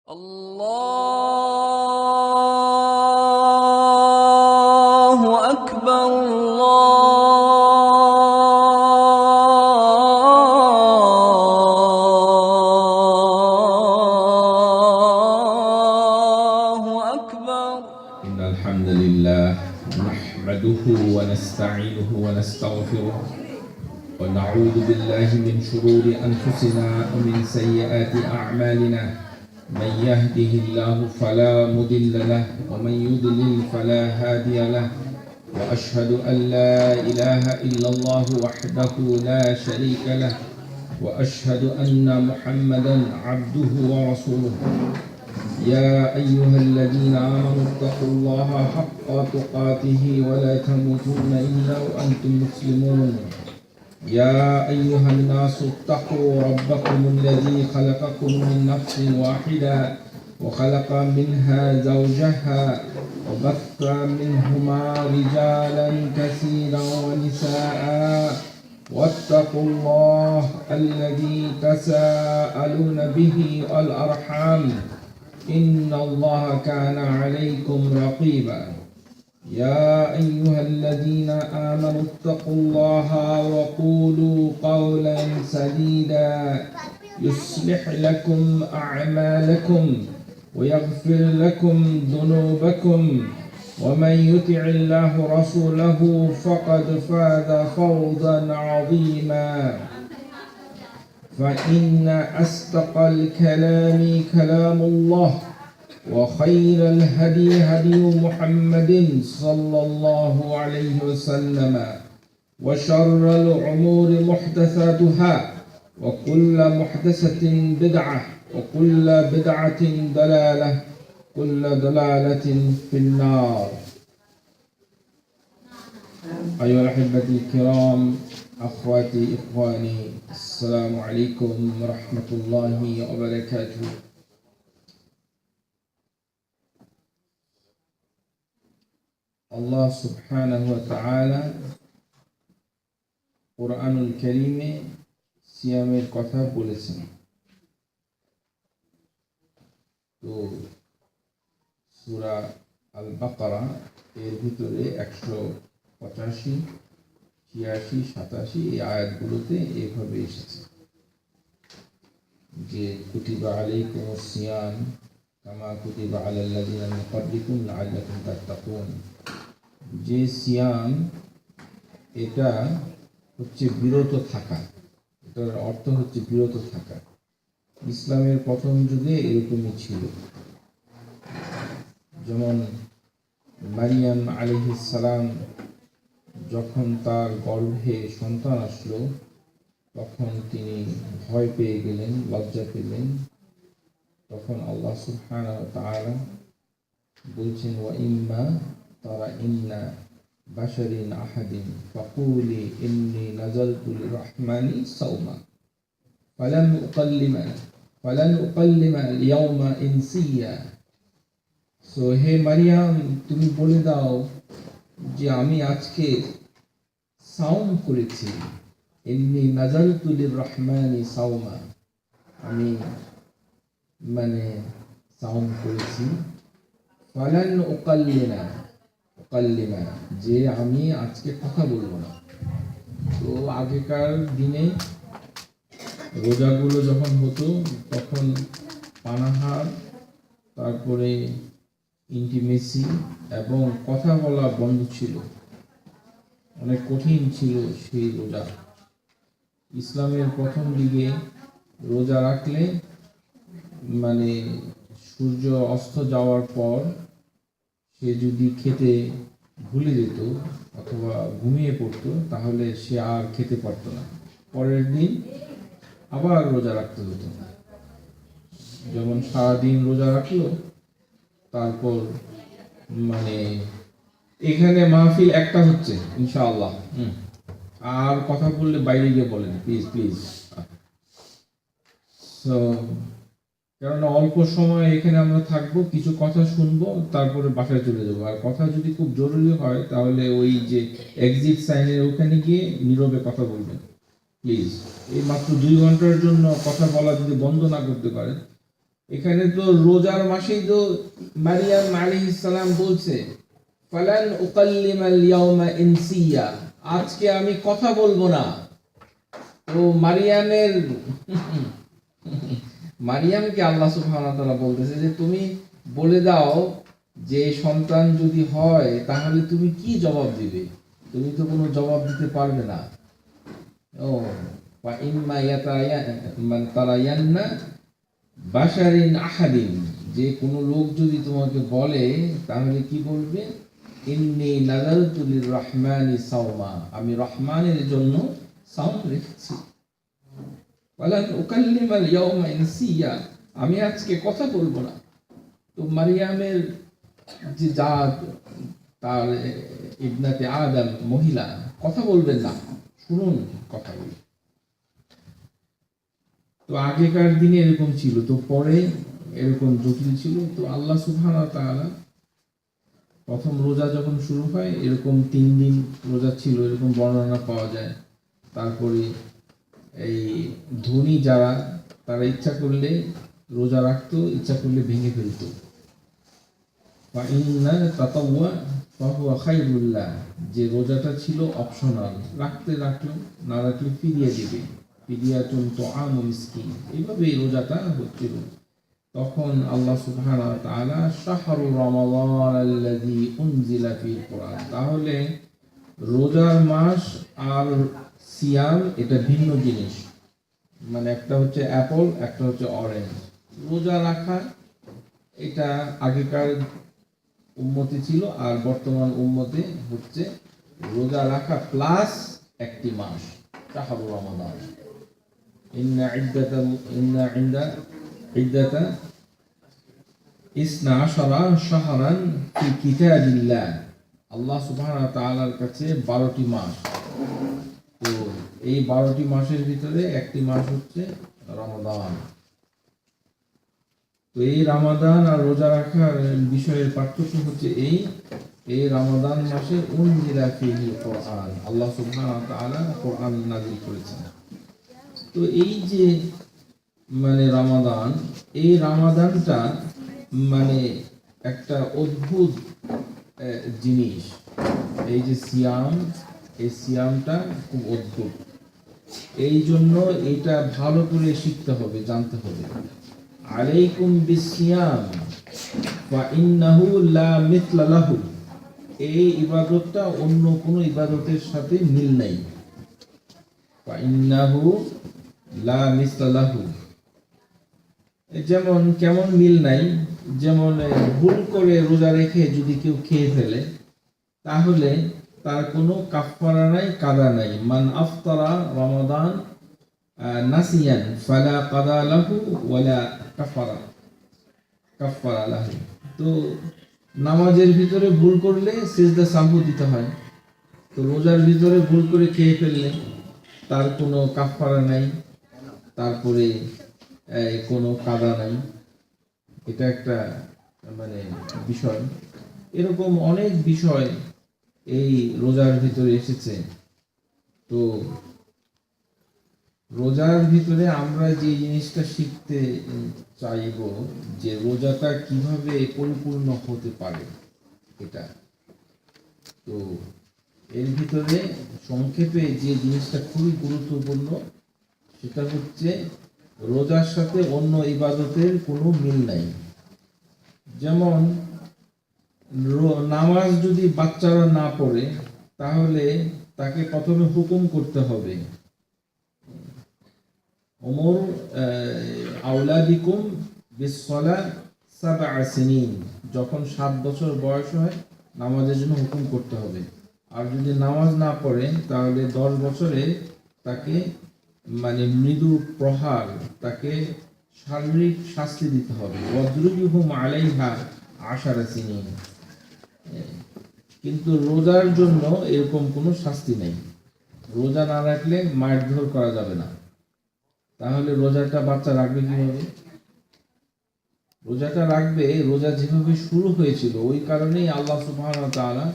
الله أكبر الله أكبر. إن الحمد لله نحمده ونستعينه ونستغفره ونعوذ بالله من شرور أنفسنا ومن سيئات أعمالنا. من يهده الله فلا مضل له ومن يضلل فلا هادي له وأشهد أن لا إله إلا الله وحده لا شريك له وأشهد أن محمدا عبده ورسوله. يا أيها الذين آمنوا اتقوا الله حق تقاته ولا تموتن إلا وأنتم مسلمون. يا أيها الناس اتقوا ربكم الذي خلقكم من نفس واحدة وخلق منها زوجها وبث منهما رجالا كثيرا ونساء واتقوا الله الذي تساءلون به والأرحام إن الله كان عليكم رقيبا. يا أيها الذين آمنوا اتقوا الله وقولوا قولا سديدا يصلح لكم أعمالكم ويغفر لكم ذنوبكم ومن يطع الله ورسوله فقد فاز فوزا عظيما. فإن أصدق الكلام كلام الله وخير الهدي هدي محمد صلى الله عليه وسلم وشر الأمور محدثاتها وكل محدثة بدعة وكل بدعة ضلالة كل ضلالة في النار. أيها الأحبة الكرام أخواتي إخواني السلام عليكم ورحمة الله وبركاته. আল্লাহ সুবহানাহু ওয়া তাআলা কুরআনুল কারীমে সিয়ামের কথা বলেছেন। তো সূরা আল বাকারা এর ভিতরে 185, 86, 87 এই আয়াতগুলোতে এইভাবে এসেছে যে কুতিবা আলাইকুমুস সিয়াম কামা কুতিবা আলাল্লাযিনা মিন ক্বাবলিকুম লাআল্লাকুম তাত্তাকুন। যে সিয়াম এটা হচ্ছে বিরত থাকা, এটার অর্থ হচ্ছে বিরত থাকা। ইসলামের প্রথম যুগে এরকমই ছিল। যেমন মারিয়াম আলাইহিস সালাম যখন তার গর্ভে সন্তান আসলো তখন তিনি ভয় পেয়ে গেলেন, লজ্জা পেলেন। তখন আল্লাহ সুবহানাহু ওয়া তাআলা বলছেন ওয়া ইম্মা তারা ইন্না বাশারিন আহাদিন ফাকুলি ইন্নী নাযালতু লিররহমানি সাওমা ফালান উকাল্লিমা আল-ইয়াওমা ইনসিয়া। সো হে মারিয়াম, তুমি বলে দাও যে আমি আজকে সাওম করেছি। ইন্নী নাযালতু লিররহমানি সাওমা, আমি সাওম করেছি। ফালান উকাল্লিমা, যে আমি আজকে কথা বলবো না। তো আগেকার দিনে রোজাগুলো যখন হতো তখন পানাহার, তারপরে ইন্টিমেসি এবং কথা বলা বন্ধ ছিল, অনেক কঠিন ছিল সেই রোজা। ইসলামের প্রথম দিকে রোজা রাখলে সূর্য অস্ত যাওয়ার পর সে যদি খেতে ভুলে যেত অথবা ঘুমিয়ে পড়তো তাহলে সে আর খেতে পারতো না, পরের দিন আবার রোজা রাখতে হতো। যেমন সারাদিন রোজা রাখলো, তারপর এখানে মাহফিল একটা হচ্ছে ইনশাআল্লাহ, আর কথা বললে বাইরে গিয়ে বলেন প্লিজ প্লিজ। সো কারণ অল্প সময় এখানে আমরা থাকবো, কিছু কথা শুনবো, তারপরে বাসায় চলে যাবো। আর কথা যদি খুব জরুরি হয় তাহলে ওই যে এক্সিট সাইনের ওখানে গিয়ে নীরবে কথা বলবেন প্লিজ। এই মাত্র 2 ঘন্টার জন্য কথা বলা যদি বন্ধ না করতে পারেন এখানে তো রোজার মাসেই তো মারিয়াম আলাইহিস সালাম বলছে ফালান উকাল্লিমাল ইয়াউমা ইনসিয়া, আজকে আমি কথা বলবো না। তো মারিয়ামকে আল্লাহ সুবহানাহু ওয়া তাআলা বলতেছে যে তুমি বলে দাও যে সন্তান যদি হয় তাহলে তুমি কি জবাব দিবে, তুমি তো কোনো জবাব দিতে পারবে না। ও বা ইম্মা তারায়ান্না বাশারিন আহাদিন, যে কোনো লোক যদি তোমাকে বলে তাহলে কি বলবে, ইন্নী নাযারতু লিররহমানি সাওমা, আমি রহমানের জন্য সাওম রেখেছি। ওয়ালান উকাল্লিমাল ইয়াউমা ইনসিয়া, আমি আজকে কথা বলবো না। তো মারিয়ামের যে জাত, তার ইবনাতে আদম মহিলা, কথা বলবেন না, শুনুন কথা বলি। তো আগেকার দিনে এরকম ছিল, তো পরে এরকম জটিল ছিল। তো আল্লাহ সুবহানাহু ওয়া তাআলা প্রথম রোজা যখন শুরু হয় এরকম 3 দিন রোজা ছিল, এরকম বর্ণনা পাওয়া যায়। তারপরে এই ধনী যারা, তারা ইচ্ছা করলে রোজা রাখতো, ইচ্ছা করলে ভেঙে ফেলতো। বা ইন্না তাতাওয়া ফাহুয়া খায়রুল্লাহ, যে রোজাটা ছিল অপশনাল, রাখতে রাখলো, না রাখলে ফিরিয়ে দিবে, ফিদিয়াতুন তুআমু মিসকিন, এইভাবে এই রোজাটা হচ্ছিল। তখন আল্লাহ সুবহানাহু ওয়া তাআলা শাহরু রমাদান আল্লাযী উনজিলা ফীল কুরআন, তাহলে রোজার মাস আর সিয়াম এটা ভিন্ন জিনিস। মানে একটা হচ্ছে অ্যাপল, একটা হচ্ছে অরেঞ্জ। রোজা রাখা এটা আগেকার উম্মতে ছিল, আর বর্তমান উম্মতে হচ্ছে রোজা রাখা প্লাস একটি মাস, শাহরু রমাদান। ইন্না ইদ্দাতা ইসনা আশারা শাহরান ফি কিতাবিল্লাহ, আল্লাহ সুবহানাহু ওয়া তাআলার কাছে 12টি মাস। তো এই 12টি মাসের ভিতরে একটি মাস হচ্ছে রমাদান। তো এই রমাদান আর রোজা রাখার বিষয়ের পার্থক্য হচ্ছে এই রমাদান মাসে উনজিলা ফীহিল কুরআন, আল্লাহ সুবহানাহু ওয়া তাআলা কুরআন নাযিল করেছেন। তো এই যে মানে রমাদান, এই রমাদানটা মানে একটা অদ্ভুত জিনিস। এই যে সিয়াম, এই সিয়ামটা খুব অদ্ভুত। এই জন্য এটা ভালো করে শিখতে হবে, জানতে হবে। আলাইকুম বিসিয়াম ফা ইন্নাহু লা মিথলা লাহু, এই ইবাদতটা অন্য কোনো ইবাদতের সাথে মিল নাই। ফা ইন্নাহু লা মিথলা লাহু, যেমন কেমন মিল নাই, যেমন ভুল করে রোজা রেখে যদি কেউ খেয়ে ফেলে তাহলে তার কোনো কাফফারা নাই, কাদা নাই। মান আফতারা রমাদান নাসিয়ান ফালা কাদা লাহু ওয়ালা কাফফারা লাহু। তো নামাজের ভিতরে ভুল করলে সিজদা সাহু দিতে হয়, তো রোজার ভিতরে ভুল করে খেয়ে ফেললে তার কোনো কাফফারা নাই, তারপরে কোনো কাদা নাই। এটা একটা মানে বিষয়। এরকম অনেক বিষয় এই রোজার ভিতরে এসেছে। তো রোজার ভিতরে আমরা যে জিনিসটা শিখতে চাইব, যে রোজাটা কিভাবে পরিপূর্ণ হতে পারে এটা। তো এর ভিতরে সংক্ষেপে যে জিনিসটা খুবই গুরুত্বপূর্ণ সেটা হচ্ছে রোজার সাথে অন্য ইবাদতের কোনো মিল নাই। যেমন নামাজ যদি বাচ্চারা না পড়ে তাহলে তাকে প্রথমে হুকুম করতে হবে, ওমর আওলাদিকুম বিসসালা সাবআ সিনিন, যখন 7 বছর বয়স হয় নামাজের জন্য হুকুম করতে হবে। আর যদি নামাজ না পড়ে তাহলে 10 বছরে তাকে মানে মৃদু প্রহার, তাকে শারীরিক শাস্তি দিতে হবে। ওয়াদরিবুহুম আলাইহা 10 সিনিন। কিন্তু রোজার জন্য এরকম কোনো শাস্তি নেই। রোজা না রাখলে মারধর করা যাবে না। তাহলে রোজাটা বাচ্চা রাখবে কিভাবে? রোজাটা রাখবে রোজা যেভাবে শুরু হয়েছিল, ওই কারণেই আল্লাহ সুবহানাহু ওয়া তাআলা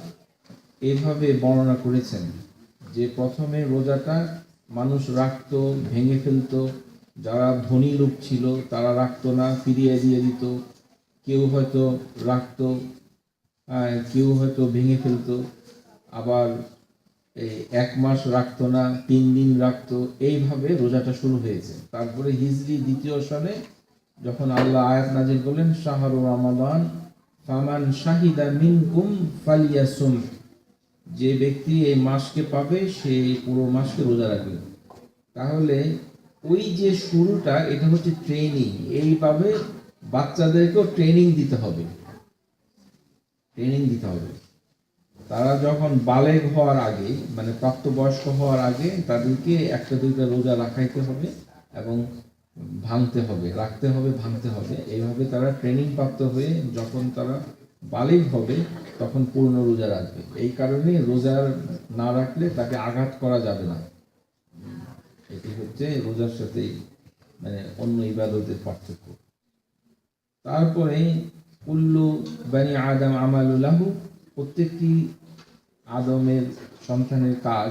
এইভাবে বর্ণনা করেছেন যে প্রথমে রোজাটা মানুষ রাখতো, ভেঙে ফেলতো, যারা ধনী লোক ছিল তারা রাখতো না, ফিরিয়ে দিয়ে দিত। কেউ হয়তো রাখতো, কেউ হয়তো ভেঙে ফেলতো। আবার এই 1 মাস রাখতো না, 3 দিন রাখতো। এইভাবে রোজাটা শুরু হয়েছে। তারপরে হিজরি 2য় সালে যখন আল্লাহ আয়াত নাজিল করলেন, শাহরু রমাদান ফামান শাহিদা মিনকুম ফালিয়াসুম, যে ব্যক্তি এই মাসকে পাবে সে পুরো মাসকে রোজা রাখবে। তাহলে ওই যে শুরুটা, এটা হচ্ছে ট্রেনিং। এইভাবে বাচ্চাদেরকেও ট্রেনিং দিতে হবে। তারা যখন বালেগ হওয়ার আগে, মানে প্রাপ্তবয়স্ক হওয়ার আগে, তাদেরকে 1-2টা রোজা রাখাইতে হবে এবং ভাঙতে হবে, রাখতে হবে, ভাঙতে হবে। এইভাবে তারা ট্রেনিং প্রাপ্ত হয়ে যখন তারা বালেগ হবে তখন পূর্ণ রোজা রাখবে। এই কারণে রোজার না রাখলে তাকে আঘাত করা যাবে না। এটি হচ্ছে রোজার সাথে মানে অন্য ইবাদতের পার্থক্য। তারপরে কুল্লু বানি আদম আমালুল্লাহু, প্রত্যেকটি আদমের সন্তানের কাজ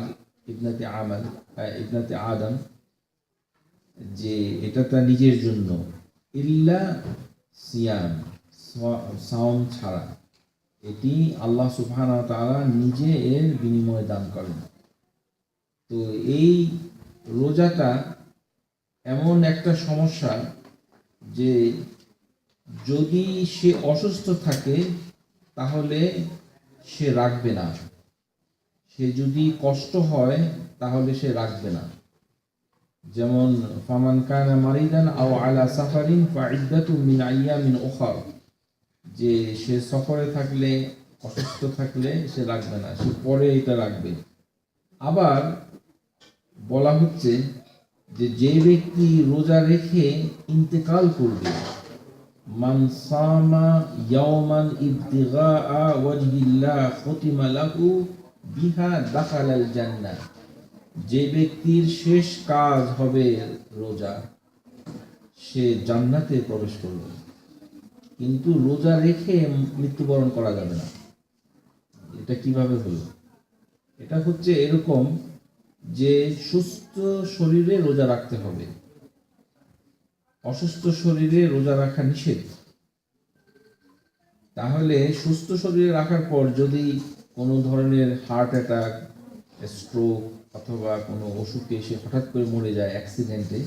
ইবনাতে আদম, যে এটা তার নিজের জন্য, ইল্লা সিয়াম, সাওম ছাড়া। এটি আল্লাহ সুবহানাহু ওয়া তাআলা নিজে এর বিনিময় দান করেন। তো এই রোজাটা এমন একটা সমস্যা যে যদি সে অসুস্থ থাকে তাহলে সে রাখবে না, সে যদি কষ্ট হয় তাহলে সে রাখবে না। যেমন ফামান কানা মারিদান আও আলা সাফারিন ফাইদ্দাতুম মিন আইয়ামিন উখর, যে সে সফরে থাকলে, অসুস্থ থাকলে সে রাখবে না, সে পরে এটা রাখবে। আবার বলা হচ্ছে যে ব্যক্তি রোজা রেখে ইন্তেকাল করবে, মান সামা ইয়াওমান ইবতিগাআ ওয়াজহিল্লাহ খুতিমা লাহু বিহা দাখালাল জান্নাহ, যে ব্যক্তির শেষ কাজ হবে রোজা, সে জান্নাতে প্রবেশ করবে। কিন্তু রোজা রেখে মৃত্যুবরণ করা যাবে না। এটা কিভাবে হলো? এটা হচ্ছে এরকম যে সুস্থ শরীরে রোজা রাখতে হবে, অসুস্থ শরীরে রোজা রাখা নিষেধ। তাহলে সুস্থ শরীরে রাখার পর যদি কোনো ধরনের হার্ট অ্যাটাক, স্ট্রোক অথবা কোনো অসুখে সে হঠাৎ করে মরে যায় অ্যাক্সিডেন্টে,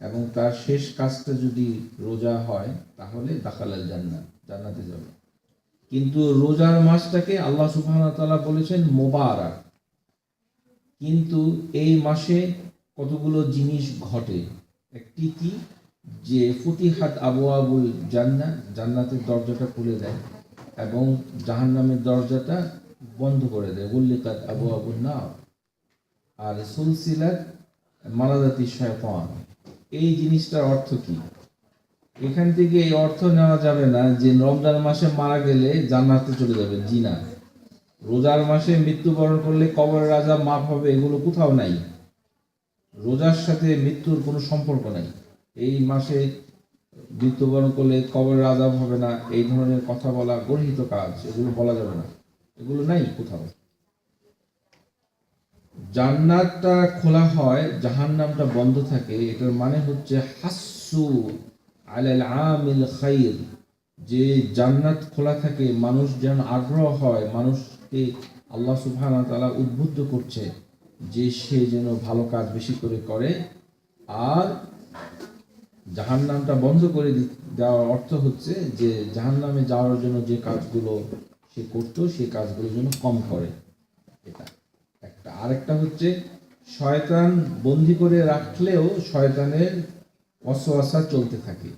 এবং তার শেষ কাজটা যদি রোজা হয়, তাহলে দাখালাল জান্নাহ, জান্নাতে যাবে। কিন্তু রোজার মাসটাকে আল্লাহ সুবহানাহু ওয়া তাআলা বলেছেন মোবারক। কিন্তু এই মাসে কতগুলো জিনিস ঘটে। একটি কি, যে ফুতিহাত আবওয়াবুল জান্নাহ, জান্নাতের দরজাটা খুলে দেয় এবং জাহান্নামের দরজাটা বন্ধ করে দেয়, গুল্লিকাত আবওয়াবুন নার। আর সুলসিলাত মারাদাতি শায়তান, এই জিনিসটার অর্থ কি? এখান থেকে এই অর্থ নেওয়া যাবে না যে রমজান মাসে মারা গেলে জান্নাতে চলে যাবে, জি না। রোজার মাসে মৃত্যুবরণ করলে কবরের আযাব মাফ হবে, এগুলো কোথাও নাই। রোজার সাথে মৃত্যুর কোনো সম্পর্ক নাই। এই মাসে মৃত্যুবরণ করলে কবরের আযাব হবে না, এই ধরনের কথা বলা গর্হিত কাজ, এগুলো বলা যাবে না, এগুলো নাই কোথাও। জান্নাতটা খোলা হয়, জাহান্নামটা বন্ধ থাকে, এটার মানে হচ্ছে হাসসু আলাল আমিল খাইর, যে জান্নাত খোলা থাকে, মানুষ যেন আগ্রহ হয়, মানুষকে আল্লাহ সুবহানাহু ওয়া তাআলা উদ্বুদ্ধ করছে যে সে যেন ভালো কাজ বেশি করে করে। আর জাহান্নামটা বন্ধ করে দেওয়ার অর্থ হচ্ছে যে জাহান্নামে যাওয়ার জন্য যে কাজগুলো সে করতো সেই কাজগুলো যেন কম করে। এটা একটা। আরেকটা হচ্ছে শয়তান বন্দি করে রাখলেও শয়তানের ওয়াসওয়াসা চলতে থাকে,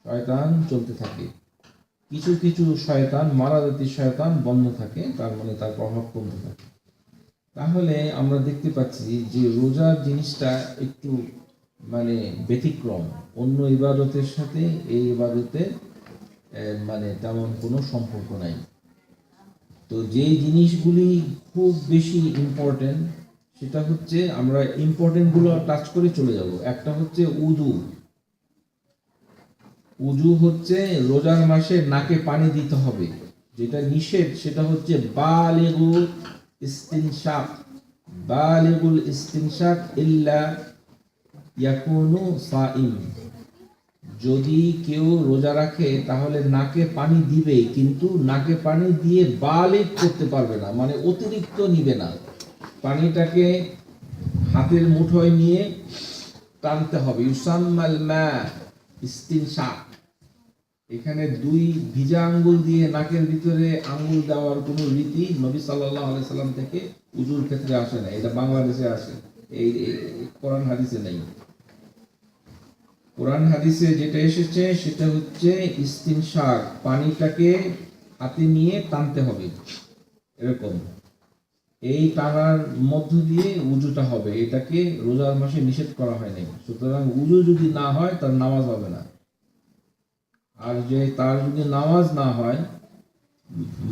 শয়তান চলতে থাকে। কিছু কিছু শয়তান, মারাদাতি শয়তান বন্ধ থাকে, তার মানে তার প্রভাব কমতে থাকে। তাহলে আমরা দেখতে পাচ্ছি যে রোজার জিনিসটা একটু মানে ব্যতিক্রম, অন্য ইবাদতের সাথে এই ইবাদতের মানে তেমন কোনো সম্পর্ক নাই। তো যে জিনিসগুলি খুব বেশি ইম্পর্টেন্ট, সেটা হচ্ছে আমরা ইম্পর্টেন্টগুলো টাচ করে চলে যাব। একটা হচ্ছে উযু। উযু হচ্ছে রোজার মাসে নাকে পানি দিতে হবে। যেটা নিষেধ সেটা হচ্ছে বালিগুল ইস্তিনশাক, বালিগুল ইস্তিনশাক ইল্লা ইয়াকুনু সাইম, যদি কেউ রোজা রাখে তাহলে নাকে পানি দিবে, কিন্তু নাকে পানি দিয়ে বালিগ করতে পারবে না, মানে অতিরিক্ত নিবে না। পানিটাকে হাতের মুঠোয় নিয়ে টানতে হবে। ইউসাম্মাল মা ইস্তিনশাক। এখানে দুই ভিজা আঙ্গুল দিয়ে নাকের ভিতরে আঙ্গুল দেওয়ার কোনো রীতি নবী সাল্লাল্লাহু আলাইহি সাল্লাম থেকে উজুর ক্ষেত্রে আসে না। এটা বাংলাদেশে আসে, এই কোরআন হাদিসে নেই। কোরআন হাদিসে যেটা এসেছে সেটা হচ্ছে ইস্তিনশাক, পানিটাকে হাতে নিয়ে টানতে হবে এরকম। এই টানার মধ্য দিয়ে উজুটা হবে, এটাকে রোজার মাসে নিষেধ করা হয় নাই। সুতরাং উজু যদি না হয় তার নামাজ হবে না। আর যে তার যদি নামাজ না হয়,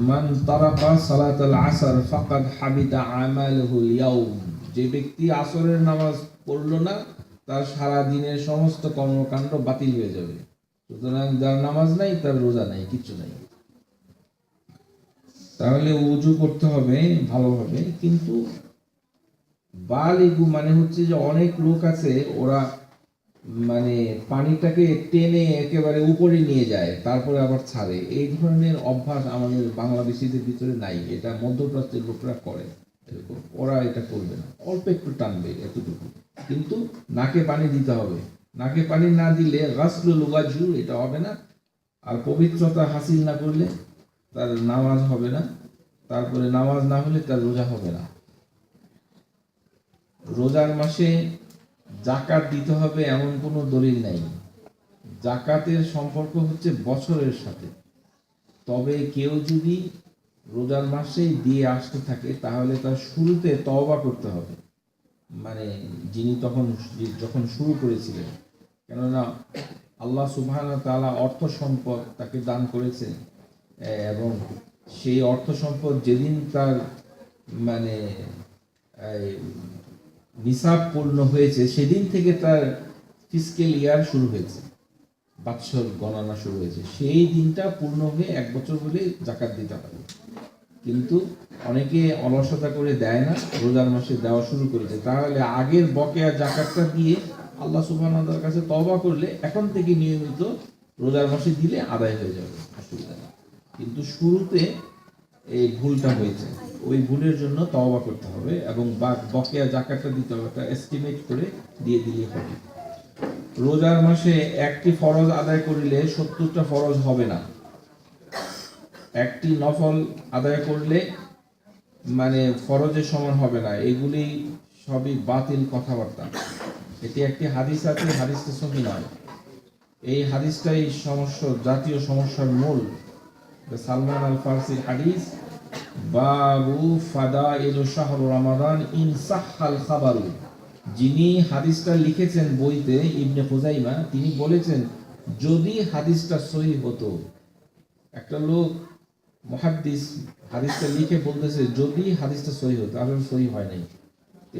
মান তারাকা সালাতাল আসর ফাকাদ হাবিতা আমালুহুল ইয়াউম, যে ব্যক্তি আসরের নামাজ পড়লো না তার সারা দিনের সমস্ত কর্মকাণ্ড বাতিল হয়ে যাবে। সুতরাং যার নামাজ নাই তার রোজা নাই, কিচ্ছু নাই। তাহলে উজু করতে হবে ভালোভাবে। কিন্তু বালিগু মানে হচ্ছে যে অনেক লোক আছে ওরা মানে পানিটাকে টেনে একেবারে উপরে নিয়ে যায় তারপরে আবার ছাড়ে, এই ধরনের অভ্যাস আমাদের বাংলাদেশিদের ভিতরে নাই। এটা মধ্যপ্রাচ্যের লোকরা করে এরকম, ওরা এটা করবে না, অল্প একটু টানবে এতটুকু, কিন্তু নাকে পানি দিতে হবে। নাকে পানি না দিলে গাসলুল ওয়াজহু এটা হবে না, আর পবিত্রতা হাসিল না করলে তার নামাজ হবে না, তারপরে নামাজ না হলে তার রোজা হবে না। রোজার মাসে জাকাত দিতে হবে এমন কোনো দলিল নাই। জাকাতের সম্পর্ক হচ্ছে বছরের সাথে। তবে কেউ যদি রোজার মাসেই দিয়ে আসতে থাকে তাহলে তার শুরুতে তওবা করতে হবে, মানে যিনি যখন শুরু করেছিলেন। কেননা আল্লাহ সুবহানাহু ওয়া তাআলা অর্থ সম্পদ তাকে দান করেছে, এবং সেই অর্থ সম্পদ যেদিন তার মানে নিসাব পূর্ণ হয়েছে সেদিন থেকে তার ফিসক্যাল ইয়ার শুরু হয়েছে, বাৎসর গণনা শুরু হয়েছে, সেই দিনটা পূর্ণ হয়ে 1 বছর হলে জাকাত দিতে হবে। কিন্তু অনেকে অলসতা করে দেয় না, রোজার মাসে দেওয়া শুরু করেছে, তাহলে আগের বকেয়া জাকাতটা দিয়ে আল্লাহ সুবহানাহু ওয়া তাআলার কাছে তওবা করলে এখন থেকে নিয়মিত রোজার মাসে দিলে আদায় হয়ে যাবে, অসুবিধা নেই। কিন্তু শুরুতে এই ভুলটা হয়েছে, ওই ভুলের জন্য তওবা করতে হবে এবং বকেয়া জাকাতটা দিতে হবে, একটা এস্টিমেট করে দিয়ে দিলেই হবে। রোজার মাসে একটি ফরজ আদায় করিলে 70টা ফরজ হবে না। একটি নফল আদায় করলে মানে ফরজের সমান হবে না, এগুলি সবই বাতিল কথাবার্তা। এটি একটি হাদিস আছে, হাদিসটা সহি নয়। এই হাদিসটাই সমস্যা, জাতীয় সমস্যার মূল। সালমান আল ফারসির হাদিস, বাবু ফাদাইল শাহর রমাদান ইন সাহহাল খাবারু। যিনি হাদিসটা লিখেছেন বইতে ইবনে খুজাইমা, তিনি বলেছেন যদি হাদিসটা সহি হতো। একটা লোক মুহাদ্দিস হাদিসটা লিখে বলতেছে যদি হাদিসটা সহি হতো, আসলে সহি হয় নাই।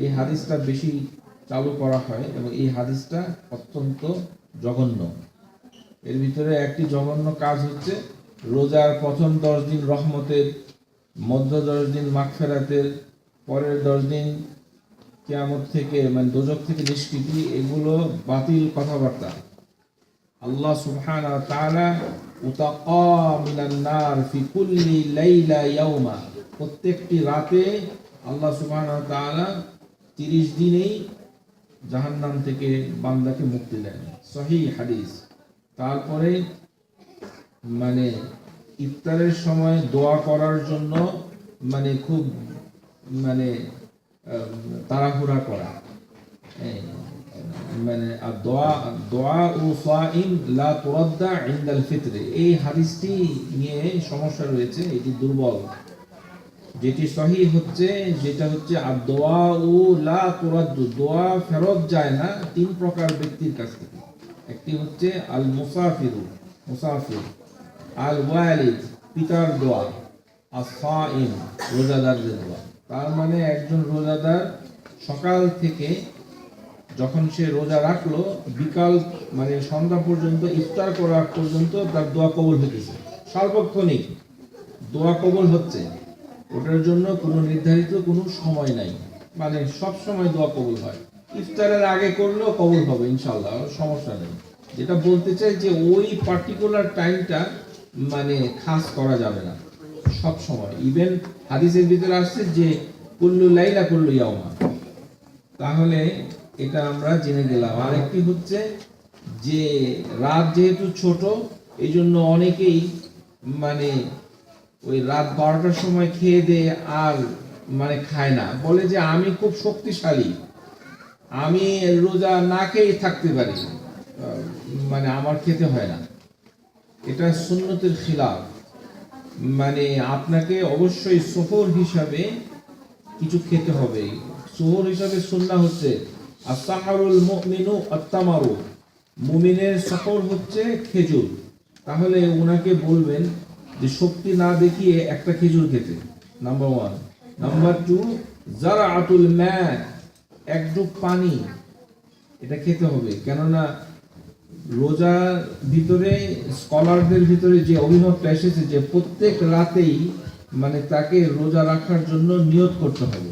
এই হাদিসটা বেশি চালু করা হয় এবং এই হাদিসটা অত্যন্ত জঘন্য। এর ভিতরে একটি জঘন্য কাজ হচ্ছে রোজার প্রথম 10 দিন রহমতের, মধ্য 10 দিন মাগফিরাতের, পরের 10 দিন কিয়ামত থেকে মানে দোজখ থেকে নিষ্কৃতি, এগুলো বাতিল কথাবার্তা। আল্লাহ সুবহানাহু ওয়া তাআলা উতাকা মিনান নার ফি কুল্লি লাইলা ইয়াউমা, প্রত্যেকটি রাতে আল্লাহ সুবহানাহু ওয়া তাআলা 30 দিনেই জাহান্নাম থেকে বান্দাকে মুক্তি দেন, সহিহ হাদিস। তারপরে মানে ইফতারের সময় দোয়া করার জন্য মানে খুব মানে তাড়াহুড়া করা, মানে দোয়া ও সাইম লা তুরাদ্দা ইনদাল ফিতর, এই হাদিসটি নিয়ে সমস্যা রয়েছে, এটি দুর্বল। যেটি সহিহ হচ্ছে যেটা হচ্ছে দোয়া ও লা তুরাদ্দু, দোয়া ফেরত যায় না 3 প্রকার ব্যক্তির কাছ থেকে। একটি হচ্ছে আল মুসাফির, আল ওয়ালিদ পিতার দোয়া, আর সাইম রোজাদারদের দোয়া। তার মানে একজন রোজাদার সকাল থেকে যখন সে রোজা রাখলো বিকাল মানে সন্ধ্যা পর্যন্ত, ইফতার করা পর্যন্ত তার দোয়া কবুল হতেছে, সার্বক্ষণিক দোয়া কবুল হচ্ছে। ওটার জন্য কোনো নির্ধারিত কোনো সময় নাই, মানে সব সময় দোয়া কবুল হয়। ইফতারের আগে করলেও কবুল হবে ইনশাআল্লাহ, সমস্যা নেই। যেটা বলতে চাই যে ওই পার্টিকুলার টাইমটা মানে খাস করা যাবে না সব সময়। ইভেন হাদিসের ভিতরে আসছে যে কুল্লু লাইলা কুল্লু ইয়াউমা। তাহলে এটা আমরা জেনে গেলাম। আরেকটি হচ্ছে যে রাত যেহেতু ছোট, এই জন্য অনেকেই মানে ওই রাত 12টার সময় খেয়ে দিয়ে আর মানে খায় না, বলে যে আমি খুব শক্তিশালী, আমি রোজা না খেয়ে থাকতে পারি, মানে আমার খেতে হয় না। এটা সুন্নতের খিলাফ। মানে আপনাকে অবশ্যই সফর হিসাবে কিছু খেতে হবে। সফর হিসাবে সুন্নাহ হচ্ছে আস-সাহরুল মুমিনু আত-তামারু, মুমিনের সফর হচ্ছে খেজুর। তাহলে ওনাকে বলবেন যে শক্তি না দেখিয়ে একটা খেজুর খেতে, নাম্বার 1। নাম্বার 2, জারাআতুল মা, এক ডুব পানি, এটা খেতে হবে। কেননা রোজার ভিতরে স্কলারদের ভিতরে যে অভিমতটা এসেছে যে প্রত্যেক রাতেই মানে তাকে রোজা রাখার জন্য নিয়ত করতে হবে।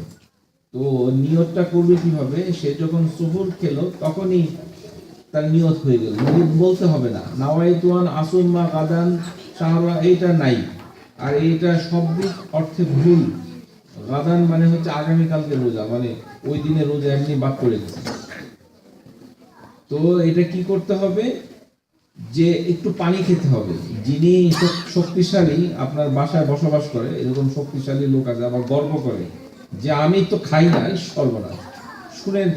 তো নিয়তটা করবে কিভাবে? সে যখন সুহুর খেলো তখনই তার নিয়ত হয়ে গেল, নিয়ত বলতে হবে না। নাওয়াইতুয়ান আসুম্মা গাদান শাহরা, এইটা নাই। আর এইটা শব্দিক অর্থে ভুল। গাদান মানে হচ্ছে আগামীকালকে রোজা, মানে ওই দিনে রোজা এমনি বাদ পড়ে গেছে। তো এটা কি করতে হবে যে একটু পানি খেতে হবে। যিনি শক্তিশালী আপনার বাসায় বসবাস করে, এরকম শক্তিশালী লোক আছে, আবার গর্ব করে যে আমি তো খাই না, সর্বনাশ। শুনেন,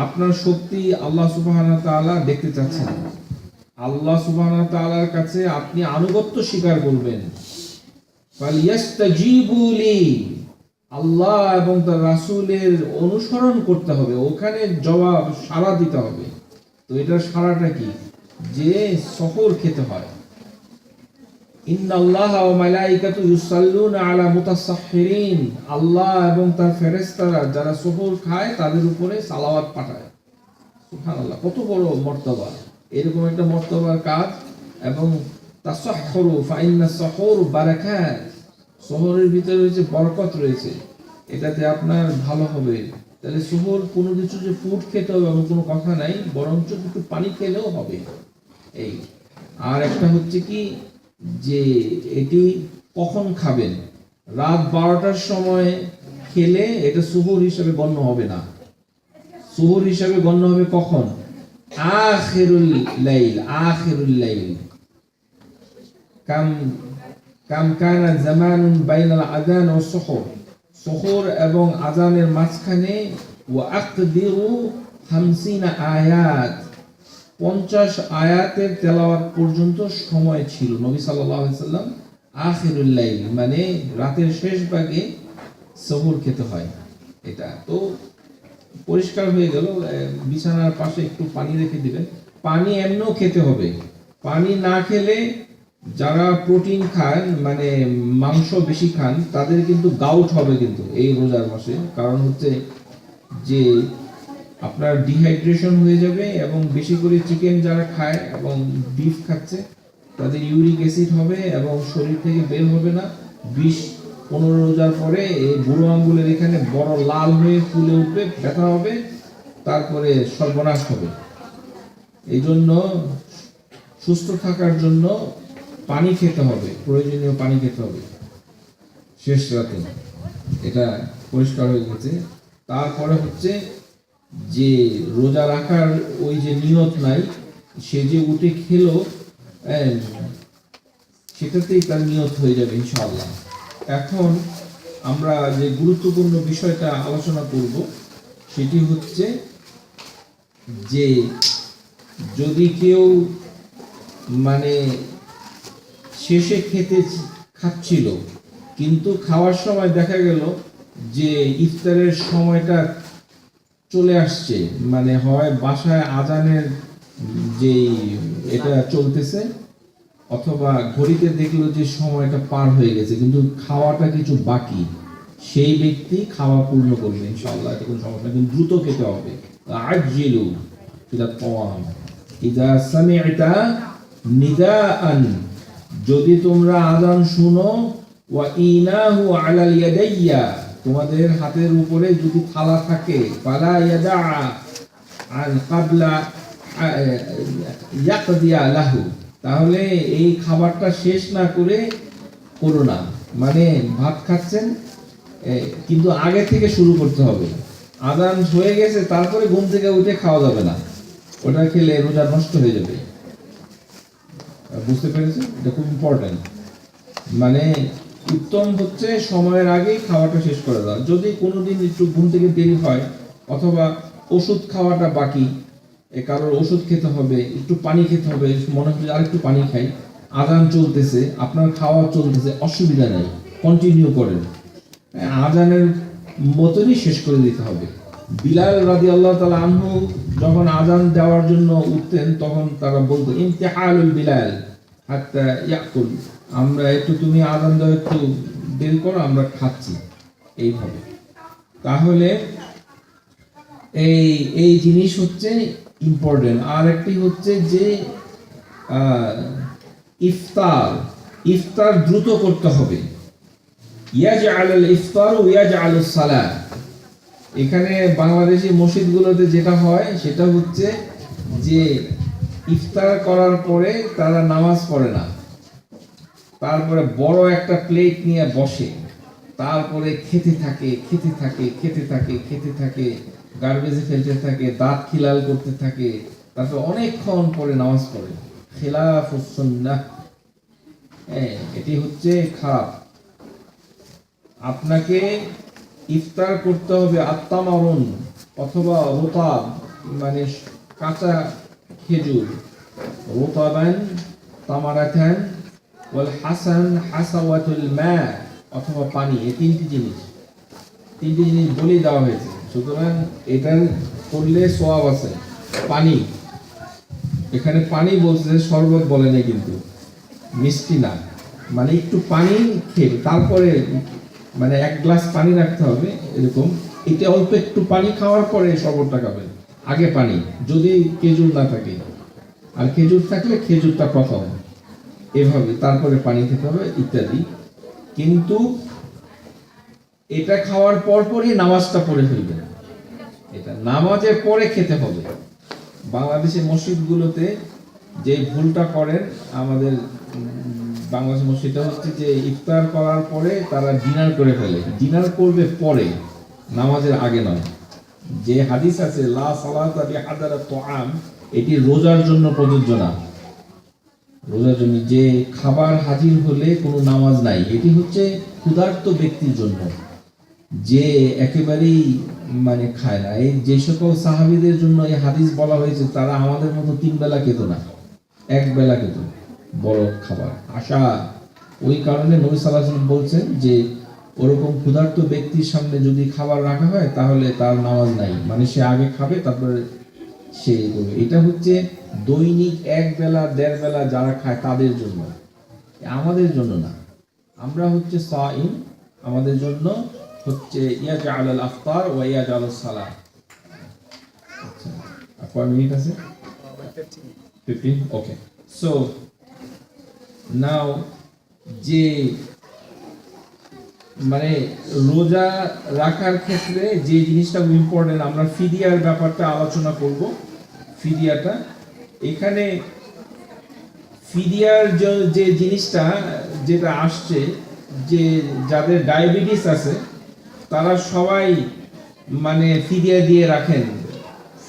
আপনার শক্তি আল্লাহ সুবহানাহু ওয়া তাআলা দেখতে চাচ্ছেন। আল্লাহ সুবহানাহু ওয়া তাআলার কাছে আপনি আনুগত্য স্বীকার করবেন। ফালিয়াস্তাজিবু লি, আল্লাহ এবং তার রাসূলের অনুসরণ করতে হবে, ওখানে জবাব সাড়া দিতে হবে। তো এটার সাড়াটা কি? যে সফর খেতে হয়। ইন্নাল্লাহা ওয়া মালাইকাতু ইউসাল্লুনা আলা মুতাসাহহিরিন, আল্লাহ এবং তার ফেরেশতারা যারা সফর খায় তাদের উপরে সালাওয়াত পাঠায়। সুবহানাল্লাহ, কত বড় মর্তবা! এরকম একটা মর্তবার কাজ। এবং তাসাহহুরু ফাইন্নাস সাহুর বারাকাত, সহরের ভিতরে রয়েছে বরকত রয়েছে, এটাতে আপনার ভালো হবে। তাহলে সুহুর কোনো কিছু যে ফুড খেতে হবে এমন কোনো কথা নাই, বরঞ্চ একটু পানি খেলেও হবে। এই আর একটা হচ্ছে কি যে এটি কখন খাবেন? রাত 12টার সময় খেলে এটা সুহুর হিসাবে গণ্য হবে না। সুহুর হিসাবে গণ্য হবে কখন? আখিরুল লাইল, আখিরুল লাইল। কাম কাম কানা জামানুন বাইনাল আযান ওয়াস সুহুর, সুহুর এবং আজানের মাঝখানে ওয়া আকদিরু 50 আয়াত, 50 আয়াতের তেলাওয়াত পর্যন্ত সময় ছিল। নবী সাল্লাল্লাহু আলাইহি সাল্লাম আখিরুল লাইল মানে রাতের শেষ ভাগে সুহুর খেতে হয়। এটা তো পরিষ্কার হয়ে গেল। বিছানার পাশে একটু পানি রেখে দিবেন। পানি এমনও খেতে হবে। পানি না খেলে যারা প্রোটিন খান, মানে মাংস বেশি খান, তাদের কিন্তু গাউট হবে কিন্তু এই রোজার মাসে। কারণ হচ্ছে যে আপনার ডিহাইড্রেশন হয়ে যাবে, এবং বেশি করে চিকেন যারা খায় এবং বিফ খাচ্ছে তাদের ইউরিক অ্যাসিড হবে এবং শরীর থেকে বের হবে না। 20-15 রোজার পরে এই বুড়ো আঙ্গুলের এখানে বড় লাল হয়ে ফুলে উঠবে, ব্যথা হবে, তারপরে সর্বনাশ হবে। এই জন্য সুস্থ থাকার জন্য পানি খেতে হবে, প্রয়োজনীয় পানি খেতে হবে শেষ রাতে। এটা পরিষ্কার হয়ে গেছে। তারপরে হচ্ছে যে রোজা রাখার ওই যে নিয়ত নাই, সে যে উঠে খেলো সেটাতেই তার নিয়ত হয়ে যাবে ইনশাআল্লাহ। এখন আমরা যে গুরুত্বপূর্ণ বিষয়টা আলোচনা করব সেটি হচ্ছে যে যদি কেউ মানে শেষে খাচ্ছিল, কিন্তু খাওয়ার সময় দেখা গেল যে ইফতারের সময়টা চলে আসছে, মানে হয় বাসায় আজানের যে এটা চলতেছে, অথবা ঘড়িতে দেখলো যে সময়টা পার হয়ে গেছে কিন্তু খাওয়াটা কিছু বাকি, সেই ব্যক্তি খাওয়া পূর্ণ করবে ইনশাআল্লাহ, এটা কোনো সমস্যা। কিন্তু দ্রুত খেতে হবে। আজ্জিলু ফিল তাওয়াম ইযা সামি'তা নিদাআন, যদি তোমরা আযান শুনো, ওয়া ইনাহু আলাল ইয়াদাইয়া, তোমাদের হাতের উপরে যদি থালা থাকে, ফালা ইয়াদা, আন ক্বাবলা ইয়াকদিয়া লাহু, তাহলে এই খাবারটা শেষ না করে করো না। মানে ভাত খাচ্ছেন কিন্তু আগে থেকে শুরু করতে হবে। আজান হয়ে গেছে তারপরে ঘুম থেকে উঠে খাওয়া যাবে না, ওটা খেলে রোজা নষ্ট হয়ে যাবে। বুঝতে পেরেছেন? এটা খুব ইম্পর্টেন্ট। মানে উত্তম হচ্ছে সময়ের আগেই খাওয়াটা শেষ করে দেওয়া। যদি কোনোদিন একটু ঘুম থেকে দেরি হয় অথবা ওষুধ খাওয়াটা বাকি, কারোর ওষুধ খেতে হবে, একটু পানি খেতে হবে, মনে হচ্ছে আর একটু পানি খাই, আজান চলতেছে, আপনার খাওয়া চলতেছে, অসুবিধা নেই, কন্টিনিউ করেন। আজানের মতনই শেষ করে দিতে হবে। বিলাল রাদিয়াল্লাহু তাআলা আনহু যখন আজান দেওয়ার জন্য উঠতেন তখন তারা বলতো ইমতিহালুল বিলাল হাত্তা ইয়াকুল, আমরা একটু তুমি আজান দাও, একটু দেরি করো, আমরা খাচ্ছি, এইভাবে। তাহলে এই জিনিস হচ্ছে ইম্পর্টেন্ট। আর একটি হচ্ছে যে ইফতার দ্রুত করতে হবে। ইয়াজআলুল ইফতার ওয়া ইয়াজআলুস সালাহ। এখানে বাংলাদেশি মসজিদগুলোতে যেটা হয় সেটা হচ্ছে যে ইফতার করার পরে তারা নামাজ পড়ে না, তারপরে বড় একটা প্লেট নিয়ে বসে, তারপরে খেতে থাকে, গার্বেজে ফেলতে থাকে, দাঁত খিলাল করতে থাকে, তারপর অনেকক্ষণ পরে নামাজ পড়ে। খিলাফুস সুন্নাহ, এটি হচ্ছে খারাপ। আপনাকে ইফতার করতে হবে আত্মামারুন অথবা রুতাব, মানে কাঁচা খেজুর, রুতাবান তামারাতান ওয়াল হাসান হাসাওয়াতুল মা, অথবা পানি। এই তিনটি জিনিস বলে দেওয়া হয়েছে। সুতরাং এটার করলে সওয়াব আছে। পানি, এখানে পানি বলছে, শরবত বলে না কিন্তু, মিষ্টি না। মানে একটু পানি খেয়ে তারপরে, মানে এক গ্লাস পানি রাখতে হবে এরকম। এটা অল্প একটু পানি খাওয়ার পরে শরবতটা খাবেন, আগে পানি, যদি খেজুর না থাকে, আর খেজুর থাকলে খেজুরটা প্রথম, এভাবে তারপরে পানি খেতে হবে ইত্যাদি। কিন্তু এটা খাওয়ার পরই নামাজটা পড়ে ফেলবেন, এটা নামাজের পরে খেতে হবে। বাংলাদেশের মসজিদগুলোতে যে ভুলটা করেন আমাদের বাংলাদেশ মসজিদটা হচ্ছে যে ইফতার করার পরে তারা ডিনার করে ফেলে। ডিনার করবে পরে, নামাজের আগে নয়। যে হাদিস আছে লা সালাতা বিহাদারাত তুআম, এটি রোজার জন্য প্রযোজ্য না। রোজার জন্য যে খাবার হাজির হলে কোনো নামাজ নাই, এটি হচ্ছে ক্ষুধার্ত ব্যক্তির জন্য, যে একেবারেই মানে খায় না। এই যে সকল সাহাবীদের জন্য এই হাদিস বলা হয়েছে, তারা আমাদের মতো 3 বেলা খেত না, 1 বেলা খেত বড় খাবার আশা। ওই কারণে নবী সাল্লাল্লাহু আলাইহি ওয়াসাল্লাম বলছেন যে ওরকম ক্ষুধার্ত ব্যক্তির সামনে যদি খাবার রাখা হয় তাহলে তার নামাজ নাই, মানে সে আগে খাবে তারপরে সে করবে। এটা হচ্ছে দৈনিক 1 বেলা 1.5 বেলা যারা খায় তাদের জন্য, আমাদের জন্য না। আমরা হচ্ছে সাইম, আমাদের জন্য হচ্ছে ইয়াজআলুল আফতার ওয়া ইয়াজআলুস সালাহ। আচ্ছা, কয় মিনিট আছে? 15। ওকে, সো নাও যে মানে রোজা রাখার ক্ষেত্রে যে জিনিসটা ইম্পর্টেন্ট, আমরা ফিদিয়ার ব্যাপারটা আলোচনা করব। ফিদিয়াটা এখানে ফিদিয়ার যে জিনিসটা যেটা আসছে, যে যাদের ডায়াবেটিস আছে তারা সবাই মানে ফিদিয়া দিয়ে রাখেন।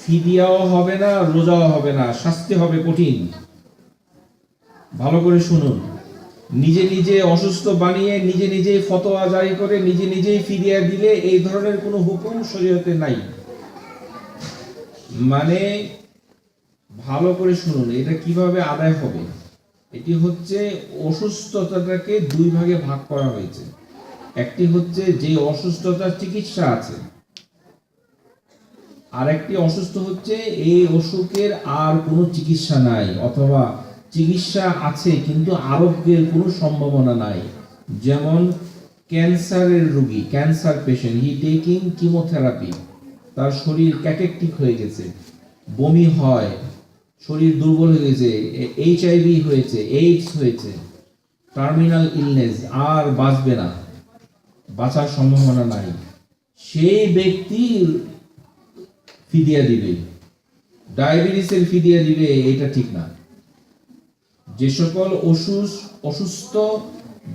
ফিদিয়াও হবে না, রোজাও হবে না, শাস্তি হবে কঠিন। ভালো করে শুনুন। নিজে অসুস্থ বানিয়ে নিজেই ফতোয়া জারি করে নিজেই ফিদিয়া দিলে এই ধরনের কোনো হুকুম শরীয়তে নাই। মানে ভালো করে শুনুন, এটা কিভাবে আদায় হবে। এটি হচ্ছে অসুস্থতাটাকে 2 ভাগে ভাগ করা হয়েছে। একটি হচ্ছে যে অসুস্থতার চিকিৎসা আছে, আর একটি অসুস্থ হচ্ছে এই অসুখের আর কোনো চিকিৎসা নাই, অথবা চিকিৎসা আছে কিন্তু আরোগ্যের কোনো সম্ভাবনা নাই। যেমন ক্যান্সারের রোগী, ক্যান্সার পেশেন্ট, হি টেকিং কিমোথেরাপি, তার শরীর ক্যাটেকটিক হয়ে গেছে, বমি হয়, শরীর দুর্বল হয়ে গেছে, HIV হয়েছে, এইডস হয়েছে, টার্মিনাল ইলনেস, আর বাঁচবে না, বাঁচার সম্ভাবনা নাই, সেই ব্যক্তি ফিদিয়া দিবে। ডায়াবেটিসের ফিদিয়া দিবে এটা ঠিক না। যে সকল অসুস্থ,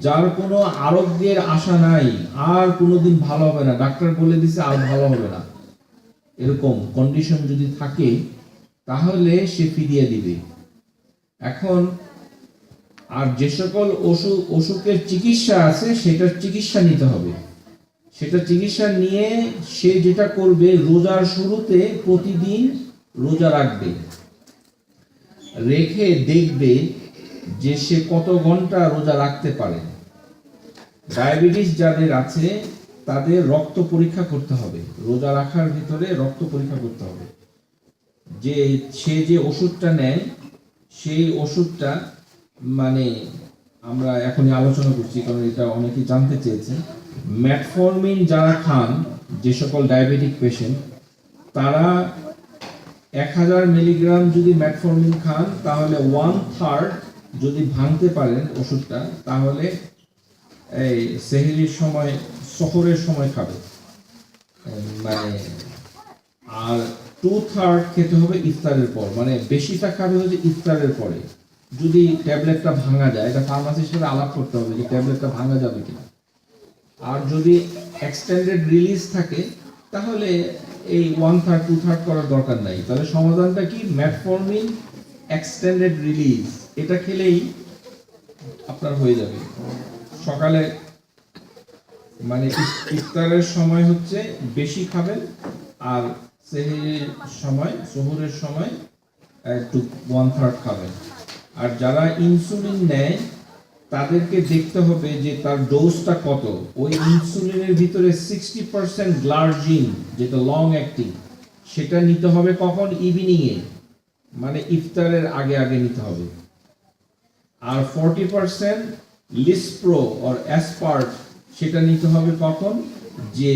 যার কোনো আরোগ্যের আশা নাই, আর কোনোদিন ভালো হবে না, ডাক্তার বলে দিছে আর ভালো হবে না, এরকম কন্ডিশন যদি থাকে তাহলে সে ফিদিয়া দিবে। এখন আর যে সকল অসুখের চিকিৎসা আছে সেটার চিকিৎসা নিতে হবে। সেটা চিকিৎসা নিয়ে সে যেটা করবে, রোজার শুরুতে প্রতিদিন রোজা রাখবে, রেখে দেখবে যে সে কত ঘন্টা রোজা রাখতে পারে। ডায়াবেটিস যাদের আছে তাদের রক্ত পরীক্ষা করতে হবে, রোজা রাখার ভিতরে রক্ত পরীক্ষা করতে হবে, যে সে যে ওষুধটা নেয় সেই ওষুধটা, মানে আমরা এখনই আলোচনা করছি কারণ এটা অনেকে জানতে চেয়েছেন, ম্যাটফর্মিন যারা খান, যে সকল ডায়াবেটিক পেশেন্ট, তারা 1000 মিলিগ্রাম যদি ম্যাটফর্মিন খান তাহলে 1/3 যদি ভাঙতে পারেন ওষুধটা, তাহলে এই সেহরির সময়, সহরের সময় খাবে, মানে আর 2/3 খেতে হবে ইফতারের পর, মানে বেশিটা খাবে হচ্ছে ইফতারের পরে। যদি ট্যাবলেটটা ভাঙা যায়, এটা ফার্মাসির সাথে আলাপ করতে হবে যে ট্যাবলেটটা ভাঙা যাবে কিনা। আর যদি এক্সটেন্ডেড রিলিজ থাকে তাহলে এই 1/3 2/3 করার দরকার নাই। তাহলে সমাধানটা কি? ম্যাটফর্মিন এক্সটেন্ডেড রিলিজ, এটা খেলেই আপনার হয়ে যাবে। সকালে মানে ইফতারের সময় হচ্ছে বেশি খাবেন, আর সেহরির সময়, সহরের সময় একটু 1/3 খাবেন। আর যারা ইনসুলিন নেয় তাদেরকে দেখতে হবে যে তার ডোজটা কত। ওই ইনসুলিনের ভিতরে 60% গ্লার্জিন, যেটা লং অ্যাক্টিং, সেটা নিতে হবে কখন? ইভিনিং এ, মানে ইফতারের আগে আগে নিতে হবে। আর 40% লিসপ্রো অর অ্যাসপার্ট, সেটা নিতে হবে কখন? যে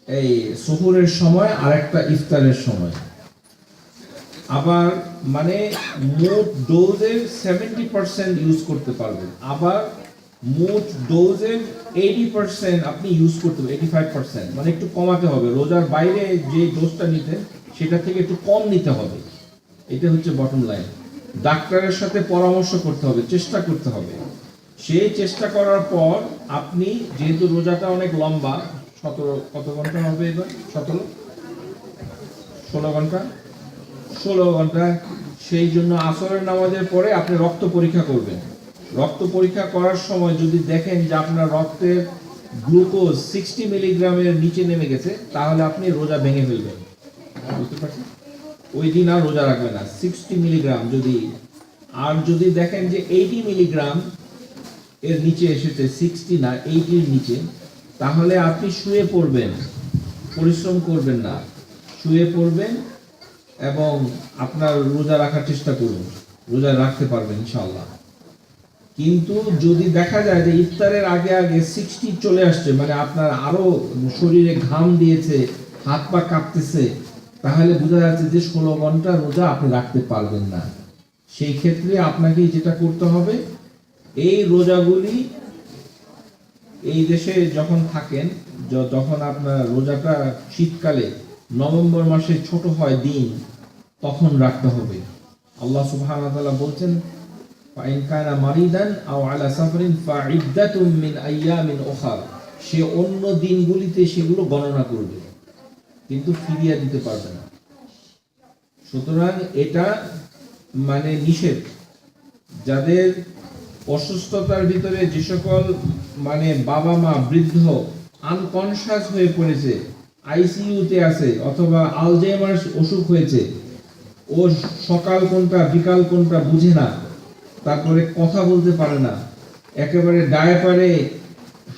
এই সহরের সময় আর একটা ইফতারের সময়। আবার মানে মোট ডোজের 70% ইউজ করতে পারবেন, আবার মোট ডোজের 80% আপনি ইউজ করতে পারবেন, 85%, মানে একটু কমাতে হবে। রোজার বাইরে যে ডোজটা নিতেন সেটা থেকে একটু কম নিতে হবে, এটা হচ্ছে বটম লাইন। ডাক্তারের সাথে পরামর্শ করতে হবে, চেষ্টা করতে হবে। সেই চেষ্টা করার পর আপনি, যেহেতু রোজাটা অনেক লম্বা, 17 কত ঘন্টা হবে এবার? 16 ঘন্টা, 16 ঘন্টা, সেই জন্য আসরের নামাজের পরে আপনি রক্ত পরীক্ষা করবেন। রক্ত পরীক্ষা করার সময় যদি দেখেন যে আপনার রক্তের গ্লুকোজ 60 মিলিগ্রামের নিচে নেমে গেছে, তাহলে আপনি রোজা ভেঙে ফেলবেন, বুঝতে পারছেন? ওই দিন আর রোজা রাখবেন না। 60 মিলিগ্রাম যদি, আর যদি দেখেন যে 80 মিলিগ্রাম এর নিচে এসেছে, 60 না 80 এর নিচে, তাহলে আপনি শুয়ে পড়বেন, পরিশ্রম করবেন না, শুয়ে পড়বেন এবং আপনার রোজা রাখার চেষ্টা করুন, রোজা রাখতে পারবেন ইনশাআল্লাহ। কিন্তু যদি দেখা যায় যে ইফতারের আগে আগে 60 চলে আসছে, মানে আপনার আরো শরীরে ঘাম দিয়েছে, হাত পা কাঁপতেছে, তাহলে বোঝা যাচ্ছে যে 16 ঘন্টা রোজা আপনি রাখতে পারবেন না। সেই ক্ষেত্রে আপনাকে যেটা করতে হবে, এই রোজাগুলি এই দেশে যখন থাকেন, যখন আপনার রোজাটা শীতকালে নভেম্বর মাসে ছোট হয় দিন, তখন রাখতে হবে। আল্লাহ সুবহানাহু ওয়া তাআলা বলছেন, ফাইন কানা মারিদান আও আলা সাফারিন ফাইদ্দাতুম মিন আইয়ামিন উখার, সে অন্য দিনগুলিতে সেগুলো গণনা করবে, কিন্তু ফিরিয়ে দিতে পারবে না। সুতরাং এটা মানে নিষেধ। যাদের অসুস্থতার ভিতরে, যে সকল মানে বাবা মা বৃদ্ধ আনকনশাস হয়ে পড়েছে, আইসিইউতে আছে, অথবা আলজাইমার্স অসুখ হয়েছে, ও সকাল কোনটা বিকাল কোনটা বুঝে না, তারপরে কথা বলতে পারে না, একেবারে ডায়াপারে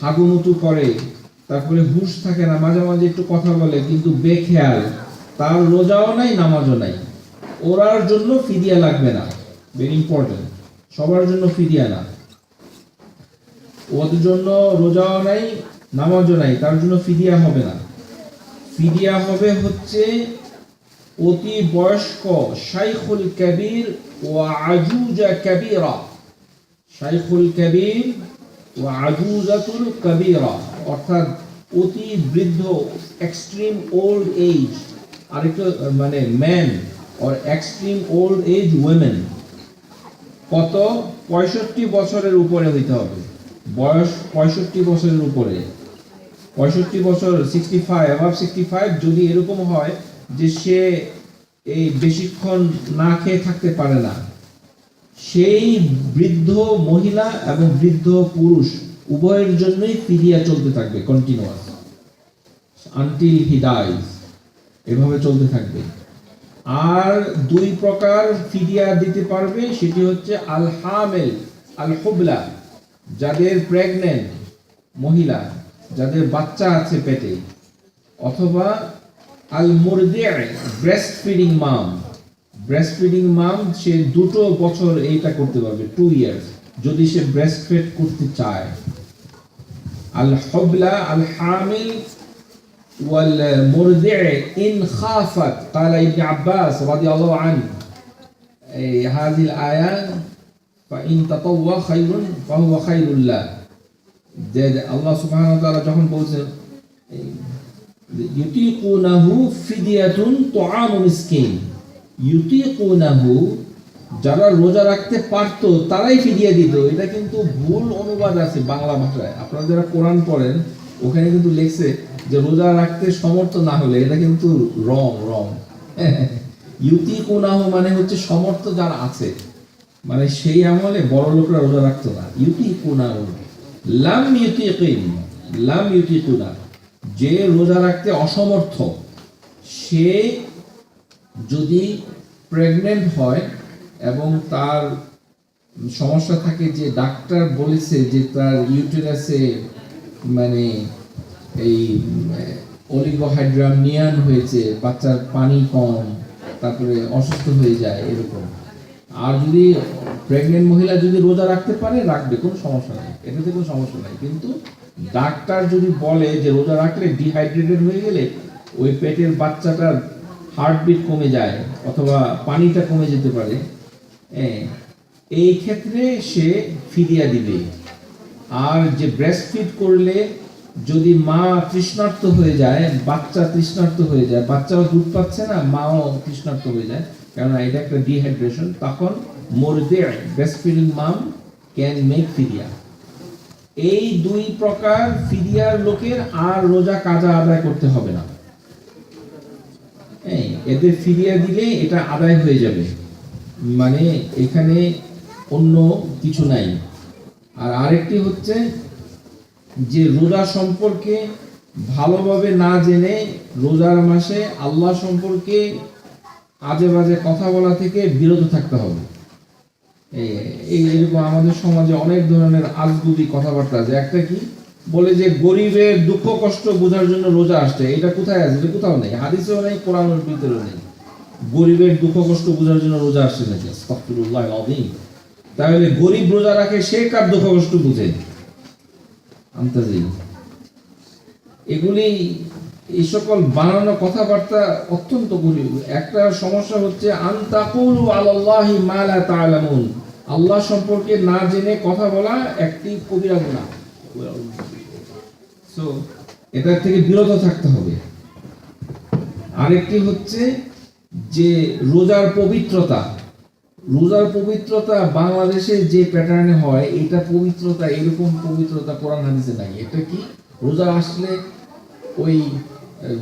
হাগুমুতু করে, তারপরে হুঁশ থাকে না, মাঝে মাঝে একটু কথা বলে কিন্তু বেখেয়াল, তার রোজাও নাই নামাজও নাই, ওরার জন্য ফিদিয়া লাগবে না। ভেরি ইম্পর্টেন্ট, সবার জন্য ফিদিয়া না। ওদের জন্য রোজাও নাই নামাজও নাই, তার জন্য ফিদিয়া হবে না। ফিদিয়া হবে হচ্ছে অতি বয়স্ক, শাইখুল কবির ওয়া আজুজা কবিরা, শাইখুল কবির ওয়া আজুজাতুল কবিরা, অর্থাৎ অতি বৃদ্ধ, এক্সট্রিম ওল্ড এজ, আরেকটা মানে man, or extreme old age women, কত 65 বছরের উপরে হইতে হবে, বয়স 65 বছরের উপরে, 65 বছর 65 above 65 যদি এরকম হয় যে সে এই বেশিক্ষণ না খেয়ে থাকতে পারে না, সেই বৃদ্ধ মহিলা এবং বৃদ্ধ পুরুষ উভয়ের জন্যই ফিদিয়া চলতে থাকবে কন্টিনিউয়াস আনটিল হি ডাইজ, এভাবে চলতে থাকবে। আর দুই প্রকার ফিদিয়া দিতে পারবে, সেটি হচ্ছে আল হামেল আল হুবলা, যাদের প্রেগনেন্ট মহিলা, যাদের বাচ্চা আছে পেটে, অথবা আল মুরদিআ ব্রেস্ট ফিডিং মাম, ব্রেস্ট ফিডিং মাম সে 2 বছর এইটা করতে পারবে, 2 ইয়ার্স, যদি সে ব্রেস্ট ফিড করতে চায়। আল হুবলা আল হামিল ওয়াল মুরদিআ ইন খাফাত, قال ابن عباس رضي الله عنه هذه الآية فإن تطوع خير فهو خير له, যে আল্লাহ সুবহানাহু ওয়া তাআলা যখন বলছেন ইউতিকুনাহু ফিদিয়াতুন তুআমু মিসকিন, ইউতিকুনাহু যারা রোজা রাখতে পারতো তারাই ফিদিয়া দিত, এটা কিন্তু ভুল অনুবাদ আছে বাংলা ভাষায়। আপনারা যারা কোরআন পড়েন ওখানে কিন্তু লেখছে যে রোজা রাখতে সমর্থ না হলে, এটা কিন্তু রং ইউতিকুনাহু মানে হচ্ছে সমর্থ যারা আছে, মানে সেই আমলে বড় লোকরা রোজা রাখতো না। ইউতিকুনাহু লাম ইউতিকিন, লাম ইউতিকুনা যে রোজা রাখতে অসমর্থ, সে যদি প্রেগনেন্ট হয় এবং তার সমস্যা থাকে যে ডাক্তার বলেছে যে তার ইউটেরাসে মানে এই অলিগোহাইড্রামনিয়ান হয়েছে, বাচ্চার পানি কম, তারপরে অসুস্থ হয়ে যায় এরকম, আর যদি প্রেগনেন্ট মহিলা যদি রোজা রাখতে পারে রাখবে, কোনো সমস্যা নেই, এটাতে কোনো সমস্যা নেই। কিন্তু ডাক্তার যদি বলে যে রোজা রাখলে ডিহাইড্রেটেড হয়ে গেলে ওই পেটের বাচ্চাটার হার্টবিট কমে যায় অথবা পানিটা কমে যেতে পারে, এই ক্ষেত্রে সে ফিদিয়া দিবে। আর যে ব্রেস্ট ফিড করলে যদি মা তৃষ্ণার্ত হয়ে যায়, বাচ্চা তৃষ্ণার্ত হয়ে যায়, বাচ্চাও দুধ পাচ্ছে না, মাও তৃষ্ণার্ত হয়ে যায়, কারণ এটা একটা ডিহাইড্রেশন, তখন মুরদিআ breast feeding mum can make ফিদিয়া। এই দুই প্রকার ফিদিয়ার লোকের আর রোজা কাজা আদায় করতে হবে না, এদের ফিদিয়া দিলে এটা আদায় হয়ে যাবে, মানে এখানে অন্য কিছু নাই। আর আরেকটি হচ্ছে যে রোজা সম্পর্কে ভালোভাবে না জেনে রোজার মাসে আল্লাহ সম্পর্কে আজে বাজে কথা বলা থেকে বিরত থাকতে হবে। এইরকম আমাদের সমাজে অনেক ধরনের আজগুবি কথাবার্তা আছে। একটা কি বলে যে গরিবের দুঃখ কষ্ট বোঝার জন্য রোজা আসছে, এটা কোথায় আছে? এটা কোথাও নেই, হাদিসেও নেই, কোরআনের ভিতরেও নেই। গরিবের দুঃখ কষ্ট বোঝার জন্য রোজা আসছে নাকি? আস্তাগফিরুল্লাহ আযীম। তাহলে গরিব রোজা রাখে, সে কার দুঃখ কষ্ট বুঝে? আন্তাজি এগুলি, এই সকল বানানো কথাবার্তা অত্যন্ত গরিব। একটা সমস্যা হচ্ছে আনতাকুলু আলাল্লাহি মা লা তা'লামুন, আল্লাহ সম্পর্কে না জেনে কথা বলা একটি কবিরা গুনাহ। সো এটার থেকে বিরত থাকতে হবে। আরেকটি হচ্ছে যে রোজার পবিত্রতা, রোজার পবিত্রতা বাংলাদেশে যে প্যাটার্নে হয়, এটা পবিত্রতা, এরকম পবিত্রতা কোরআন হাদিসে নাই। এটা কি, রোজা আসলে ওই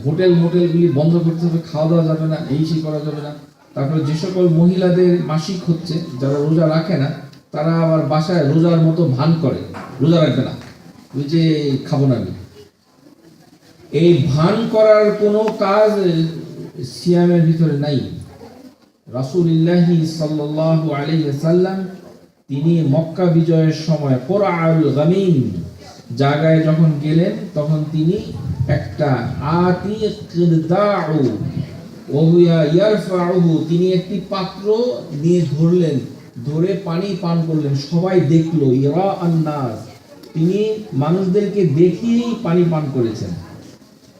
হোটেল মোটেলগুলি বন্ধ করতে হবে, খাওয়া দাওয়া যাবে না, এই সেই করা যাবে না। তারপরে যে সকল মহিলাদের মাসিক হচ্ছে, যারা রোজা রাখে না, তারা আবার বাসায় রোজার মতো ভান করে, রোজা রাখবে না, ওই যে খাবো না আমি। এই ভান করার কোনো কাজ সিয়ামের ভিতরে নাই। রাসূলুল্লাহ সাল্লাল্লাহু আলাইহি ওয়াসাল্লাম তিনি মক্কা বিজয়ের সময় কোরআউল গামিম জায়গায় যখন গেলেন, তখন তিনি একটা আতিকদাউ ওয়া ইয়ারফাউহু, তিনি একটি পাত্র নিয়ে ধরলেন, ধরে পানি পান করলেন, সবাই দেখলো, ইরা আন-নাস, তিনি মানুষদেরকে দেখিয়েই পানি পান করেছেন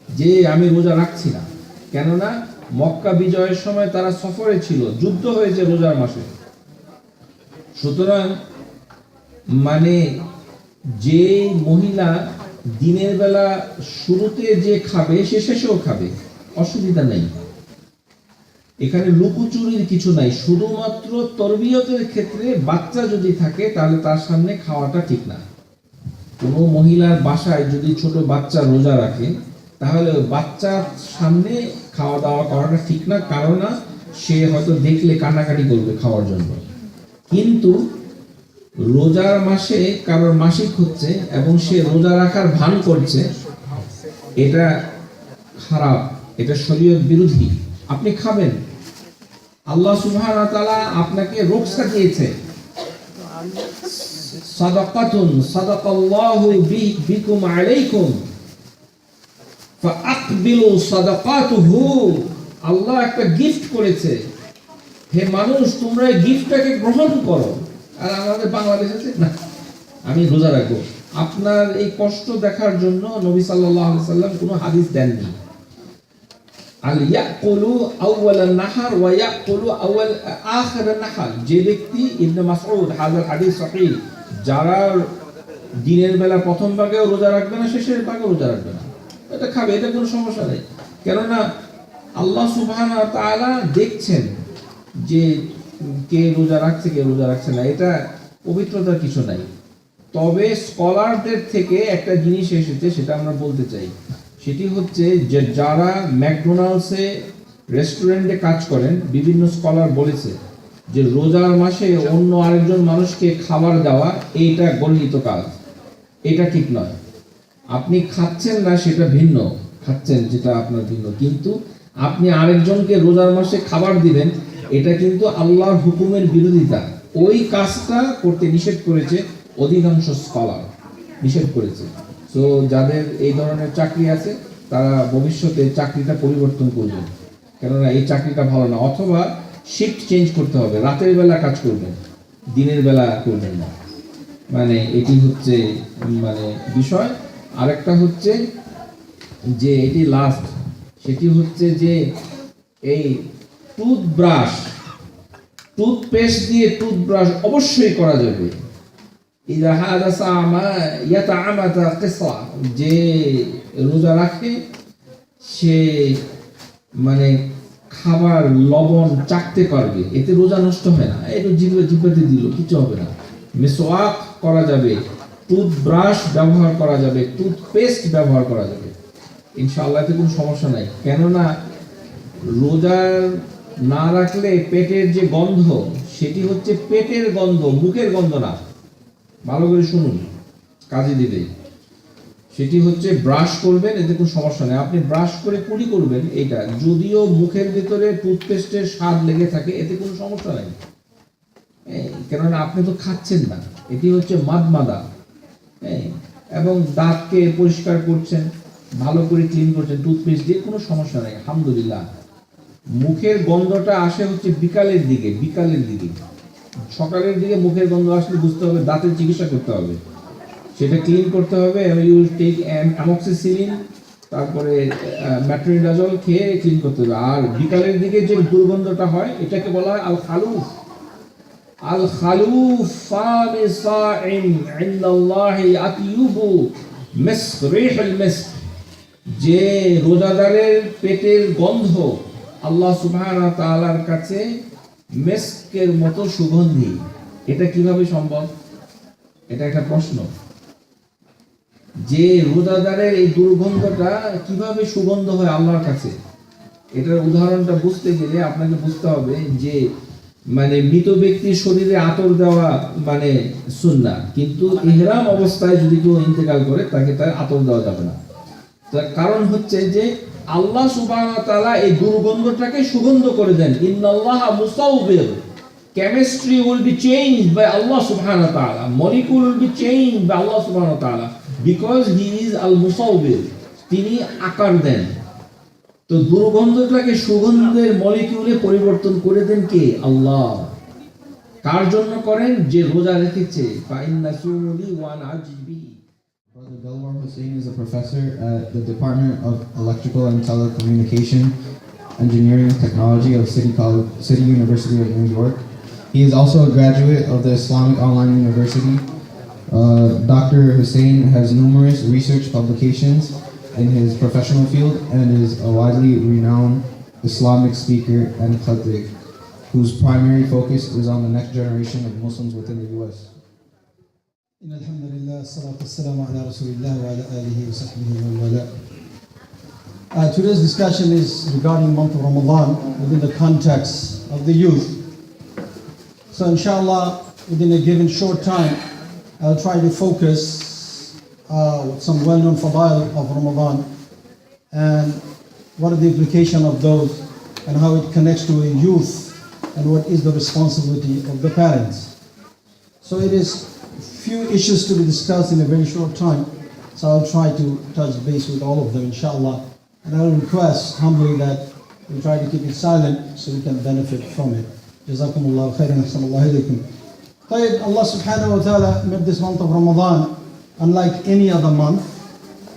যে আমি রোজা রাখছি না। কেননা মক্কা বিজয়ের সময় তারা সফরে ছিল, যুদ্ধ হয়েছে রোজার মাসে। সুতরাং মানে যে মহিলা দিনের বেলা শুরুতে যে খাবে সে শেষেও খাবে, অসুবিধা নেই। এখানে লুকোচুরির কিছু নাই, শুধুমাত্র তরবিয়তের ক্ষেত্রে বাচ্চা যদি থাকে তাহলে তার সামনে খাওয়াটা ঠিক না। কোনো মহিলার বাসায় যদি ছোট বাচ্চা রোজা রাখে তাহলে বাচ্চার সামনে খাওয়া দাওয়া করাটা ঠিক না, কারণ না সে হয়তো দেখলে কান্নাকাটি করবে খাওয়ার জন্য। কিন্তু রোজার মাসে কারোর মাসিক হচ্ছে এবং সে রোজা রাখার ভান করছে, এটা খারাপ, এটা শরীয়ত বিরোধী। আপনি খাবেন, আল্লাহ সুবহানাহু ওয়া তাআলা আপনাকে রুখসা দিয়েছে। সাদাকাতুন সাদাকাল্লাহু বিকুম আলাইকুম ফাআকবিলু সাদাকাতুহু, আল্লাহ একটা গিফট করেছে, হে মানুষ তোমরা এই গিফটটাকে গ্রহণ করো। আর আমাদের বাংলাদেশে না, আমি রোজা রাখবো, আপনার এই কষ্ট দেখার জন্য নবী সাল্লাল্লাহু আলাইহি সাল্লাম কোনো হাদিস দেননি। আল ইয়াকুলু আউওয়ালান নাহার ওয়া ইয়াকুলু আখিরান নাহার, যে ব্যক্তি ইবনে মাসউদ হাযাল হাদিস সহিহ, যারা দিনের বেলা প্রথম ভাগেও রোজা রাখবে না, শেষের ভাগেও রোজা রাখবে না, এটা খাবে, এটা কোনো সমস্যা নেই। কেননা আল্লাহ সুবহানাহু ওয়া তাআলা দেখছেন যে কে রোজা রাখছে কে রোজা রাখছে না, এটা পবিত্রতার কিছু নাই। তবে স্কলারদের থেকে একটা জিনিস এসেছে, সেটা আমরা বলতে চাই, সেটি হচ্ছে যে যারা ম্যাকডোনাল্ডসে রেস্টুরেন্টে কাজ করেন, বিভিন্ন স্কলার বলেছে যে রোজার মাসে অন্য আরেকজন মানুষকে খাবার দেওয়া এইটা গর্হিত কাজ, এটা ঠিক নয়। আপনি খাচ্ছেন না সেটা ভিন্ন, খাচ্ছেন যেটা আপনার ভিন্ন, কিন্তু আপনি আরেকজনকে রোজার মাসে খাবার দিবেন, এটা কিন্তু আল্লাহর হুকুমের বিরোধিতা। ওই কাজটা করতে নিষেধ করেছে অধিকাংশ স্কলার, নিষেধ করেছে। তো যাদের এই ধরনের চাকরি আছে তারা ভবিষ্যতে চাকরিটা পরিবর্তন করবেন, কেননা এই চাকরিটা ভালো না, অথবা শিফট চেঞ্জ করতে হবে, রাতের বেলা কাজ করবেন, দিনের বেলা করবেন না। মানে এটি হচ্ছে মানে বিষয়। আরেকটা হচ্ছে যে এটি লাস্ট, সেটি হচ্ছে যে এই টুথব্রাশ, টুথপেস্ট দিয়ে টুথব্রাশ অবশ্যই করা যাবে। যে রোজা রাখে সে মানে খাবার লবণ চাকতে পারবে, এতে রোজা নষ্ট হয় না, একটু জিহ্বাতে দিল কিছু হবে না। মিসওয়াক করা যাবে, টুথব্রাশ ব্যবহার করা যাবে, টুথপেস্ট ব্যবহার করা যাবে, ইনশাআল্লাহ এতে কোনো সমস্যা নাই। কেননা রোজা না রাখলে পেটের যে গন্ধ, সেটি হচ্ছে পেটের গন্ধ, মুখের গন্ধ না। ভালো করে শুনুন, কাজে দিবে। সেটি হচ্ছে ব্রাশ করবেন, এতে কোনো সমস্যা নেই, আপনি ব্রাশ করে কুলি করবেন, এটা যদিও মুখের ভিতরে টুথপেস্টের স্বাদ লেগে থাকে, এতে কোনো সমস্যা নেই, কেননা আপনি তো খাচ্ছেন না, এটি হচ্ছে মাদমাদা। এবং দাঁতকে পরিষ্কার করছেন, ভালো করে ক্লিন করছেন টুথপেস্ট দিয়ে, কোনো সমস্যা নেই আলহামদুলিল্লাহ। মুখের গন্ধটা আসে হচ্ছে বিকালের দিকে, সকালের দিকে মুখের গন্ধ আসলে বুঝতে হবে দাঁতের চিকিৎসা করতে হবে, সেটা ক্লিন করতে হবে। ইউ টেক অ্যামক্সিসিলিন, তারপরে ম্যাট্রোনিডাজল খেয়ে ক্লিন করতে হবে। আর বিকালের দিকে যে দুর্গন্ধটা হয়, এটাকে বলা হয় আল খালুফ। আল খালুফ ফামি সাইম ইনদাল্লাহি আতয়ুবু মিসক রিহুল মিসক, যে রোজাদারের পেটের গন্ধ আল্লাহ সুবহানাহু ওয়া তাআলার কাছে মিসকের মতো সুগন্ধি। এটা কিভাবে সম্ভব? এটা একটা প্রশ্ন, যে রোজাদারের এই দুর্গন্ধটা কিভাবে সুগন্ধ হয় আল্লাহর কাছে। এটার উদাহরণটা বুঝতে গেলে আপনাকে বুঝতে হবে যে মানে মৃত ব্যক্তির শরীরে আতর দেওয়া মানে সুন্নাহ, কিন্তু ইহরাম অবস্থায় যদি কেউ ইন্তেকাল করে তাকে তার আতর দেওয়া যাবে না। তার কারণ হচ্ছে যে আল্লাহ সুবহানাহু ওয়া তাআলা এই দুর্গন্ধটাকে সুগন্ধ করে দেন। ইন্নাল্লাহা মুসাউবির, chemistry will be changed by Allah subhanahu wa ta'ala, molecule will be changed by Allah subhanahu wa ta'ala, because he is al musawwir, তিনি আকার দেন। তো দুর্গন্ধটাকে সুগন্ধের মলিকিউলে পরিবর্তন করে দেন কে? আল্লাহ। কার জন্য করেন? যে রোজা রেখেছে। ফা ইন্না সুলি ওয়া নাজিবি। Brother Delwar Hussein is a professor at the Department of Electrical and Telecommunication Engineering Technology of City University of New York. He is also a graduate of the Islamic Online University. Dr. Hussein has numerous research publications in his professional field and is a widely renowned Islamic speaker and khatib, whose primary focus is on the next generation of Muslims within the U.S. إن الحمد لله والصلاة والسلام على رسول الله وعلى آله وصحبه ومن والاه. Today's discussion is regarding month of Ramadan within the context of the youth. So inshallah, within a given short time, I'll try to focus with some well-known fadail of Ramadan and what are the implications of those and how it connects to a youth and what is the responsibility of the parents. So it is few issues to be discussed in a very short time, so I'll try to touch base with all of them inshallah, and I will request humbly that we try to keep it silent so we can benefit from it. Jazakumullah khairan, ahsanallahu ilaykum. Allah subhanahu wa ta'ala made this month of Ramadan unlike any other month.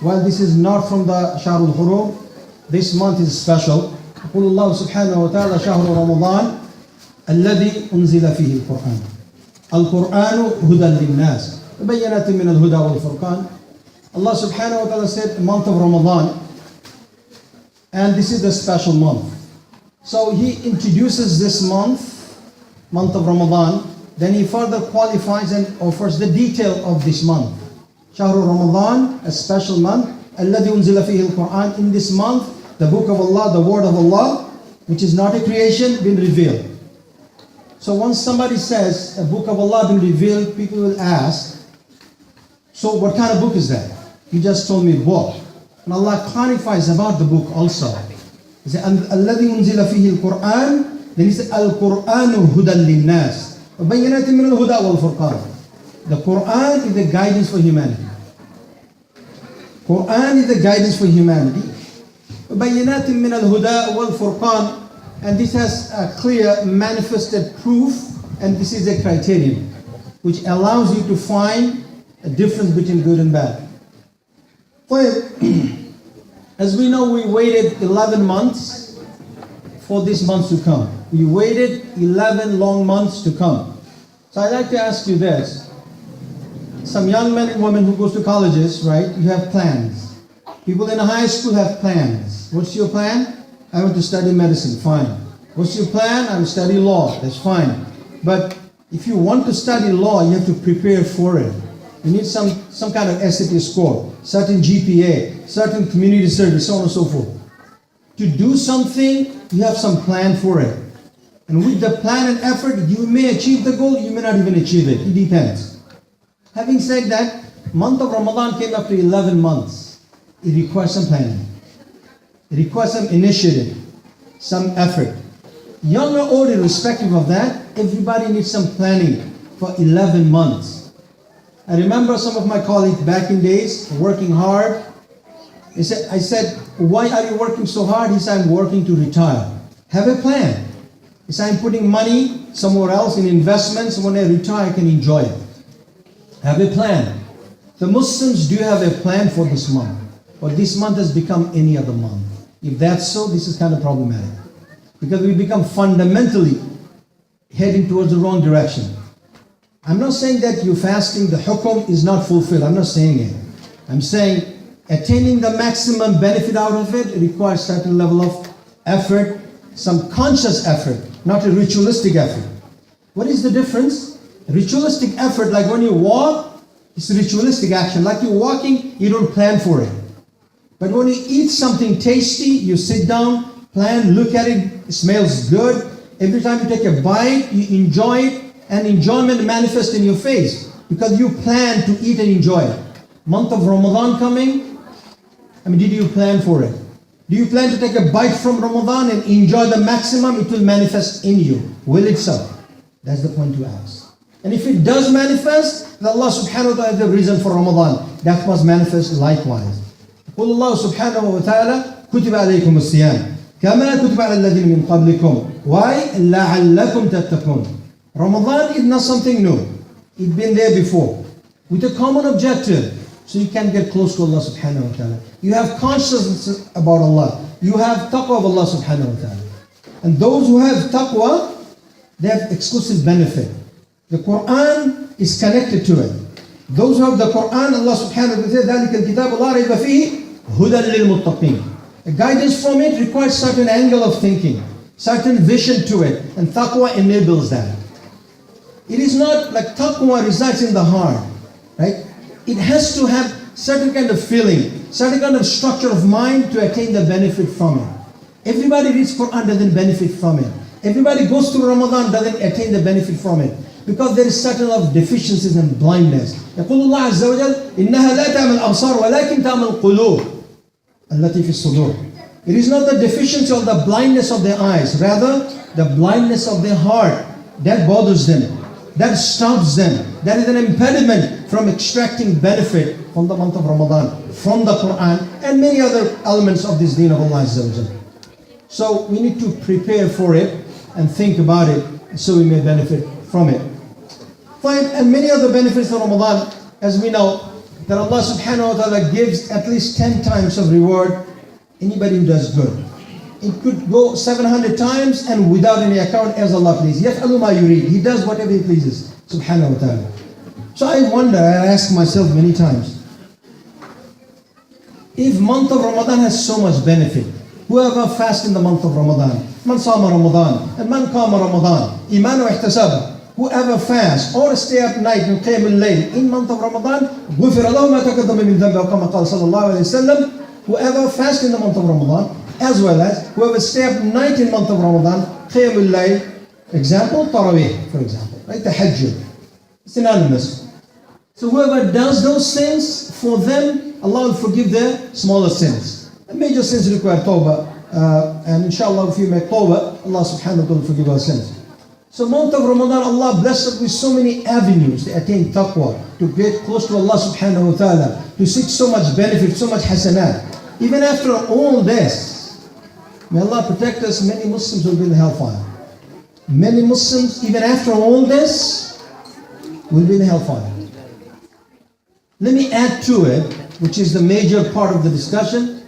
While this is not from the Shahrul Hurum, this month is special. يقول الله سبحانه وتعالى شهر رمضان الذي أنزل فيه القرآن القرآن هدى للناس بينات من الهدى والفرقان. Allah subhanahu wa ta'ala said, month of Ramadan, and this is the special month. So He introduces this month of Ramadan, then He further qualifies and offers the detail of this month. شهر Ramadan, a special month, الذي أنزل فيه القرآن. In this month, the book of Allah, the word of Allah, which is not a creation, been revealed. So once somebody says a book of Allah been revealed, people will ask, so what kind of book is that? You just told me book. And Allah clarifies about the book also. He said, الَّذِي أُنزِلَ فِيهِ الْقُرْآنِ. Then He said, الْقُرْآنُ هُدًى لِلنَّاسِ وَبَيِّنَاتٍ مِنَ الْهُدَى وَالْفُرْقَانِ. The Quran is the guidance for humanity. Quran is the guidance for humanity. وَبَيِّنَاتٍ مِنَ الْهُدَى وَالْفُرْقَانِ. And this has a clear manifested proof, and this is a criterion which allows you to find a difference between good and bad. As we know, we waited 11 months for this month to come. We waited 11 long months to come. So I'd like to ask you this. Some young men and women who goes to colleges, right, you have plans. People in high school have plans. What's your plan? I want to study medicine, fine. What's your plan? I will study law, that's fine. But if you want to study law, you have to prepare for it. You need some kind of SAT score, certain GPA, certain community service, so on and so forth. To do something, you have some plan for it. And with the plan and effort, you may achieve the goal, you may not even achieve it. It depends. Having said that, month of Ramadan came after 11 months. It requires some planning. It requires some initiative, some effort. Young or old, irrespective of that, everybody needs some planning for 11 months. I remember some of my colleagues back in days working hard. I said, why are you working so hard? He said, I'm working to retire. Have a plan. He said, I'm putting money somewhere else in investments. When I retire, I can enjoy it. Have a plan. The Muslims do have a plan for this month. But this month has become any other month. If that's so, this is kind of problematic. Because we become fundamentally heading towards the wrong direction. I'm not saying that you fasting, the hukum is not fulfilled. I'm not saying it. I'm saying attaining the maximum benefit out of it requires certain level of effort, some conscious effort, not a ritualistic effort. What is the difference? Ritualistic effort, like when you walk, it's a ritualistic action. Like you're walking, you don't plan for it. But when you eat something tasty, you sit down, plan, look at it, it smells good. Every time you take a bite, you enjoy it, and enjoyment manifests in your face because you plan to eat and enjoy it. Month of Ramadan coming, did you plan for it? Do you plan to take a bite from Ramadan and enjoy the maximum? It will manifest in you. Will it so? That's the point to ask. And if it does manifest, then Allah subhanahu wa ta'ala has the reason for Ramadan. That must manifest likewise. قل الله سبحانه وتعالى كتب عليكم الصيام كما كتب على الذين من قبلكم. Why? لعلكم تتقون. Ramadan is not something new. It's been there before. With a common objective. So you can get close to Allah subhanahu wa ta'ala. You have consciousness about Allah. You have taqwa of Allah subhanahu wa ta'ala. And those who have taqwa, they have exclusive benefit. The Quran is connected to it. Those who have the Quran, Allah subhanahu wa ta'ala says, ذَلِكَ الْكِتَابُ لَا رَيْبَ فِيهِ هُدًى لِلْمُتَّقِينَ. A guidance from it requires certain angle of thinking, certain vision to it, and taqwa enables that. It is not like taqwa resides in the heart, right? It has to have certain kind of feeling, certain kind of structure of mind to attain the benefit from it. Everybody reads Quran doesn't benefit from it. Everybody goes through Ramadan doesn't attain the benefit from it. Because there is certain of deficiencies and blindness. يقول الله عز وجل إنها لا تعمل الأبصار ولكن تعمل القلوب التي في الصدور. It is not the deficiency or the blindness of their eyes, rather the blindness of their heart that bothers them, that stops them, that is an impediment from extracting benefit from the month of Ramadan, from the Quran, and many other elements of this deen of Allah Azza wa Jal. So we need to prepare for it and think about it so we may benefit from it. Fine, and many other benefits of Ramadan, as we know, that Allah subhanahu wa ta'ala gives at least 10 times of reward anybody who does good. It could go 700 times and without any account as Allah pleases. يَفْعَلُ مَا يُرِيدُ. He does whatever He pleases, subhanahu wa ta'ala. So I wonder, I ask myself many times, if month of Ramadan has so much benefit, whoever fasts in the month of Ramadan, man sama Ramadan, and man qama Ramadan, iman wa ihtisaba, whoever fasts or stay up night in qiyam al-layl in month of Ramadan, غُفِرَ لَهُ مَا تَقَدَّمَ مِنْ ذَنْبِهِ وَكَمَا قَالَ صَلَّى اللَّهُ عَلَيْهِ وسلم. Whoever fasts in the month of Ramadan, as well as whoever stay up night in month of Ramadan, qiyam al-layl, example, Taraweeh, for example, right, Tahajjud, synonymous. So whoever does those things, for them, Allah will forgive their smaller sins. The major sins require tawbah, and inshallah if you make tawbah, Allah subhanahu wa ta'ala will forgive our sins. So month of Ramadan, Allah blessed us with so many avenues to attain taqwa, to get close to Allah subhanahu wa ta'ala, to seek so much benefit, so much hasanat. Even after all this, may Allah protect us, many Muslims will be in the hellfire. Many Muslims, even after all this, will be in the hellfire. Let me add to it, which is the major part of the discussion.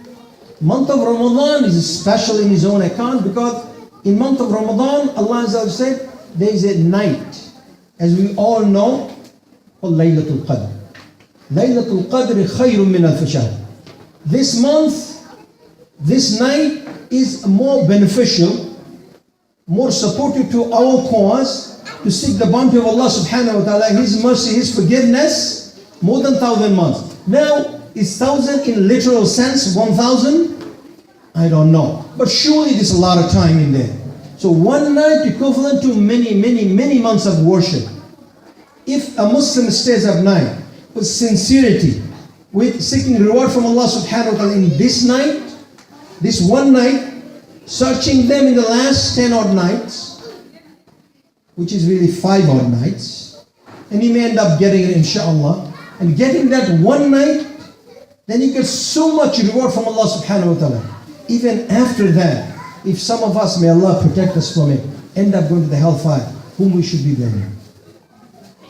Month of Ramadan is special in his own account because in month of Ramadan, Allah Azza wa said, there is a night, as we all know, called Laylatul Qadr. Laylatul Qadr khayrun min al-shahr. This month, this night is more beneficial, more supportive to our cause, to seek the bounty of Allah subhanahu wa ta'ala, His mercy, His forgiveness, more than 1,000 months. Now, is 1,000 in literal sense 1,000? I don't know. But surely there's a lot of time in there. So one night equivalent to many months of worship. If a Muslim stays up night with sincerity, with seeking reward from Allah subhanahu wa ta'ala in this night, this one night, searching them in the last 10 odd nights, which is really 5 odd nights, and he may end up getting it inshallah, and getting that one night, then you get so much reward from Allah subhanahu wa ta'ala. Even after that, if some of us, may Allah protect us from it, end up going to the hellfire, whom we should be blaming.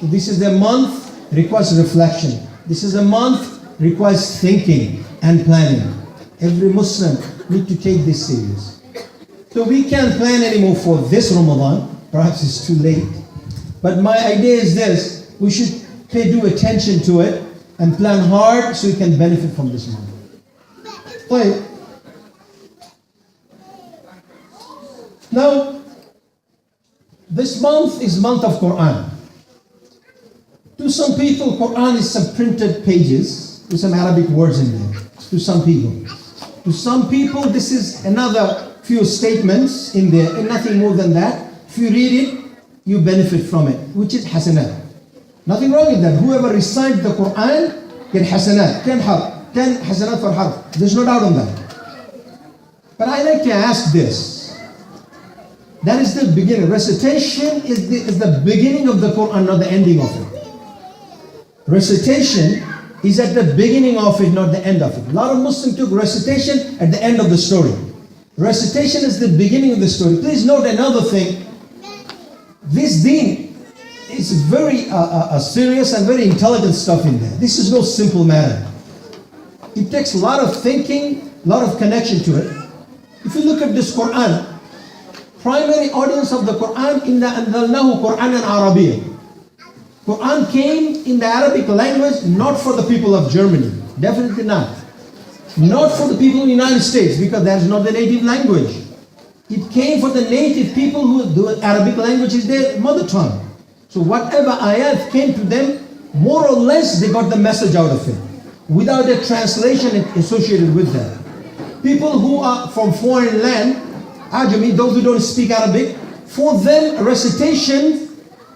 So this is the month, requires reflection. This is a month, requires thinking and planning. Every Muslim need to take this serious. So we can't plan anymore for this Ramadan, perhaps it's too late. But my idea is this, we should pay due attention to it and plan hard so we can benefit from this month. Right. Now, this month is month of Quran. To some people, Quran is some printed pages with some Arabic words in there. To some people. To some people, this is another few statements in there and nothing more than that. If you read it, you benefit from it, which is hasanat. Nothing wrong with that. Whoever recites the Quran get hasanat. 10 hasanat for harf. There's no doubt on that. But I like to ask this. That is the beginning. Recitation is the beginning of the Quran, not the ending of it. Recitation is at the beginning of it, not the end of it. A lot of Muslims took recitation at the end of the story. Recitation is the beginning of the story. Please note another thing. This deen is very serious and very intelligent stuff in there. This is no simple matter. It takes a lot of thinking, a lot of connection to it. If you look at this Quran, primary audience of the Quran, inna anzalnahu Qur'anan Arabiyyan. Quran came in the Arabic language not for the people of Germany. Definitely not. Not for the people in the United States, because that's not the native language. It came for the native people who the Arabic language is their mother tongue. So whatever ayat came to them, more or less they got the message out of it, without a translation associated with that. People who are from foreign land, Ajami, those who don't speak Arabic, for them recitation,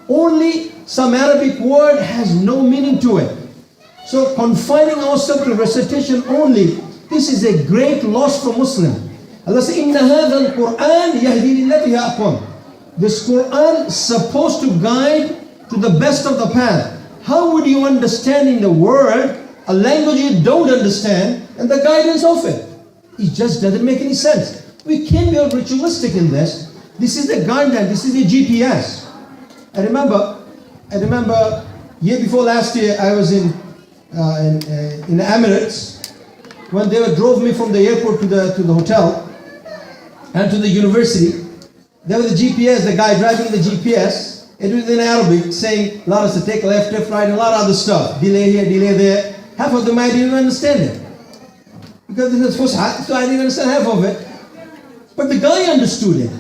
only some Arabic word has no meaning to it. So confining ourselves to recitation only, this is a great loss for Muslim. Allah says, "Inna hadha al-Quran yahdi lillati hiya aqwam." This Quran is supposed to guide to the best of the path. How would you understand in the world a language you don't understand and the guidance of it? It just doesn't make any sense. We can't be ritualistic in this. This is the guideline. This is the GPS. I remember year before last year, I was in the Emirates when they drove me from the airport to the hotel and to the university. There was the GPS, the guy driving the GPS. It was in Arabic saying, a lot of to take left, right, and a lot of other stuff. Delay here, delay there. Half of them I didn't understand it. Because it was first half, so I didn't understand half of it. But the guy understood it.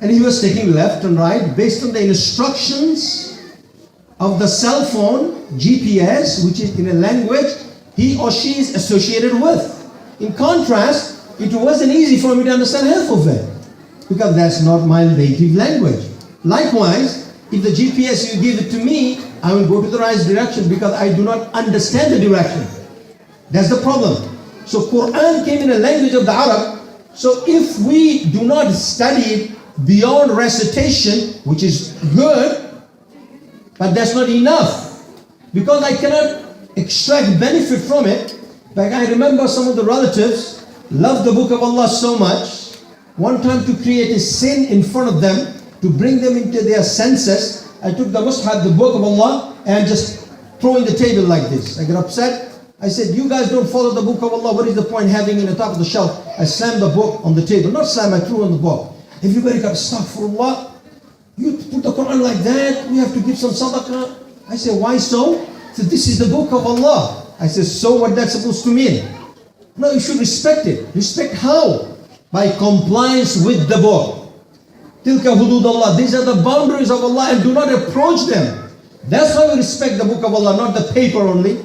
And he was taking left and right based on the instructions of the cell phone, GPS, which is in a language he or she is associated with. In contrast, it wasn't easy for me to understand half of it, because that's not my native language. Likewise, if the GPS you give it to me, I will go to the right direction because I do not understand the direction. That's the problem. So Quran came in a language of the Arab. So if we do not study it beyond recitation, which is good, but that's not enough, because I cannot extract benefit from it. Like I remember some of the relatives loved the book of Allah so much, one time to create a sin in front of them, to bring them into their senses, I took the Mus'haf, the book of Allah, and just throw in the table like this. I got upset. I said, you guys don't follow the book of Allah, what is the point having it on the top of the shelf? I slammed the book on the table. Not slam, I threw on the book. Everybody got astaghfirullah. You put the Quran like that, we have to give some sadaqah. I said, why so? He said, this is the book of Allah. I said, so what that's supposed to mean? No, you should respect it. Respect how? By compliance with the book. Tilka hudud Allah. These are the boundaries of Allah, and do not approach them. That's why we respect the book of Allah, not the paper only,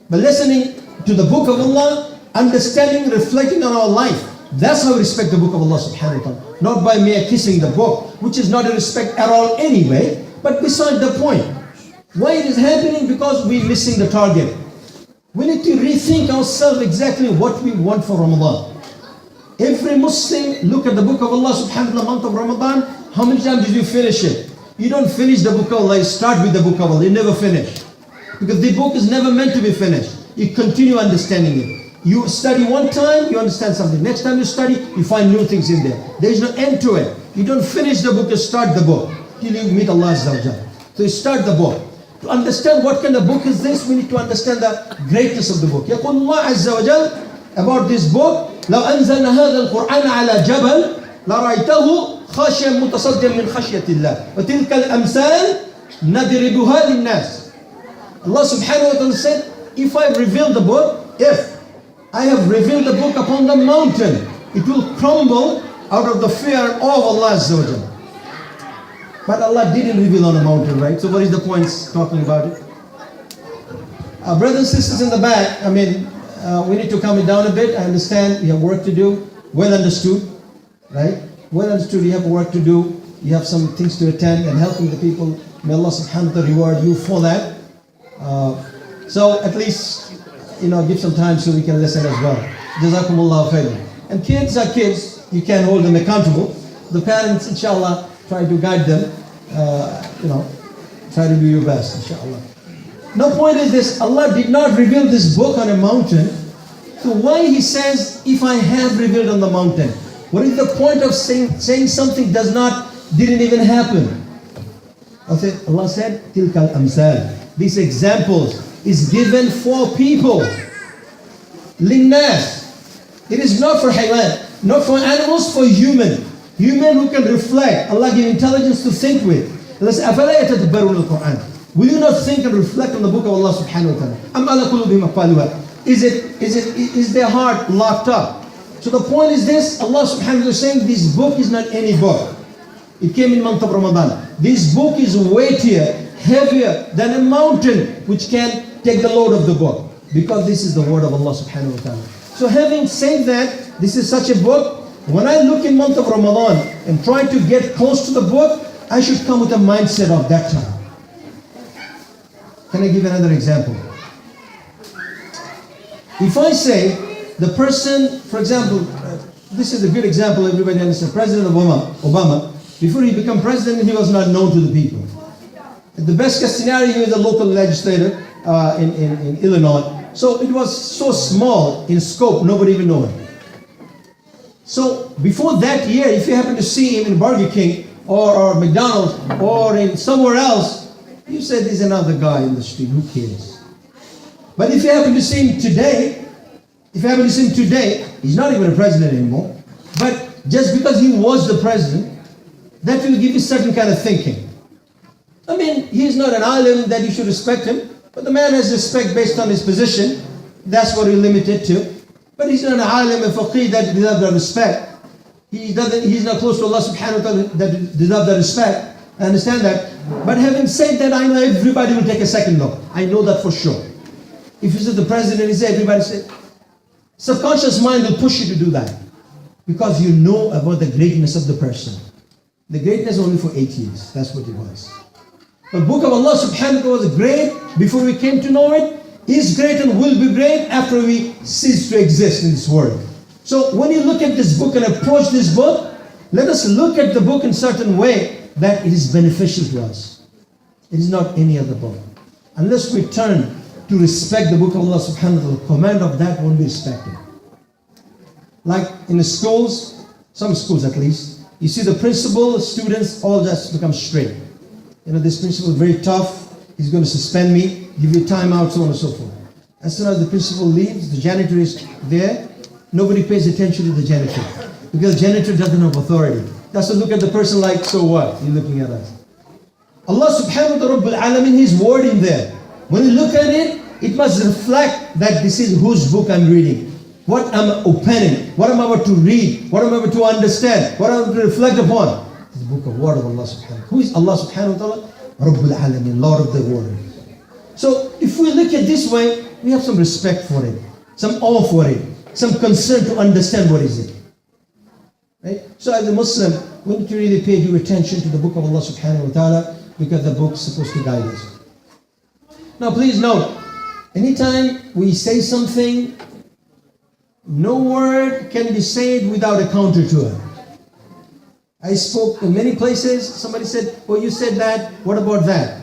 but listening to the book of Allah, understanding, reflecting on our life. That's how we respect the book of Allah subhanahu wa ta'ala. Not by mere kissing the book, which is not a respect at all anyway, but beside the point. Why it is happening? Because we're missing the target. We need to rethink ourselves exactly what we want for Ramadan. Every Muslim, look at the book of Allah subhanahu wa ta'ala, month of Ramadan. How many times did you finish it? You don't finish the book of Allah, you start with the book of Allah, you never finish. Because the book is never meant to be finished. You continue understanding it. You study one time, you understand something. Next time you study, you find new things in there. There is no end to it. You don't finish the book, you start the book till you meet Allah Azza wa Jalla. So you start the book. To understand what kind of book is this, we need to understand the greatness of the book. يقول الله عز وجل about this book, لو أنزلنا هذا القرآن على جبل لرأيته خاشعا متصدعا من خشية الله وتلك الأمثال نضربها للناس. Allah subhanahu wa ta'ala said, if I reveal the book, if I have revealed the book upon the mountain, it will crumble out of the fear of Allah Azza wa Jalla. But Allah didn't reveal on a mountain, right? So what is the point talking about it? Brothers and sisters in the back, we need to calm it down a bit. I understand you have work to do. Well understood, right? Well understood, you have work to do. You have some things to attend and helping the people. May Allah subhanahu wa ta'ala reward you for that. So at least, give some time so we can listen as well. Jazakumullahu khairan. And kids are kids. You can't hold them accountable. The parents, inshallah, try to guide them. Try to do your best, inshallah. No point is this, Allah did not reveal this book on a mountain. So why He says, if I have revealed on the mountain? What is the point of saying something didn't even happen? Allah said, Tilkal Amsal. These examples is given for people. Linnas. It is not for haywan, not for animals, for human. Human who can reflect. Allah give intelligence to think with. Allah says, أَفَلَا يَتَدَبَّرُونَ الْقُرْآنَ. Will you not think and reflect on the book of Allah subhanahu wa ta'ala? أَمْ عَلَى قُلُوبِهِمْ أَقْفَالُهَا. Is their heart locked up? So the point is this, Allah subhanahu wa ta'ala is saying this book is not any book. It came in month of Ramadan. This book is weightier, heavier than a mountain which can take the load of the book. Because this is the word of Allah subhanahu wa ta'ala. So having said that, this is such a book. When I look in month of Ramadan and try to get close to the book, I should come with a mindset of that time. Can I give another example? If I say the person, for example, this is a good example, everybody understands. President Obama, before he became president, he was not known to the people. At the best case scenario, he was a local legislator in Illinois. So it was so small in scope, nobody even knew him. So before that year, if you happen to see him in Burger King or McDonald's or in somewhere else, you said there's another guy in the street, who cares? But if you happen to see him today, he's not even a president anymore. But just because he was the president, that will give you certain kind of thinking. I mean, he's not an island that you should respect him, but the man has respect based on his position. That's what we're limited to. But he's not an alim, a faqih that deserves the respect. He's not close to Allah subhanahu wa ta'ala that deserves the respect. I understand that. But having said that, I know everybody will take a second look. I know that for sure. If you say the president is there, everybody say, subconscious mind will push you to do that. Because you know about the greatness of the person. The greatness only for 8 years. That's what it was. The book of Allah subhanahu wa ta'ala was great before we came to know it. Is great and will be great after we cease to exist in this world. So when you look at this book and approach this book, let us look at the book in a certain way that it is beneficial to us. It is not any other book. Unless we turn to respect the book of Allah subhanahu wa ta'ala, the command of that won't be respected. Like in the schools, some schools at least, you see the principal, the students all just become straight. You know, this principal is very tough, he's going to suspend me, give you time out, so on and so forth. As soon as the principal leaves, the janitor is there, nobody pays attention to the janitor. Because the janitor doesn't have authority. That's to look at the person like, so what? You're looking at us. Allah subhanahu wa ta'ala Rabbul Alamin, His word in there. When you look at it, it must reflect that this is whose book I'm reading. What I'm opening, what I'm about to read, what I'm about to understand, what I'm about to reflect upon. It's the book of word of Allah subhanahu wa ta'ala. Who is Allah subhanahu wa ta'ala? Rabbul Alamin, Lord of the world. So if we look at this way, we have some respect for it, some awe for it, some concern to understand what is it. Right? So as a Muslim, we need to really pay due attention to the book of Allah subhanahu wa ta'ala, because the book is supposed to guide us. Now please note, anytime we say something, no word can be said without a counter to it. I spoke in many places, somebody said, oh, you said that, what about that?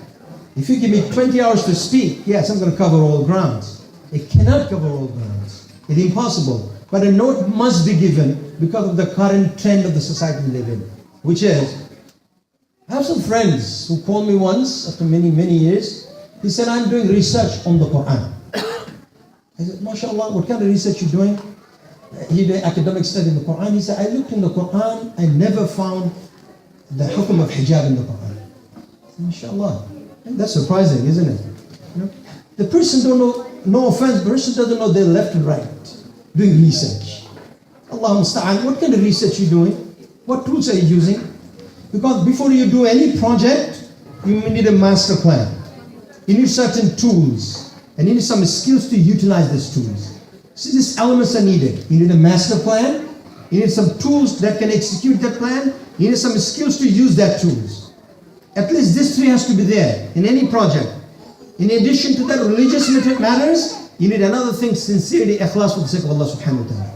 If you give me 20 hours to speak, yes, I'm going to cover all grounds. It cannot cover all grounds. It's impossible. But a note must be given because of the current trend of the society we live in, which is, I have some friends who called me once after many, many years. He said, I'm doing research on the Quran. I said, MashaAllah, what kind of research you doing? He did academic study in the Quran. He said, I looked in the Quran, I never found the hukum of hijab in the Quran. MashaAllah. That's surprising, isn't it? You know? The person don't know, no offense, the person doesn't know their left and right, doing research. Allah musta'an, what kind of research you doing? What tools are you using? Because before you do any project, you need a master plan. You need certain tools, and you need some skills to utilize these tools. So these elements are needed. You need a master plan, you need some tools that can execute that plan, you need some skills to use that tools. At least this three has to be there in any project. In addition to that, religious matters, you need another thing, sincerity, ikhlas for the sake of Allah subhanahu wa ta'ala.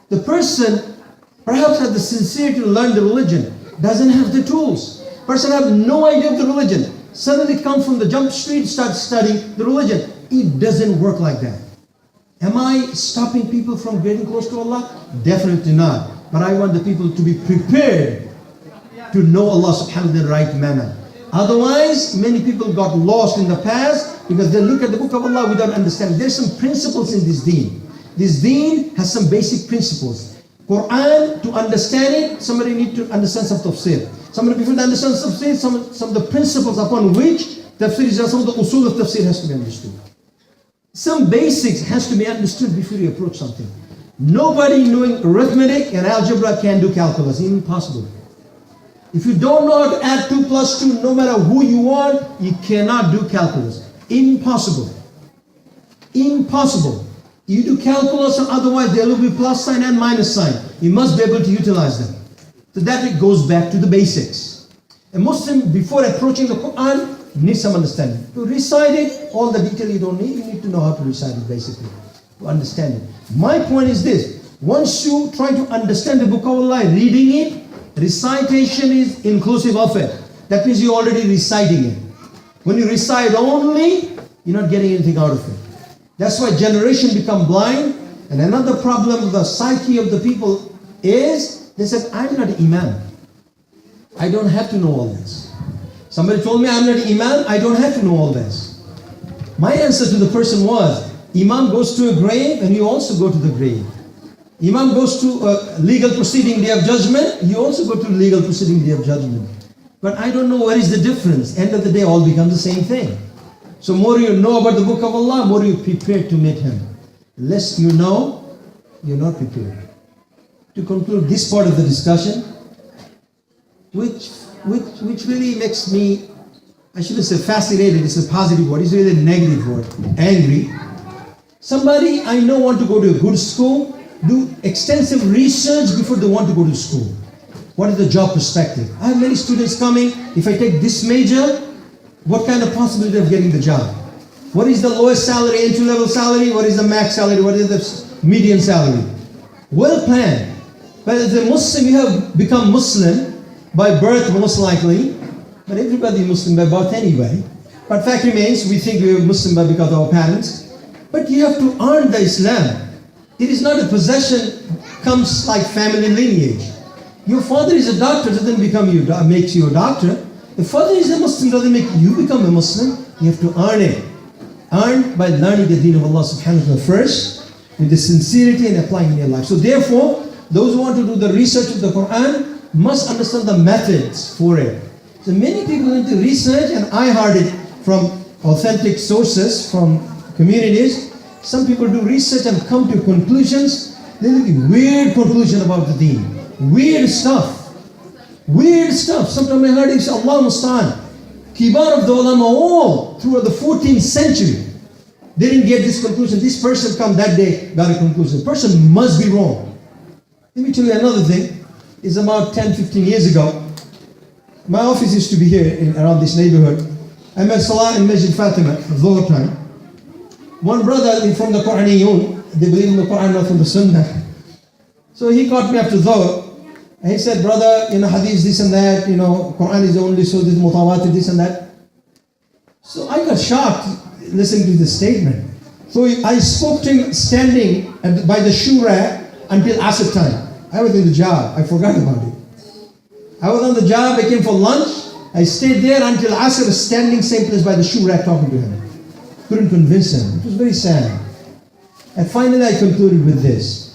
The person perhaps has the sincerity to learn the religion, doesn't have the tools. Person have no idea of the religion. Suddenly come from the jump street, start studying the religion. It doesn't work like that. Am I stopping people from getting close to Allah? Definitely not. But I want the people to be prepared to know Allah subhanahu wa ta'ala in the right manner. Otherwise, many people got lost in the past because they look at the book of Allah without understanding. There's some principles in this deen. This deen has some basic principles. Quran, to understand it, somebody needs to understand some tafsir. Somebody before they understand tafsir, some of the principles upon which tafsir is, some of the usul of tafsir has to be understood. Some basics has to be understood before you approach something. Nobody knowing arithmetic and algebra can do calculus. Impossible. If you don't know how to add 2 plus 2, no matter who you are, you cannot do calculus. Impossible. Impossible. You do calculus, or otherwise there will be plus sign and minus sign. You must be able to utilize them. So that it goes back to the basics. A Muslim, before approaching the Quran, needs some understanding. To recite it, all the detail you don't need, you need to know how to recite it basically, to understand it. My point is this: once you try to understand the book of Allah, reading it, recitation is inclusive of it. That means you're already reciting it. When you recite only, you're not getting anything out of it. That's why generation become blind. And another problem of the psyche of the people is, they said, I'm not an imam. I don't have to know all this. Somebody told me I'm not an imam, I don't have to know all this. My answer to the person was, imam goes to a grave and you also go to the grave. Imam goes to a legal proceeding, day of judgment, you also go to legal proceeding, day of judgment. But I don't know what is the difference. End of the day, all becomes the same thing. So more you know about the book of Allah, more you prepared to meet Him. Less you know, you're not prepared. To conclude this part of the discussion, which really makes me, I shouldn't say fascinated, it's a positive word, it's really a negative word, angry. Somebody I know want to go to a good school, do extensive research before they want to go to school. What is the job perspective? I have many students coming, if I take this major, what kind of possibility of getting the job? What is the lowest salary, entry-level salary? What is the max salary? What is the median salary? Well planned. But as a Muslim, you have become Muslim by birth most likely, but everybody is Muslim by birth anyway. But fact remains, we think we are Muslim by because of our parents. But you have to earn the Islam. It is not a possession, comes like family lineage. Your father is a doctor, doesn't become you, makes you a doctor. The father is a Muslim, doesn't make you become a Muslim. You have to earn it. Earn by learning the deen of Allah subhanahu wa ta'ala first, with the sincerity and applying in your life. So therefore, those who want to do the research of the Quran must understand the methods for it. So many people into research, and I heard it from authentic sources, from communities. Some people do research and come to conclusions. They look at weird conclusion about the deen. Weird stuff. Weird stuff. Sometimes I heard it say, Allah Musta'an. Kibar of the ulama all throughout the 14th century. They didn't get this conclusion. This person come that day, got a conclusion. The person must be wrong. Let me tell you another thing. It's about 10-15 years ago. My office used to be here around this neighborhood. I met Salah in Masjid Fatima, Dhuhr time. One brother from the Quraniyun, they believe in the Quran, not from the Sunnah. So he caught me after Dhuhr. And he said, brother, hadith, this and that, Quran is only so this mutawatir, this and that. So I got shocked listening to this statement. So I spoke to him standing by the shoe rack until Asr time. I was in the job, I forgot about it. I was on the job, I came for lunch, I stayed there until Asr, standing same place by the shoe rack talking to him. Couldn't convince him, it was very sad. And finally I concluded with this.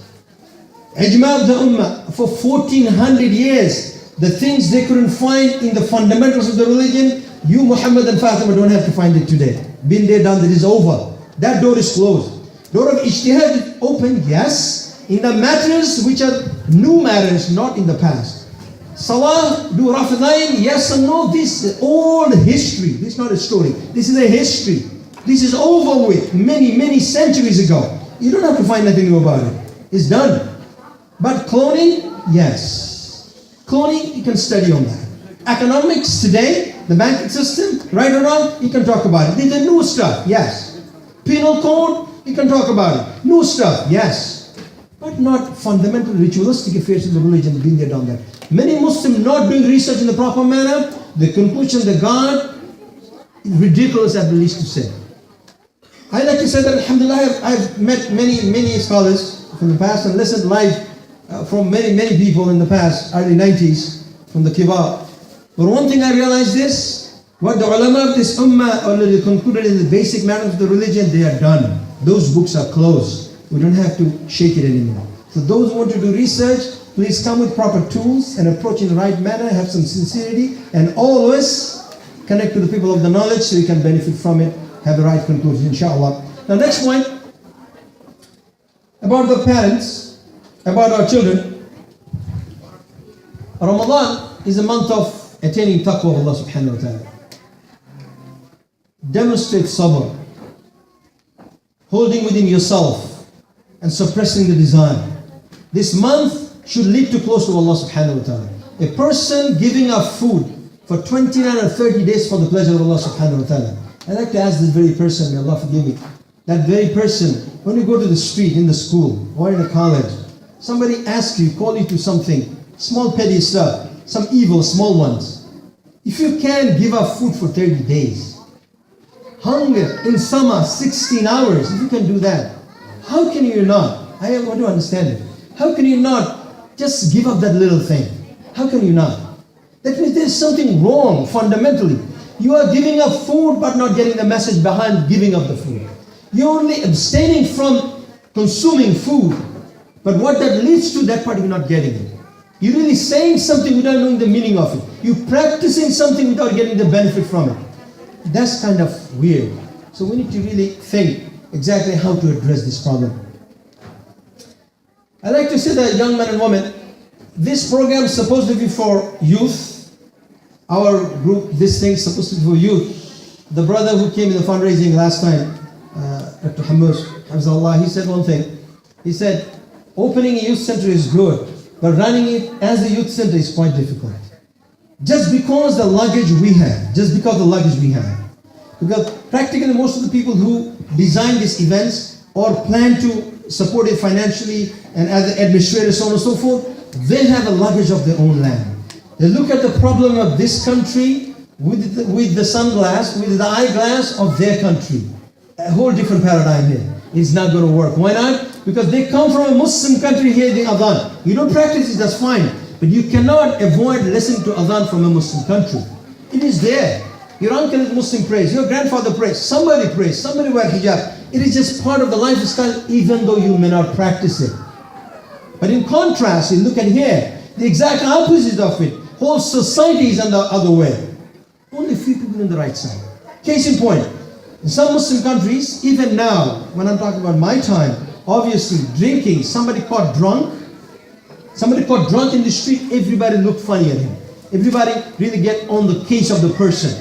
Ijma of the Ummah, for 1400 years, the things they couldn't find in the fundamentals of the religion, you Muhammad and Fatima don't have to find it today. Been there, done that, is over. That door is closed. Door of Ijtihad is open, yes, in the matters which are new matters, not in the past. Salah, do Rafadain, yes and no, this is old history. This is not a story. This is a history. This is over with many centuries ago. You don't have to find nothing new about it. It's done. But cloning, yes. Cloning, you can study on that. Economics today, the banking system, right or wrong, you can talk about it. These are new stuff, yes. Penal code, you can talk about it. New stuff, yes. But not fundamental ritualistic affairs of the religion, been there, done that. Many Muslims not doing research in the proper manner, the conclusion they got is ridiculous at the least to say. I like to say that, alhamdulillah, I've met many scholars from the past and listened live from many people in the past, early 90s, from the Kibar. But one thing I realized is, what the ulama of this ummah already concluded in the basic matters of the religion, they are done. Those books are closed. We don't have to shake it anymore. So those who want to do research, please come with proper tools and approach in the right manner, have some sincerity, and always connect to the people of the knowledge so you can benefit from it, have the right conclusion, inshallah. The next point about the parents, about our children. Ramadan is a month of attaining taqwa of Allah subhanahu wa ta'ala. Demonstrate sabr, holding within yourself and suppressing the desire. This month should lead to close to Allah subhanahu wa ta'ala. A person giving up food for 29 or 30 days for the pleasure of Allah subhanahu wa ta'ala. I'd like to ask this very person, may Allah forgive me, that very person, when you go to the street, in the school, or in a college, somebody asks you, call you to something, small petty stuff, some evil, small ones. If you can give up food for 30 days, hunger in summer, 16 hours, if you can do that, how can you not? I want to understand it. How can you not just give up that little thing? How can you not? That means there's something wrong fundamentally. You are giving up food but not getting the message behind giving up the food. You're only abstaining from consuming food, but what that leads to, that part you're not getting it. You're really saying something without knowing the meaning of it. You're practicing something without getting the benefit from it. That's kind of weird. So we need to really think exactly how to address this problem. I like to say that young men and women, this program is supposed to be for youth. Our group, this thing is supposed to be for youth. The brother who came in the fundraising last time, Dr. Hamus, he said one thing. He said, opening a youth center is good, but running it as a youth center is quite difficult. Just because the luggage we have. Because practically most of the people who design these events or plan to support it financially and as administrators, so on and so forth, they have a luggage of their own land. They look at the problem of this country with the sunglass, with the eyeglass of their country. A whole different paradigm here. It's not going to work. Why not? Because they come from a Muslim country here, the adhan. You don't practice it, that's fine. But you cannot avoid listening to adhan from a Muslim country. It is there. Your uncle is Muslim, prays. Your grandfather prays. Somebody prays. Somebody wears hijab. It is just part of the lifestyle, even though you may not practice it. But in contrast, you look at here, the exact opposite of it. Whole society is on the other way. Only few people on the right side. Case in point, in some Muslim countries, even now, when I'm talking about my time, obviously drinking, somebody caught drunk in the street, everybody looked funny at him. Everybody really get on the case of the person.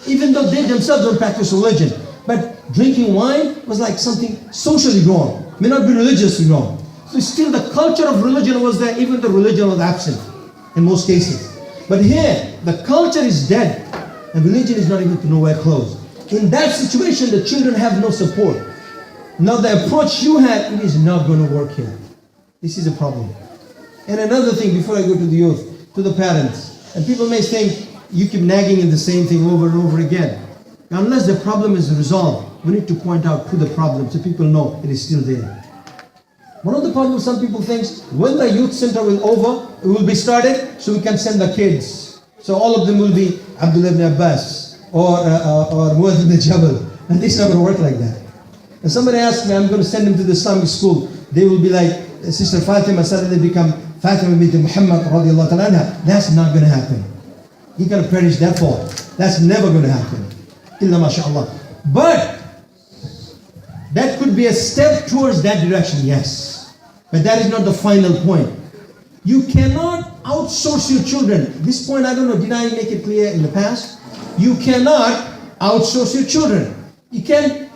Even though they themselves don't practice religion. But drinking wine was like something socially wrong. May not be religiously wrong. So still the culture of religion was there, even the religion was absent in most cases. But here, the culture is dead and religion is not even to nowhere close. In that situation, the children have no support. Now the approach you had, it is not going to work here. This is a problem. And another thing, before I go to the youth, to the parents, and people may think you keep nagging in the same thing over and over again. Now, unless the problem is resolved, we need to point out to the problem so people know it is still there. One of the problems some people think, when the youth center will be started, so we can send the kids. So all of them will be Abdullah ibn Abbas or Muad ibn Jabal. And this is not going to work like that. And somebody asked me, I'm going to send them to the Islamic school. They will be like Sister Fatima, suddenly become Fatima bint Muhammad radiallahu ta'ala anha. That's not going to happen. You're going to perish that fall. That's never going to happen. Illa mashallah. But that could be a step towards that direction, yes. But that is not the final point. You cannot outsource your children. This point, I don't know, did I make it clear in the past? You cannot outsource your children. You can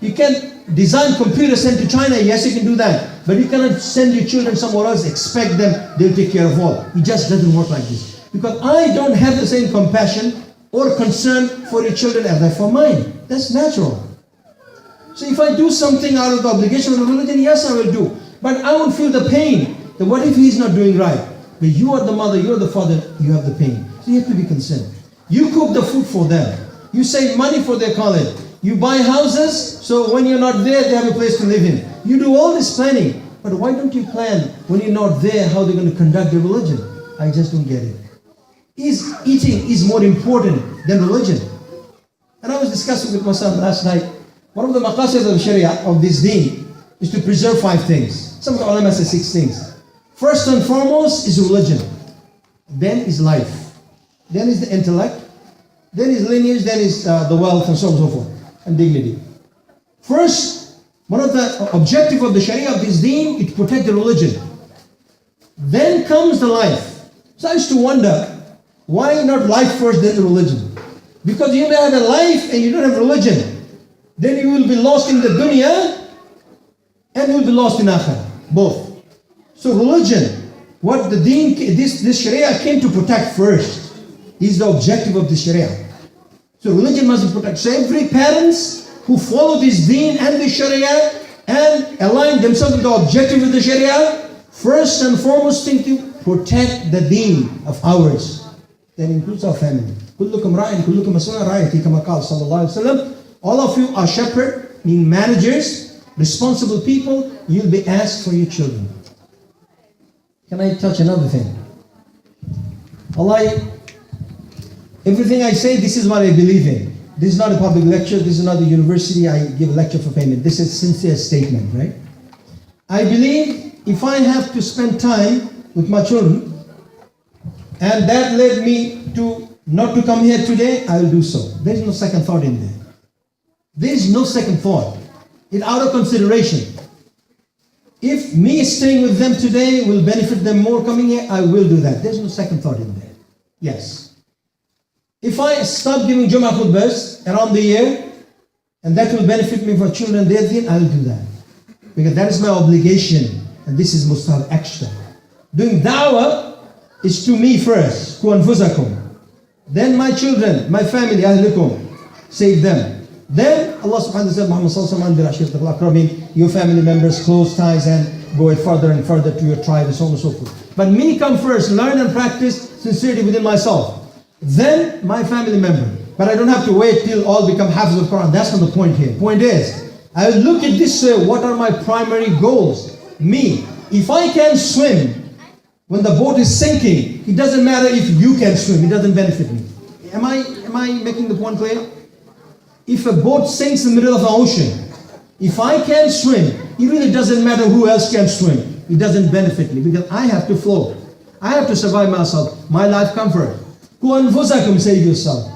design computers, send to China, yes you can do that. But you cannot send your children somewhere else, expect them, they'll take care of all. It just doesn't work like this. Because I don't have the same compassion or concern for your children as I for mine. That's natural. So if I do something out of the obligation of the religion, yes I will do. But I won't feel the pain. Then what if he's not doing right? But you are the mother, you are the father, you have the pain. So you have to be concerned. You cook the food for them. You save money for their college. You buy houses, so when you're not there, they have a place to live in. You do all this planning. But why don't you plan, when you're not there, how they're going to conduct their religion? I just don't get it. Eating is more important than religion. And I was discussing with my son last night, one of the maqasid of Sharia, of this deen, is to preserve 5 things. Some of the ulama say 6 things. First and foremost is religion. Then is life. Then is the intellect. Then is lineage. Then is the wealth and so on and so forth. And dignity. First, One of the objective of the Sharia of this deen is to protect the religion. Then comes the life. So I used to wonder, why not life first, then the religion? Because you may have a life and you don't have religion. Then you will be lost in the dunya and you will be lost in akhirah. Both. So religion, what the deen, this Sharia came to protect first, is the objective of the Sharia. So religion must be protected. So every parents who follow this deen and the Sharia and align themselves with the objective of the Sharia, first and foremost thing to protect the deen of ours. That includes our family. كلكم راع كلكم مسؤول عن رعيته كما قال صلى الله عليه وسلم. All of you are shepherd, meaning managers, responsible people. You'll be asked for your children. Can I touch another thing? Allah, everything I say, this is what I believe in. This is not a public lecture. This is not a university. I give a lecture for payment. This is a sincere statement, right? I believe if I have to spend time with my children, and that led me to not to come here today, I will do so. There is no second thought in there. There is no second thought. It's out of consideration. If me staying with them today will benefit them more coming here, I will do that. There's no second thought in there. Yes. If I stop giving Jummah khutbahs around the year, and that will benefit me for children, their deen, I will do that. Because that is my obligation, and this is mustahab extra. Doing da'wah is to me first, ku anfusakum. Then my children, my family, ahlikum, save them. Then Allah subhanahu wa ta'ala said, Muhammad sallallahu alaihi wasallam, your family members, close ties, and go it further and further to your tribe, and so on and so forth. But me come first, learn and practice sincerity within myself. Then my family member. But I don't have to wait till all become hafiz of Quran. That's not the point here. Point is, I look at this way, what are my primary goals? Me. If I can swim, when the boat is sinking, it doesn't matter if you can swim, it doesn't benefit me. Am I making the point clear? If a boat sinks in the middle of the ocean, if I can swim, it really doesn't matter who else can swim. It doesn't benefit me because I have to float. I have to survive myself. My life comfort. Ku anfusakum, save yourself.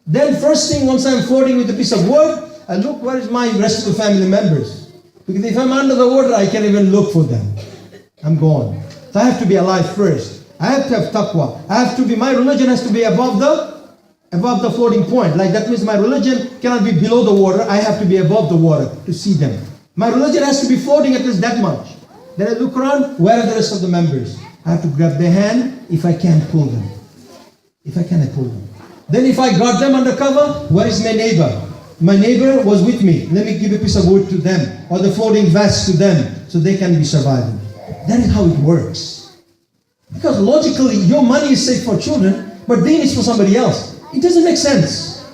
Then first thing, once I'm floating with a piece of wood, I look where is my rest of the family members. Because if I'm under the water, I can't even look for them. I'm gone. So I have to be alive first. I have to have taqwa. I have to be, my religion has to be above the floating point. Like that means my religion cannot be below the water. I have to be above the water to see them. My religion has to be floating at least that much. Then I look around, where are the rest of the members? I have to grab their hand if I can't pull them. If I can, I pull them. Then if I got them under cover, where is my neighbor? My neighbor was with me. Let me give a piece of wood to them, or the floating vest to them, so they can be surviving. That is how it works. Because logically, your money is saved for children, but deen is for somebody else. It doesn't make sense.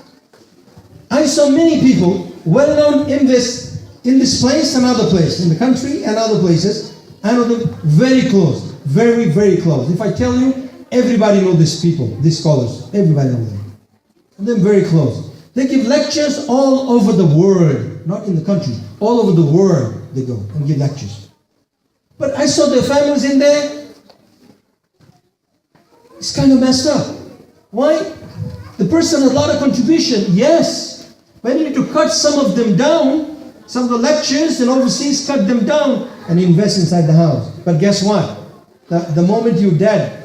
I saw many people well-known in this place and other place, in the country and other places. I know them very close, very, very close. If I tell you, everybody knows these people, these scholars. Everybody knows them. And they're very close. They give lectures all over the world, not in the country. All over the world they go and give lectures. But I saw their families in there. It's kind of messed up. Why? The person has a lot of contribution, yes. But you need to cut some of them down, some of the lectures and overseas, cut them down and invest inside the house. But guess what? The moment you're dead,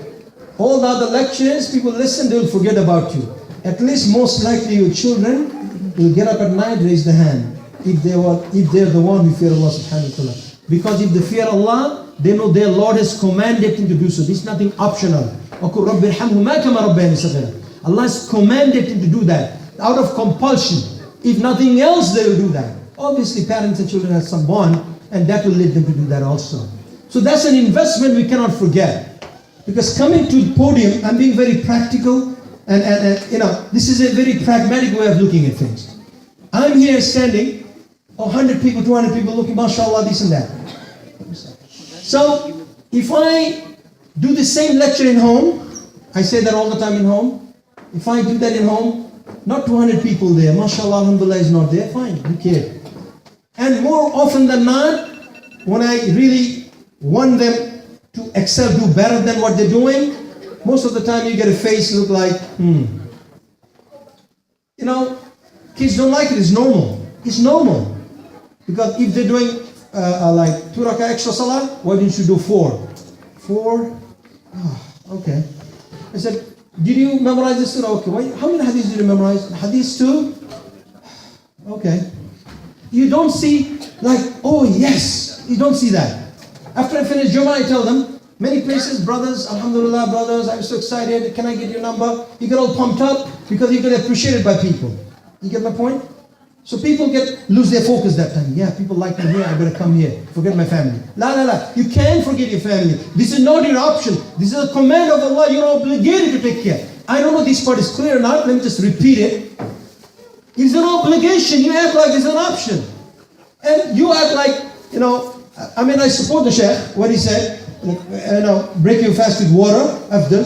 all the other lectures, people listen, they will forget about you. At least most likely your children will get up at night, raise the hand. If they're the one who fear Allah subhanahu wa ta'ala. Because if they fear Allah, they know their Lord has commanded them to do so. This is nothing optional. Allah has commanded him to do that out of compulsion. If nothing else, they will do that. Obviously, parents and children have some bond, and that will lead them to do that also. So that's an investment we cannot forget. Because coming to the podium, I'm being very practical, and this is a very pragmatic way of looking at things. I'm here standing, 100 people, 200 people looking, mashallah, this and that. So, if I do the same lecture in home, I say that all the time in home. If I do that in home, not 200 people there, mashallah, alhamdulillah is not there, fine, who cares? And more often than not, when I really want them to excel, do better than what they're doing, most of the time you get a face look like, kids don't like it, it's normal. It's normal. Because if they're doing like 2 rakah extra salah, why didn't you do 4? 4? Oh, okay. I said, did you memorize this surah? Okay, how many hadiths did you memorize? Hadiths 2? Okay. You don't see like, oh yes, you don't see that. After I finish Jummah, I tell them, many places, brothers, alhamdulillah, brothers, I'm so excited, can I get your number? You get all pumped up because you get appreciated by people. You get my point? So people lose their focus that time. Yeah, people like me here, I better come here. Forget my family. La. You can't forget your family. This is not your option. This is a command of Allah. You're obligated to take care. I don't know if this part is clear or not. Let me just repeat it. It's an obligation. You act like it's an option. And you act like, I support the Shaykh, what he said. Break your fast with water, afdal.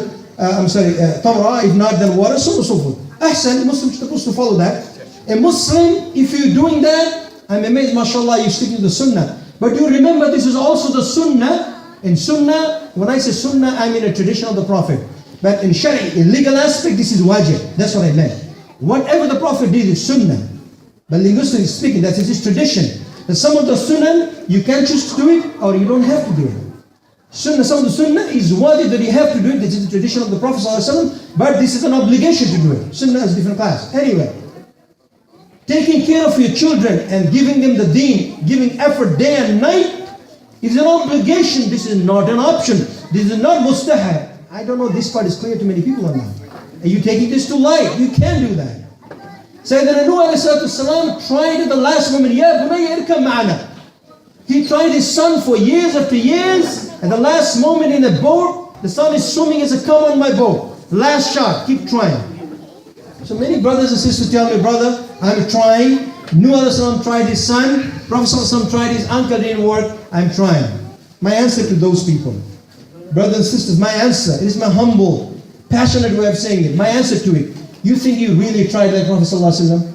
Tamra, if not then water, so forth. Ahsan, Muslims are supposed to follow that. A Muslim, if you're doing that, I'm amazed, mashallah, you're sticking to the sunnah. But you remember, this is also the sunnah. In sunnah, when I say sunnah, I mean a tradition of the Prophet. But in shari, in legal aspect, this is wajib. That's what I meant. Whatever the Prophet did is sunnah. But linguistically speaking, that's his tradition. And some of the sunnah, you can choose to do it, or you don't have to do it. Sunnah, some of the sunnah is wajib that you have to do it. This is the tradition of the Prophet ﷺ, but this is an obligation to do it. Sunnah is a different class. Anyway, taking care of your children and giving them the deen, giving effort day and night, is an obligation. This is not an option. This is not mustahab. I don't know if this part is clear to many people or not. Are you taking this to light? You can do that. Sayyidina Nuh ﷺ tried at the last moment. Ya bunayya irkab ma'ana. He tried his son for years after years. At the last moment in a boat, the son is swimming. He said, come on my boat. Last shot, keep trying. So many brothers and sisters tell me, brother, I'm trying. Nuh ﷺ tried his son. Prophet ﷺ tried his uncle, didn't work. I'm trying. My answer to those people, brothers and sisters, my answer, it is my humble, passionate way of saying it. My answer to it, you think you really tried like Prophet ﷺ?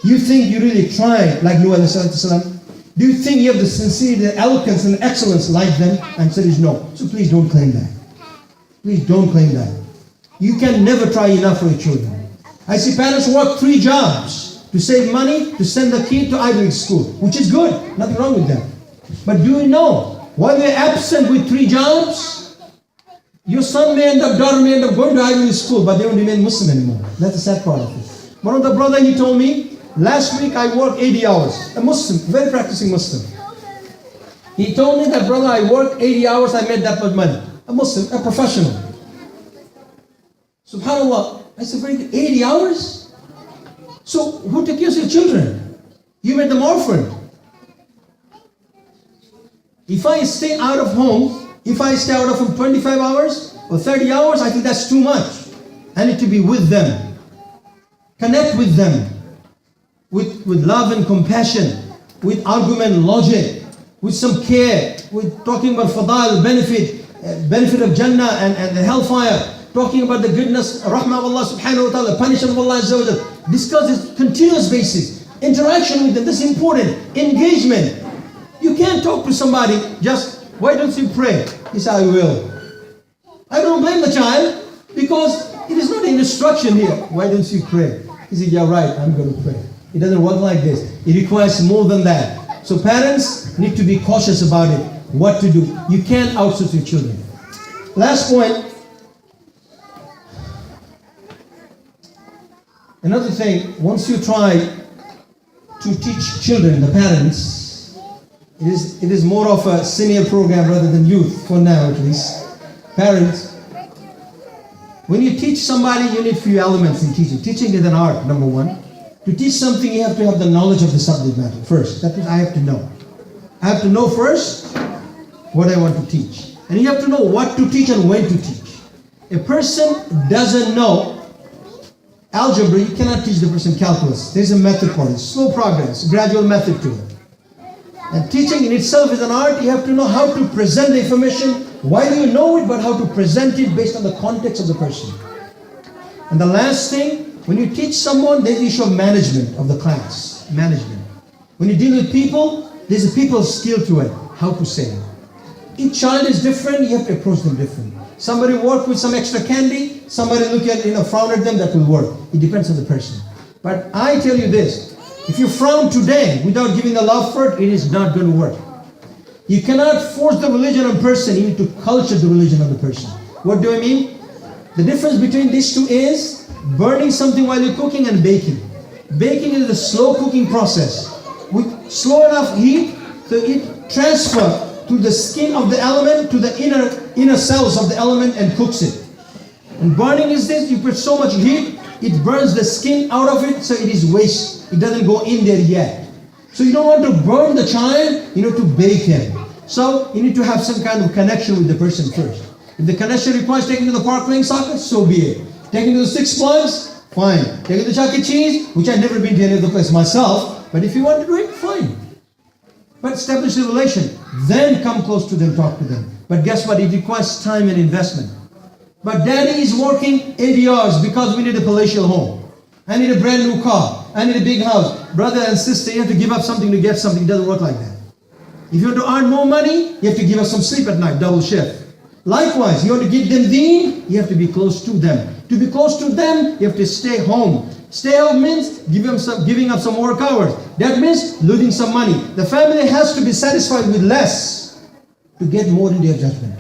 You think you really tried like Nuh ﷺ? Do you think you have the sincerity, the eloquence and excellence like them? Answer is no. So please don't claim that. Please don't claim that. You can never try enough for your children. I see parents work 3 jobs to save money to send the kid to Ivy League school, which is good. Nothing wrong with that. But do you know, while they're absent with 3 jobs, your son may end up, daughter may end up going to Ivy League school, but they don't remain Muslim anymore. That's the sad part of it. One of the brother, he told me, last week I worked 80 hours. A Muslim, very practicing Muslim. He told me that, brother, I worked 80 hours, I made that much money. A Muslim, a professional. SubhanAllah. I said, very good, 80 hours? So who took care of your children? You made them orphan. If I stay out of home, if I stay out of home 25 hours or 30 hours, I think that's too much. I need to be with them. Connect with them. With love and compassion. With argument, logic. With some care. With talking about fadail, benefit of Jannah and the hellfire. Talking about the goodness, rahmah of Allah subhanahu wa ta'ala, punishment of Allah azza wa jalla. Discuss it continuous basis. Interaction with them, this is important. Engagement. You can't talk to somebody just, why don't you pray? He said, I will. I don't blame the child because it is not an instruction here. Why don't you pray? He said, yeah, right, I'm going to pray. It doesn't work like this. It requires more than that. So parents need to be cautious about it. What to do. You can't outsource your children. Last point. Another thing, once you try to teach children, the parents, it is more of a senior program rather than youth, for now at least. Parents, when you teach somebody, you need few elements in teaching. Teaching is an art, number one. To teach something, you have to have the knowledge of the subject matter first. That means I have to know. I have to know first what I want to teach. And you have to know what to teach and when to teach. A person doesn't know algebra, you cannot teach the person calculus. There's a method for it. Slow progress, gradual method to it. And teaching in itself is an art. You have to know how to present the information. Why do you know it, but how to present it based on the context of the person. And the last thing, when you teach someone, there's the issue of management of the class. Management. When you deal with people, there's a people skill to it. How to say it. Each child is different, you have to approach them different. Somebody work with some extra candy, somebody look at, frown at them, that will work. It depends on the person. But I tell you this, If you frown today without giving the love for it, it is not going to work. You cannot force the religion on a person, you need to culture the religion on the person. What do I mean? The difference between these two is burning something while you're cooking and baking. Baking is a slow cooking process. With slow enough heat, so it transfers to the skin of the element to the inner cells of the element and cooks it. And burning is this, you put so much heat, it burns the skin out of it, so it is waste. It doesn't go in there yet. So you don't want to burn the child, you need to bake him. So you need to have some kind of connection with the person first. If the connection requires taking to the park playing soccer, so be it. Taking to the Six Flags, fine. Taking to Chuck E. Cheese, which I've never been to any of the place myself, but if you want to do it, fine. But establish a relation. Then come close to them, talk to them. But guess what? It requires time and investment. But daddy is working 80 hours because we need a palatial home. I need a brand new car. I need a big house. Brother and sister, you have to give up something to get something. It doesn't work like that. If you want to earn more money, you have to give up some sleep at night, double shift. Likewise, you want to give them deen, you have to be close to them. To be close to them, you have to stay home. Stay home means giving up some work hours. That means losing some money. The family has to be satisfied with less to get more in their judgment.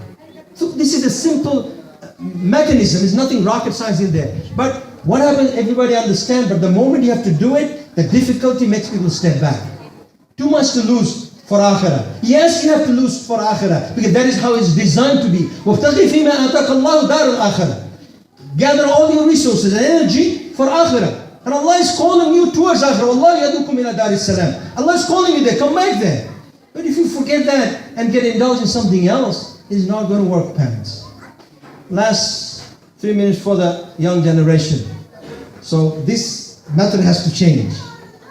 So this is a simple mechanism. There's nothing rocket science in there. But what happens, everybody understands, but the moment you have to do it, the difficulty makes people step back. Too much to lose for akhirah. Yes, you have to lose for akhirah, because that is how it's designed to be. وَابْتَغِي فِيمَا أَتَاكَ اللَّهُ دَارُ الْآخِرَةِ. Gather all your resources and energy for akhirah. And Allah is calling you towards akhirah. Allah yadukum ila dar salam. Allah is calling you there, come back there. But if you forget that and get indulged in something else, it's not going to work, parents. Last 3 minutes for the young generation. So this method has to change,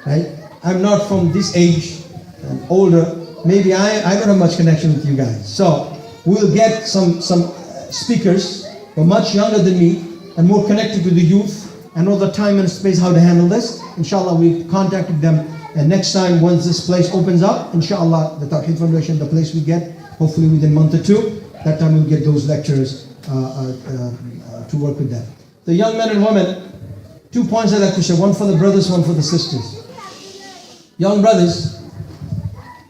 right? I'm not from this age, I'm older. Maybe I don't have much connection with you guys. So we'll get some speakers who are much younger than me and more connected with the youth and know the time and space how to handle this. Inshallah, we contacted them, and next time once this place opens up, inshallah, the Tawheed Foundation, the place we get, hopefully within a month or two, that time we'll get those lecturers to work with them. The young men and women, 2 points I'd like to share, one for the brothers, one for the sisters. Young brothers,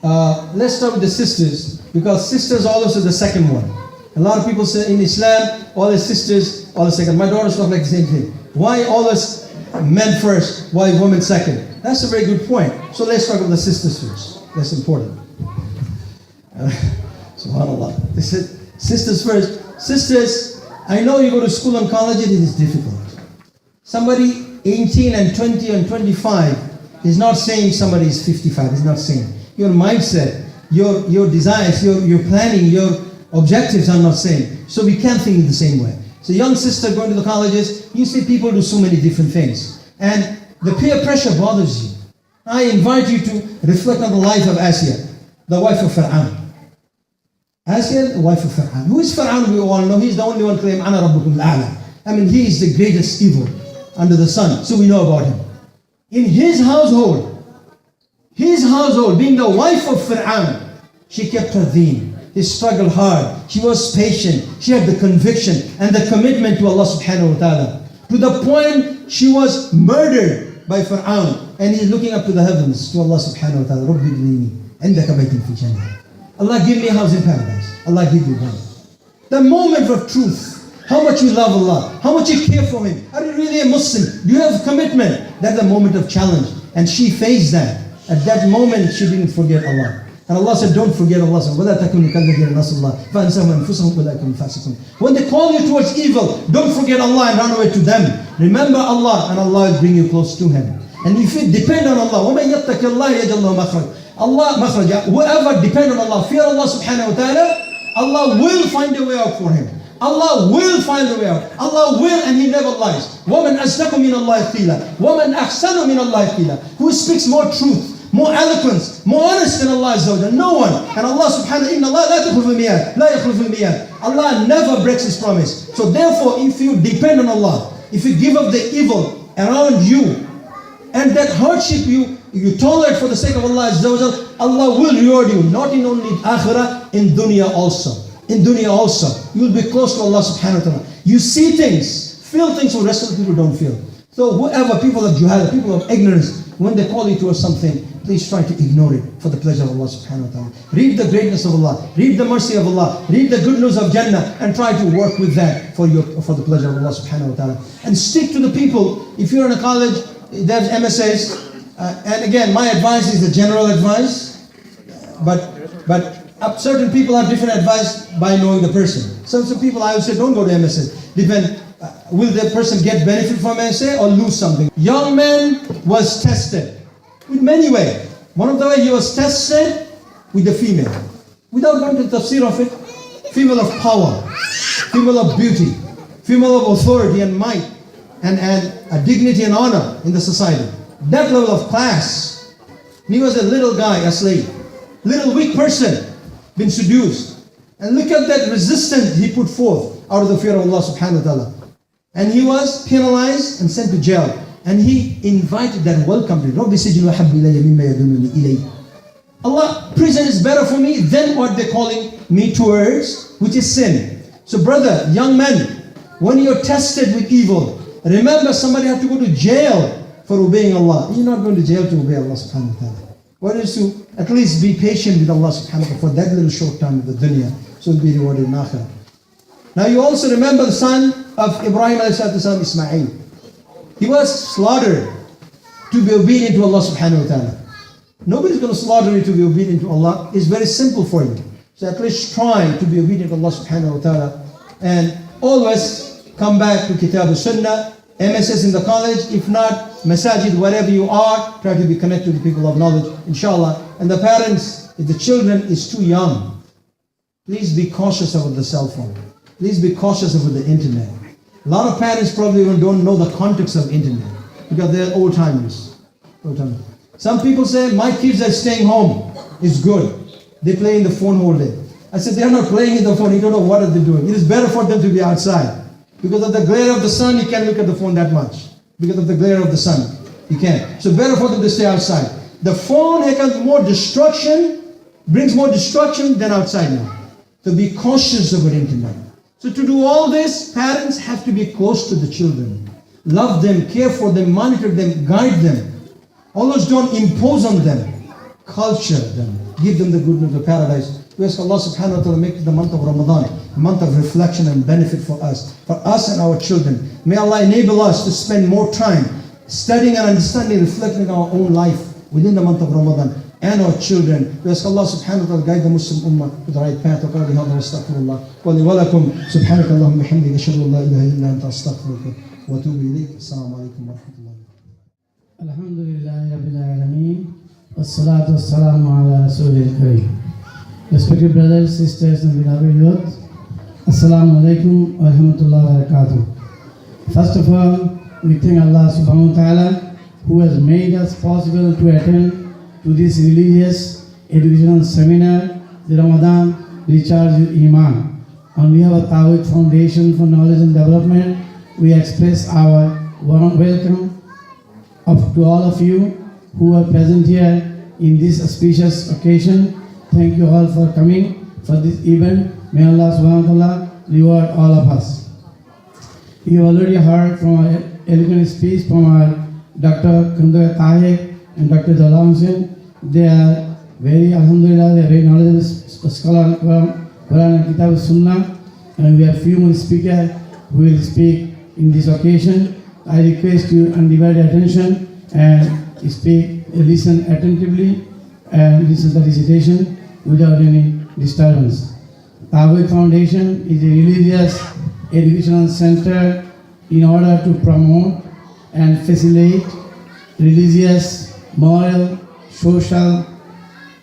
let's start with the sisters, because sisters always are the second one. A lot of people say in Islam, all the sisters, all the second. My daughters talk like the same thing. Why always men first? Why women second? That's a very good point. So let's talk about the sisters first. That's important. SubhanAllah. They said, sisters first. Sisters, I know you go to school and college, it is difficult. Somebody 18 and 20 and 25 is not saying somebody is 55. He's not saying. Your mindset, your desires, your planning, your objectives are not same. So we can't think in the same way. So young sister going to the colleges, you see people do so many different things. And the peer pressure bothers you. I invite you to reflect on the life of Asya, the wife of Fir'aun. Asya, the wife of Fir'aun. Who is Fir'aun? We all know. He's the only one claiming, Ana Rabbukum al-A'la. I mean, he is the greatest evil under the sun. So we know about him. In his household, being the wife of Fir'aun, she kept her deen. She struggled hard. She was patient. She had the conviction and the commitment to Allah subhanahu wa ta'ala. To the point she was murdered by Fir'aun. And he's looking up to the heavens to Allah subhanahu wa ta'ala. Rabbi ibnini, indaka baytin fi Jannah. Allah give me a house in paradise. Allah give you one. The moment of truth. How much you love Allah. How much you care for Him. Are you really a Muslim? Do you have commitment? That's the moment of challenge. And she faced that. At that moment, she didn't forget Allah. And Allah said, don't forget Allah. When they call you towards evil, don't forget Allah and run away to them. Remember Allah, and Allah will bring you close to Him. And if you depend on Allah, whoever depend on Allah, fear Allah subhanahu wa ta'ala, Allah will find a way out for him. Allah will find a way out. Allah will, and He never lies. وَمَنْ أَصْدَقُ مِنَ اللَّهِ قِيلًا وَمَنْ أَحْسَنُ مِنَ اللَّهِ قِيلًا. Who speaks more truth, more eloquence, more honest than Allah Azza wa Jalla? No one. And Allah subhanahu wa ta'ala, لَا يَخْلُفُ الْمِيَادِ. Allah never breaks His promise. So therefore, if you depend on Allah, if you give up the evil around you, and that hardship you tolerate for the sake of Allah Azza wa Jalla, Allah will reward you, not in only akhirah, in dunya also. In dunya also, you will be close to Allah subhanahu wa ta'ala. You see things, feel things, the rest of the people don't feel. So whoever, people of juhala, people of ignorance, when they call you towards something, please try to ignore it for the pleasure of Allah subhanahu wa ta'ala. Read the greatness of Allah, read the mercy of Allah, read the good news of Jannah, and try to work with that for the pleasure of Allah subhanahu wa ta'ala. And stick to the people. If you're in a college, there's MSAs, and again, my advice is the general advice, but certain people have different advice by knowing the person. Some people I would say don't go to MSA. Depend, will the person get benefit from MSA or lose something? Young man was tested in many ways. One of the ways he was tested with the female. Without going to the tafsir of it, female of power, female of beauty, female of authority and might, and a dignity and honor in the society. That level of class. He was a little guy, a slave, little weak person, been seduced. And look at that resistance he put forth out of the fear of Allah subhanahu wa ta'ala. And he was penalized and sent to jail. And he invited that welcome to Allah, prison is better for me than what they're calling me towards, which is sin. So brother, young man, when you're tested with evil, remember somebody had to go to jail for obeying Allah. You're not going to jail to obey Allah subhanahu wa ta'ala. What is to at least be patient with Allah subhanahu wa ta'ala for that little short time of the dunya, so you'll be rewarded in akhirah. Now you also remember the son of Ibrahim alayhi salatu wasalam, Ismail. He was slaughtered to be obedient to Allah subhanahu wa ta'ala. Nobody's going to slaughter you to be obedient to Allah. It's very simple for you. So at least try to be obedient to Allah subhanahu wa ta'ala. And always come back to Kitab al-Sunnah, MSS in the college, if not, masajid, wherever you are, try to be connected to the people of knowledge, inshallah. And the parents, if the children is too young, please be cautious about the cell phone. Please be cautious about the internet. A lot of parents probably even don't know the context of internet because they're old-timers. Some people say, my kids are staying home. It's good. They play in the phone all day. I said, they're not playing in the phone. You don't know what are they doing. It is better for them to be outside. Because of the glare of the sun, you can't look at the phone that much. Because of the glare of the sun, you can't. So better for them to stay outside. The phone has more destruction, brings more destruction than outside now. So be cautious about internet. So to do all this, parents have to be close to the children. Love them, care for them, monitor them, guide them. Always don't impose on them. Culture them. Give them the goodness of paradise. We ask Allah subhanahu wa ta'ala make the month of Ramadan a month of reflection and benefit for us and our children. May Allah enable us to spend more time studying and understanding, reflecting our own life within the month of Ramadan and our children. We ask Allah subhanahu wa ta'ala guide the Muslim ummah to the right path. وقال هذا واستغفرullah ولكم سبحانك اللهم وبحمدك أشهد أن لا إله إلا أنت أستغفرك وأتوب إليك. السلام عليكم ورحمة الله. الحمد لله رب العالمين والصلاة والسلام على رسول الكريم. Respected brothers, sisters and beloved youth, Assalamu alaikum wa rahmatullahi wa barakatuh. First of all, we thank Allah subhanahu wa ta'ala who has made us possible to attend to this religious educational seminar, the Ramadan Recharge Your Eman. On behalf of Tawheed Foundation for Knowledge and Development, we express our warm welcome to all of you who are present here in this auspicious occasion. Thank you all for coming for this event. May Allah subhanahu wa ta'ala reward all of us. You already heard from our eloquent speech from our Dr. Kandar Tahir and Dr. Jalal Hussain. They are very, alhamdulillah, they are very knowledgeable scholars from Quran and Kitab Sunnah. And we have few more speakers who will speak in this occasion. I request you undivided attention and listen attentively and listen to the recitation without any disturbance. Tawheed Foundation is a religious educational center in order to promote and facilitate religious, moral, social,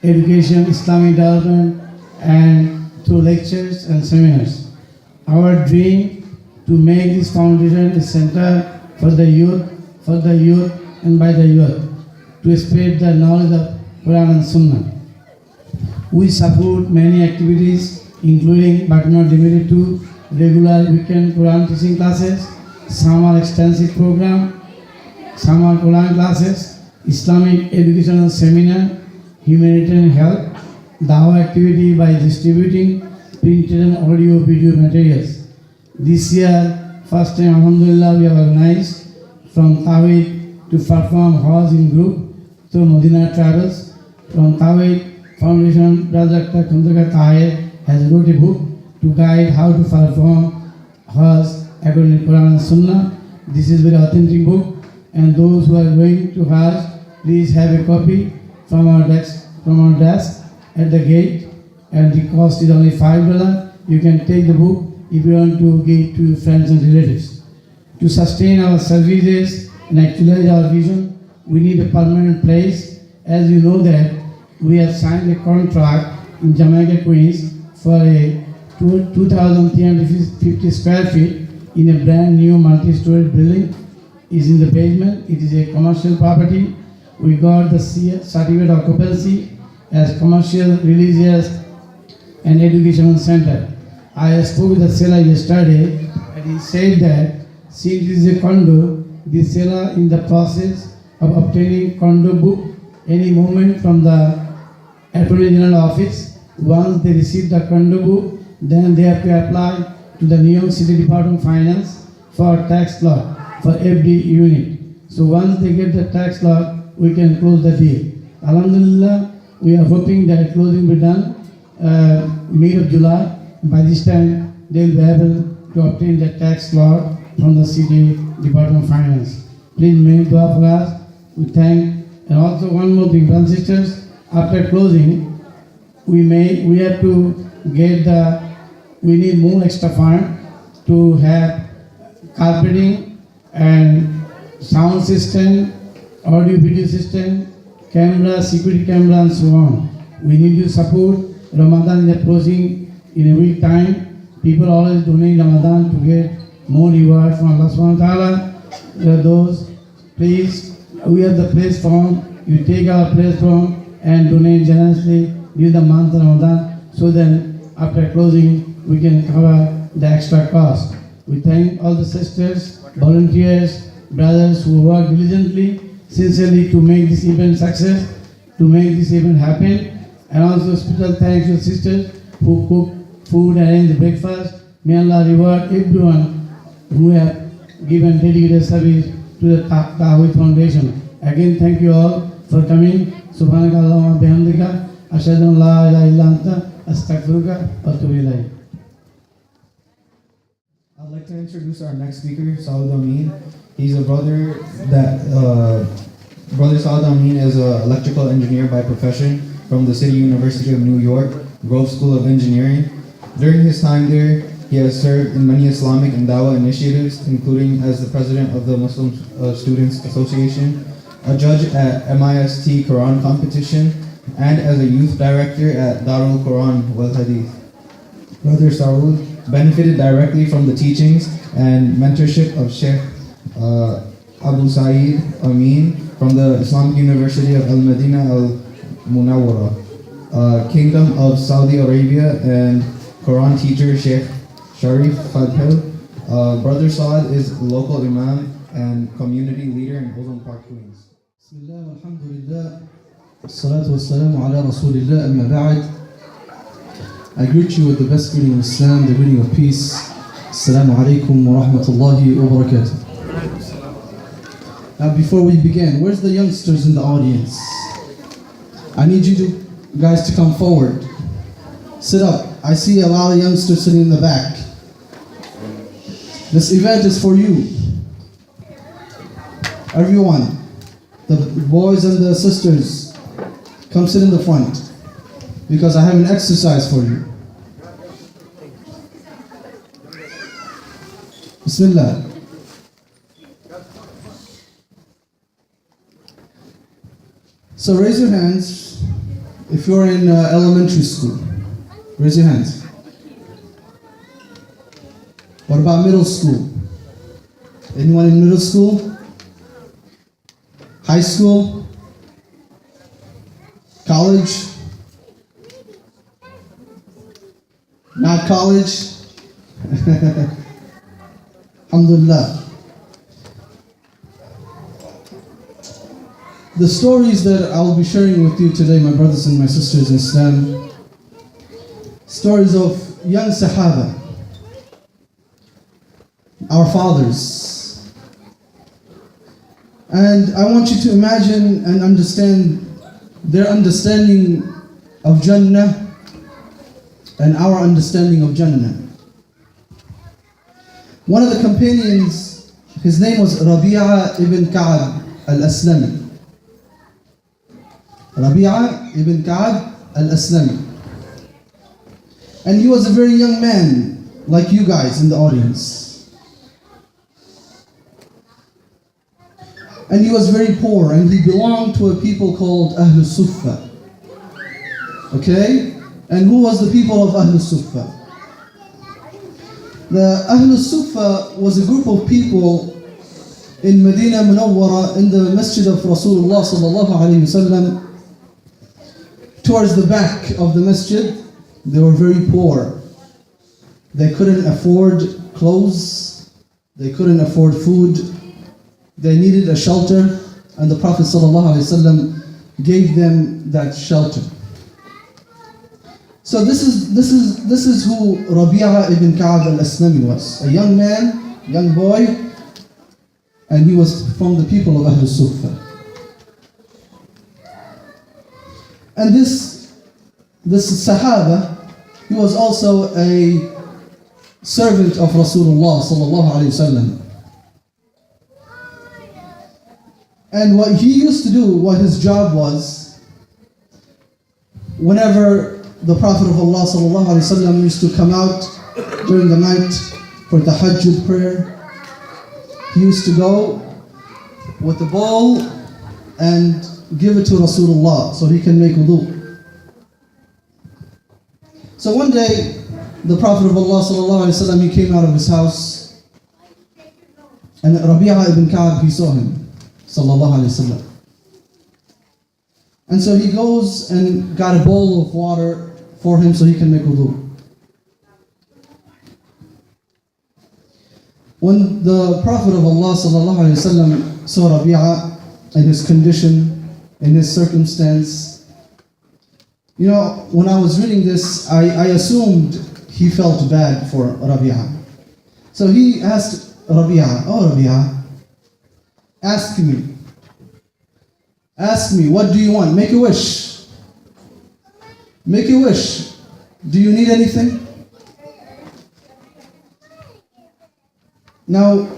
education, Islamic development, and through lectures and seminars. Our dream to make this foundation a center for the youth, and by the youth, to spread the knowledge of Quran and Sunnah. We support many activities, including but not limited to regular weekend Quran teaching classes, summer extensive program, summer Quran classes, Islamic educational seminar, humanitarian help, dawah activity by distributing printed and audio video materials. This year, first time, alhamdulillah, we have organized from Tawheed to perform Hajj in group through Medina Travels. From Tawheed Foundation, Brother Dr. Khandaka Tahir has wrote a book to guide how to perform Hajj according to Quran and Sunnah. This is very authentic book, and those who are going to Hajj, please have a copy from our desk at the gate, and the cost is only $5. You can take the book if you want to give to your friends and relatives. To sustain our services and actualize our vision, we need a permanent place. As you know that we have signed a contract in Jamaica, Queens for a 2,350 square feet in a brand new multi-story building. Is in the basement. It is a commercial property. We got the certificate of occupancy as commercial, religious and educational center. I spoke with the seller yesterday, and he said that since it is a condo, the seller in the process of obtaining condo book any moment from the Attorney General office. Once they receive the condo book, then they have to apply to the New York City Department of Finance for tax law for every unit. So once they get the tax law, we can close the deal. Alhamdulillah, we are hoping that closing will be done mid of July. By this time, they will be able to obtain the tax law from the City Department of Finance. Please make dua for us. We thank. And also one more thing, brothers and sisters, after closing, we have to get we need more extra fund to have carpeting and sound system, audio video system, camera, security camera and so on. We need to support. Ramadan is approaching in a week time. People always donate Ramadan to get more reward from Allah subhanahu wa ta'ala. Those, please, we have the place form. You take our place form and donate generously during the month of Ramadan, so then after closing we can cover the extra cost. We thank all the sisters, volunteers, brothers who work diligently, sincerely to make this event success, to make this event happen. And also special thanks to sisters who cook food and arrange the breakfast. May Allah reward everyone who have given dedicated service to the Tawheed Foundation. Again, thank you all for coming. Subhanakallahumma bihamdika, ashhadu an la ilaha illa anta, astaghfiruka wa atubu ilayk. I'd like to introduce our next speaker, Saud Amin. He's a brother Brother Saud Amin is an electrical engineer by profession from the City University of New York, Grove School of Engineering. During his time there, he has served in many Islamic and Dawah initiatives, including as the president of the Muslim Students Association, a judge at MIST Quran competition, and as a youth director at Darul Quran wal Hadith. Brother Saud benefited directly from the teachings and mentorship of Sheikh Abu Sa'id Amin from the Islamic University of Al-Madinah Al-Munawwara, Kingdom of Saudi Arabia, and Quran teacher Sheikh Sharif Fadhil. Brother Saud is local imam and community leader in Ozone Park, Queens. Bismillah, alhamdulillah, salatu wassalamu ala rasulillah, amma ba'd. I greet you with the best greeting of Islam, the greeting of peace. Assalamu alaikum wa rahmatullahi wa barakatuh. Now before we begin, where's the youngsters in the audience? I need you guys to come forward. Sit up. I see a lot of youngsters sitting in the back. This event is for you. Everyone, the boys and the sisters, come sit in the front because I have an exercise for you. Bismillah. So raise your hands if you're in elementary school. Raise your hands. What about middle school? Anyone in middle school? High school? College? Not college? Alhamdulillah. The stories that I'll be sharing with you today, my brothers and my sisters in Islam, stories of young Sahaba, our fathers. And I want you to imagine and understand their understanding of Jannah and our understanding of Jannah. One of the companions, his name was Rabi'a ibn Ka'ab al-Aslami. Rabi'a ibn Ka'ab al-Aslami. And he was a very young man, like you guys in the audience. And he was very poor, and he belonged to a people called Ahlul Suffa. Okay? And who was the people of Ahlul Suffa? The Ahlul Suffa was a group of people in Medina Munawwara, in the Masjid of Rasulullah sallallahu alayhi wasallam. Towards the back of the masjid, they were very poor. They couldn't afford clothes, they couldn't afford food, they needed a shelter, and the Prophet ﷺ gave them that shelter. So this is who Rabi'a ibn Ka'ab al-Aslami was. A young man, young boy, and he was from the people of Ahlul Suffa. And this Sahaba, he was also a servant of Rasulullah sallallahu alayhi wasallam. And what he used to do, what his job was, whenever the Prophet of Allah sallallahu alayhi wasallam used to come out during the night for tahajjud prayer, he used to go with a bowl and give it to Rasulullah so he can make wudu. So one day, the Prophet of Allah sallallahu alayhi wasallam, he came out of his house, and Rabi'a ibn Ka'ab, he saw him sallallahu alayhi wasallam. And so he goes and got a bowl of water for him so he can make wudu. When the Prophet of Allah sallallahu alayhi wasallam saw Rabi'a in his condition, in his circumstance, you know, when I was reading this, I assumed he felt bad for Rabi'a. So he asked Rabi'a, "Oh Rabi'a, ask me, what do you want? Make a wish. Make a wish. Do you need anything?" Now,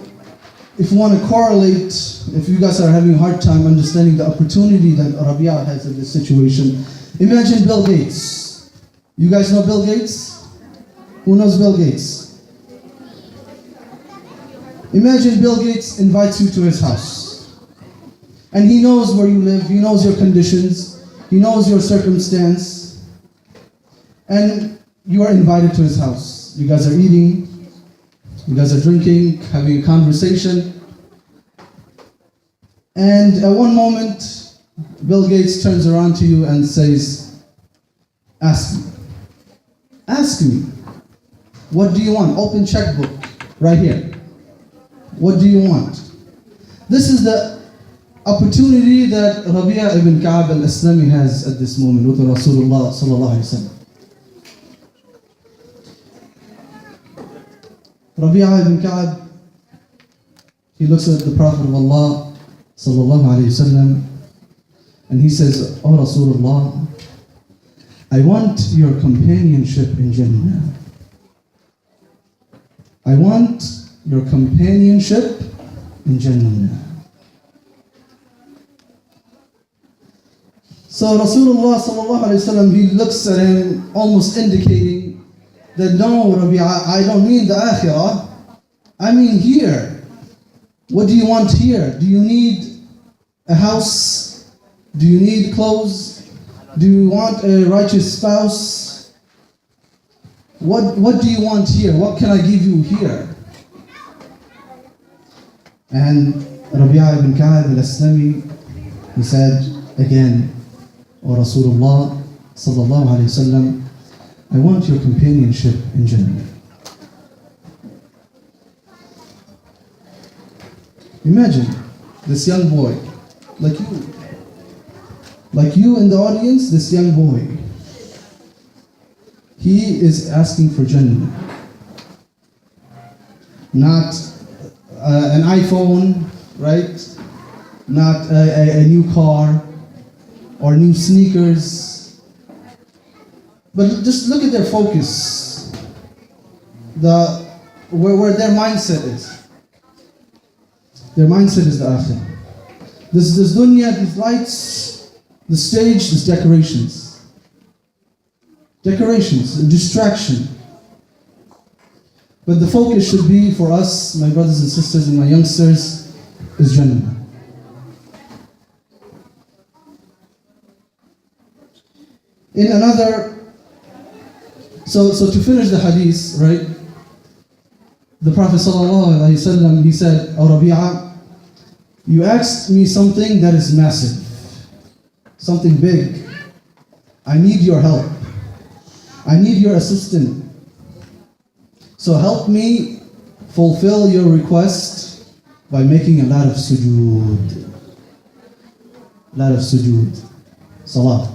if you want to correlate, if you guys are having a hard time understanding the opportunity that Rabi'a has in this situation, imagine Bill Gates. You guys know Bill Gates? Who knows Bill Gates? Imagine Bill Gates invites you to his house. And he knows where you live, he knows your conditions, he knows your circumstance. And you are invited to his house. You guys are eating, you guys are drinking, having a conversation. And at one moment, Bill Gates turns around to you and says, "Ask me. Ask me. What do you want? Open checkbook, right here. What do you want?" This is the opportunity that Rabi'a ibn Ka'ab al-Aslami has at this moment with Rasulullah sallallahu alayhi wasallam. Rabi'a ibn Ka'ab, he looks at the Prophet of Allah sallallahu alayhi wasallam and he says, "Oh Rasulullah, I want your companionship in Jannah. I want your companionship in Jannah." So Rasulullah sallallahu alayhi wasallam, he looks at him almost indicating that, "No Rabi'a, I don't mean the akhirah, I mean here. What do you want here? Do you need a house? Do you need clothes? Do you want a righteous spouse? What do you want here? What can I give you here?" And Rabi'a ibn Ka'ab al-Aslami, he said again, "O Rasulullah sallallahu alayhi wasallam, I want your companionship in Jannah." Imagine this young boy, like you in the audience, this young boy, he is asking for Jannah. Not an iPhone, right? not a new car or new sneakers. But just look at their focus, where their mindset is. Their mindset is the akhirah. This dunya, these lights, the stage, these decorations. Decorations, and distraction. But the focus should be for us, my brothers and sisters and my youngsters, is Jannah. In another, so to finish the hadith, right? The Prophet ﷺ, he said, "O Rabi'a, you asked me something that is massive, something big. I need your help. I need your assistance. So help me fulfill your request by making a lot of sujood. A lot of sujood. Salah.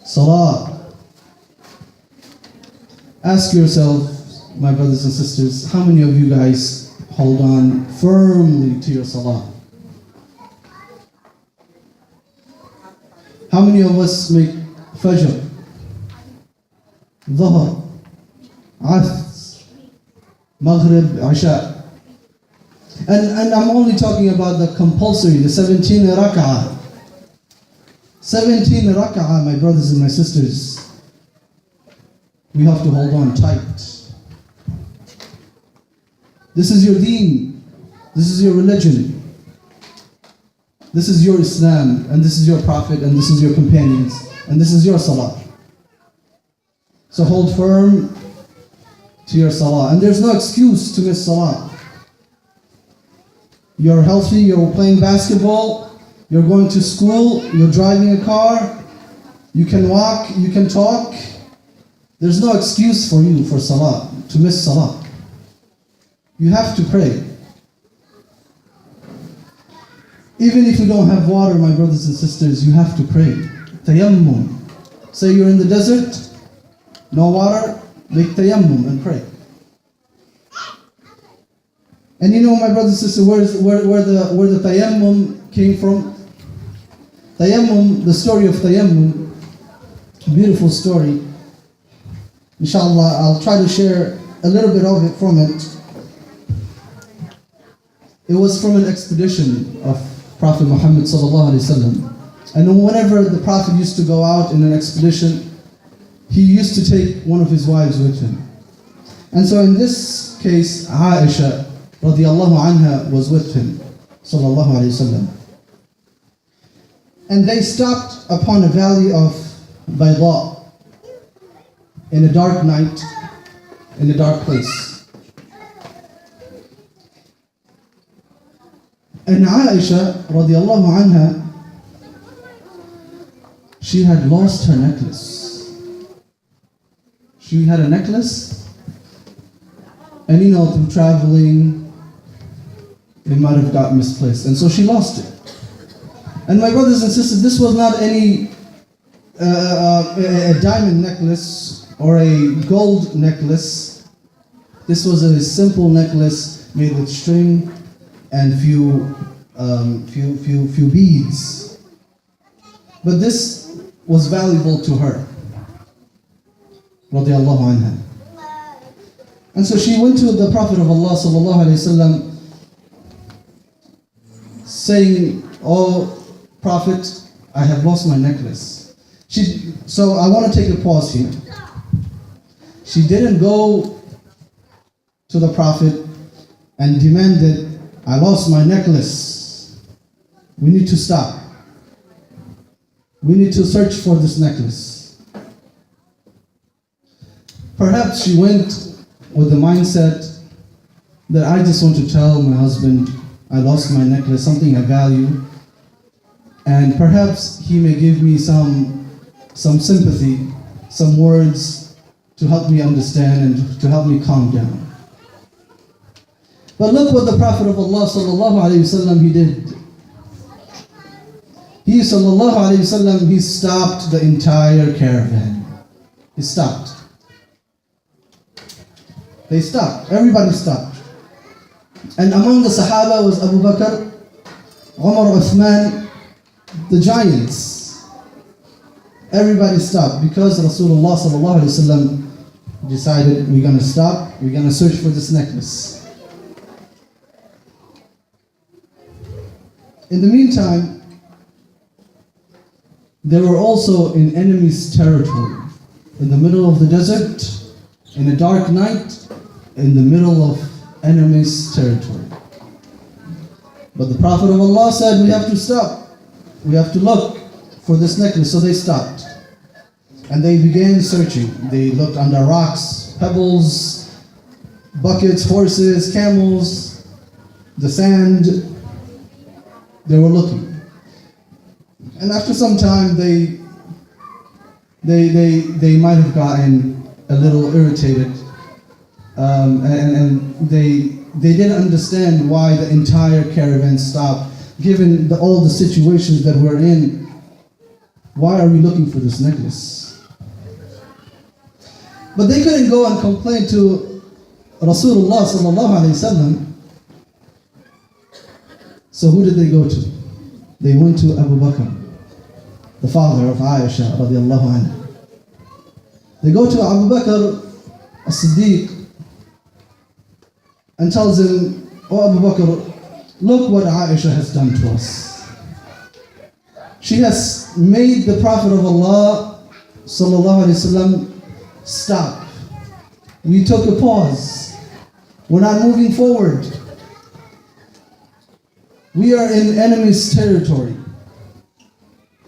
Salah. Ask yourself, my brothers and sisters, how many of you guys hold on firmly to your salah? How many of us make fajr, dhuhr, asr, maghrib, isha? And I'm only talking about the compulsory, the 17 rak'ah. 17 rak'ah, my brothers and my sisters. We have to hold on tight. This is your deen. This is your religion. This is your Islam, and this is your Prophet, and this is your companions, and this is your salah. So hold firm to your salah. And there's no excuse to miss salah. You're healthy, you're playing basketball, you're going to school, you're driving a car, you can walk, you can talk. There's no excuse for you for salah, to miss salah. You have to pray. Even if you don't have water, my brothers and sisters, you have to pray. Tayammum. Say you're in the desert, no water, make tayammum and pray. And you know, my brothers and sisters, where the tayammum came from? Tayammum, the story of tayammum, beautiful story. Inshallah, I'll try to share a little bit of it from it. It was from an expedition of Prophet Muhammad sallallahu alaihi wasallam. And whenever the Prophet used to go out in an expedition, he used to take one of his wives with him. And so in this case, Aisha radiallahu anha was with him, sallallahu alaihi wasallam. And they stopped upon a valley of Bayda in a dark night, in a dark place. And Aisha radiallahu anha, she had lost her necklace. She had a necklace, and you know, through traveling, it might have got misplaced, and so she lost it. And my brothers and sisters, this was not any a diamond necklace or a gold necklace. This was a simple necklace made with string and few beads. But this was valuable to her, radiallahu anha. And so she went to the Prophet of Allah sallallahu alaihi wasallam, saying, "Oh Prophet, I have lost my necklace." So I want to take a pause here. She didn't go to the Prophet and demanded, "I lost my necklace. We need to stop. We need to search for this necklace." Perhaps she went with the mindset that I just want to tell my husband I lost my necklace, something I value, and perhaps he may give me some sympathy, some words to help me understand and to help me calm down. But look what the Prophet of Allah sallallahu alaihi wasallam he did. He sallallahu alaihi wasallam, he stopped the entire caravan. He stopped. They stopped. Everybody stopped. And among the Sahaba was Abu Bakr, Umar, Uthman, the giants. Everybody stopped because Rasulullah sallallahu alaihi wasallam decided we're going to stop, we're going to search for this necklace. In the meantime, they were also in enemy's territory, in the middle of the desert, in a dark night, in the middle of enemy's territory. But the Prophet of Allah said, we have to stop. We have to look for this necklace. So they stopped. And they began searching. They looked under rocks, pebbles, buckets, horses, camels, the sand. They were looking. And after some time, they might have gotten a little irritated. And they didn't understand why the entire caravan stopped. Given all the situations that we're in, why are we looking for this necklace? But they couldn't go and complain to Rasulullah sallallahu alaihi wasallam. So who did they go to? They went to Abu Bakr, the father of Aisha radiallahu anha. They go to Abu Bakr as-Siddiq and tells him, "Oh Abu Bakr, look what Aisha has done to us. She has made the Prophet of Allah sallallahu alaihi wasallam stop. We took a pause. We're not moving forward. We are in enemy's territory.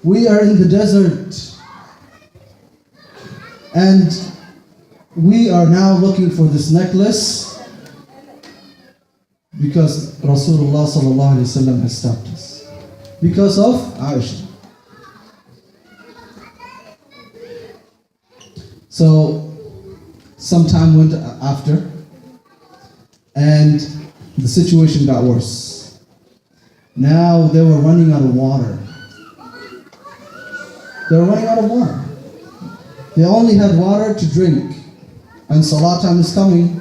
We are in the desert. And we are now looking for this necklace because Rasulullah sallallahu alaihi wasallam has stopped us. Because of Aisha." So, some time went after, and the situation got worse. Now they were running out of water. They were running out of water. They only had water to drink, and Salah time is coming.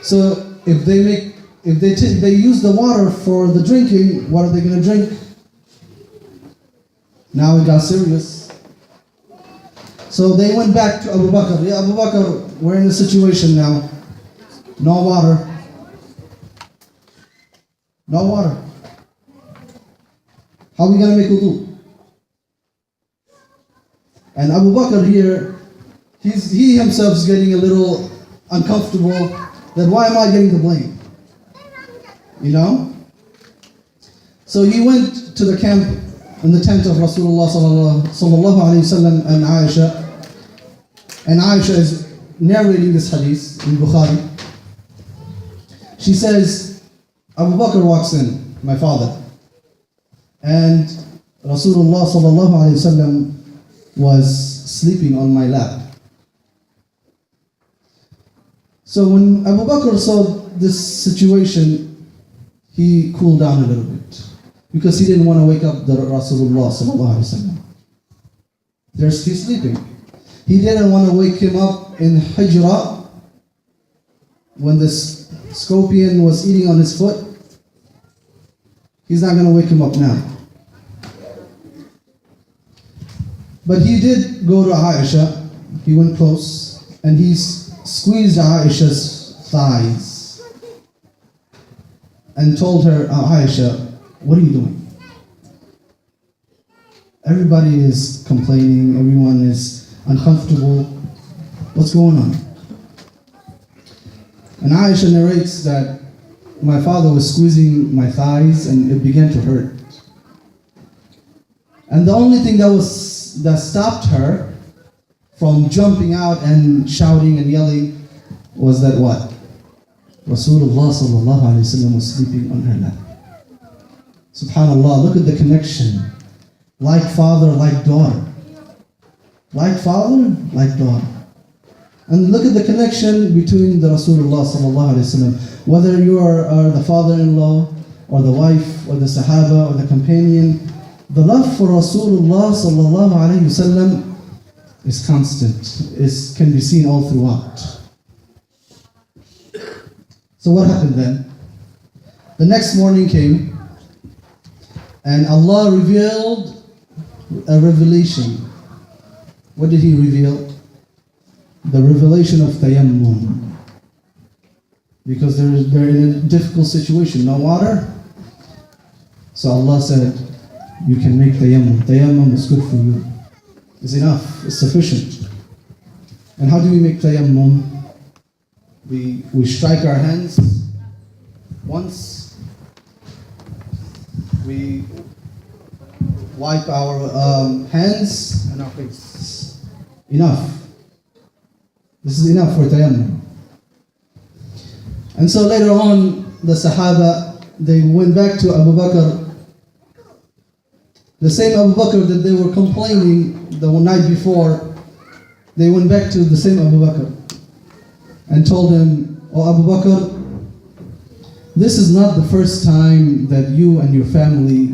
So if they use the water for the drinking, what are they going to drink? Now it got serious. So they went back to Abu Bakr. "Yeah, Abu Bakr, we're in a situation now. No water. No water. How are we going to make wudu?" And Abu Bakr here, he himself is getting a little uncomfortable. That why am I getting the blame? You know? So he went to the camp in the tent of Rasulullah sallallahu alaihi wasallam and Aisha. And Aisha is narrating this hadith in Bukhari. She says, Abu Bakr walks in, my father, and Rasulullah sallallahu alaihi wasallam was sleeping on my lap. So when Abu Bakr saw this situation, he cooled down a little bit because he didn't want to wake up the Rasulullah sallallahu alaihi wasallam. He's sleeping. He didn't want to wake him up in Hijrah when the scorpion was eating on his foot. He's not going to wake him up now. But he did go to Aisha. He went close and he squeezed Aisha's thighs and told her, "Aisha, what are you doing? Everybody is complaining, everyone is uncomfortable. What's going on?" And Aisha narrates that my father was squeezing my thighs and it began to hurt. And the only thing that stopped her from jumping out and shouting and yelling was that what? Rasulullah sallallahu alaihi wasallam was sleeping on her lap. Subhanallah, look at the connection. Like father, like daughter. Like father, like daughter. And look at the connection between the Rasulullah sallallahu alaihi wasallam. Whether you are the father-in-law, or the wife, or the Sahaba, or the companion, the love for Rasulullah sallallahu alaihi wasallam is constant. Can be seen all throughout. So what happened then? The next morning came, and Allah revealed a revelation. What did He reveal? The revelation of tayammum. Because they're in a difficult situation, no water. So Allah said, you can make tayammum. Tayammum is good for you. It's enough, it's sufficient. And how do we make tayammum? We strike our hands once. We wipe our hands and our faces. Enough. This is enough for tayammum. And so later on, the Sahaba, they went back to Abu Bakr. The same Abu Bakr that they were complaining the night before, they went back to the same Abu Bakr and told him, "Oh Abu Bakr, this is not the first time that you and your family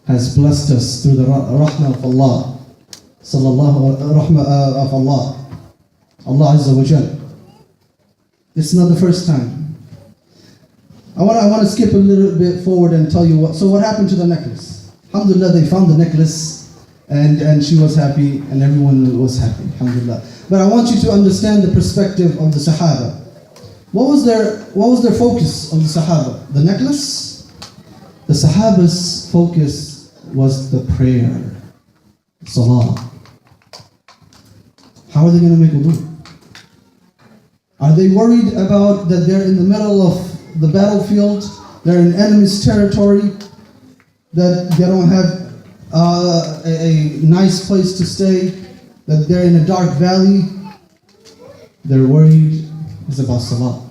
has blessed us through the rahmah of Allah, rahmah of Allah, Allah Azza wa Jal. It's not the first time. I want to skip a little bit forward and tell you what happened to the necklace. Alhamdulillah, they found the necklace and she was happy and everyone was happy, alhamdulillah. But I want you to understand the perspective of the Sahaba. What was their focus of the Sahaba? The necklace? The Sahaba's focus was the prayer, salah. How are they going to make wudu? Are they worried about that they're in the middle of the battlefield, they're in enemy's territory, that they don't have a nice place to stay, that they're in a dark valley? They're worried is about salah.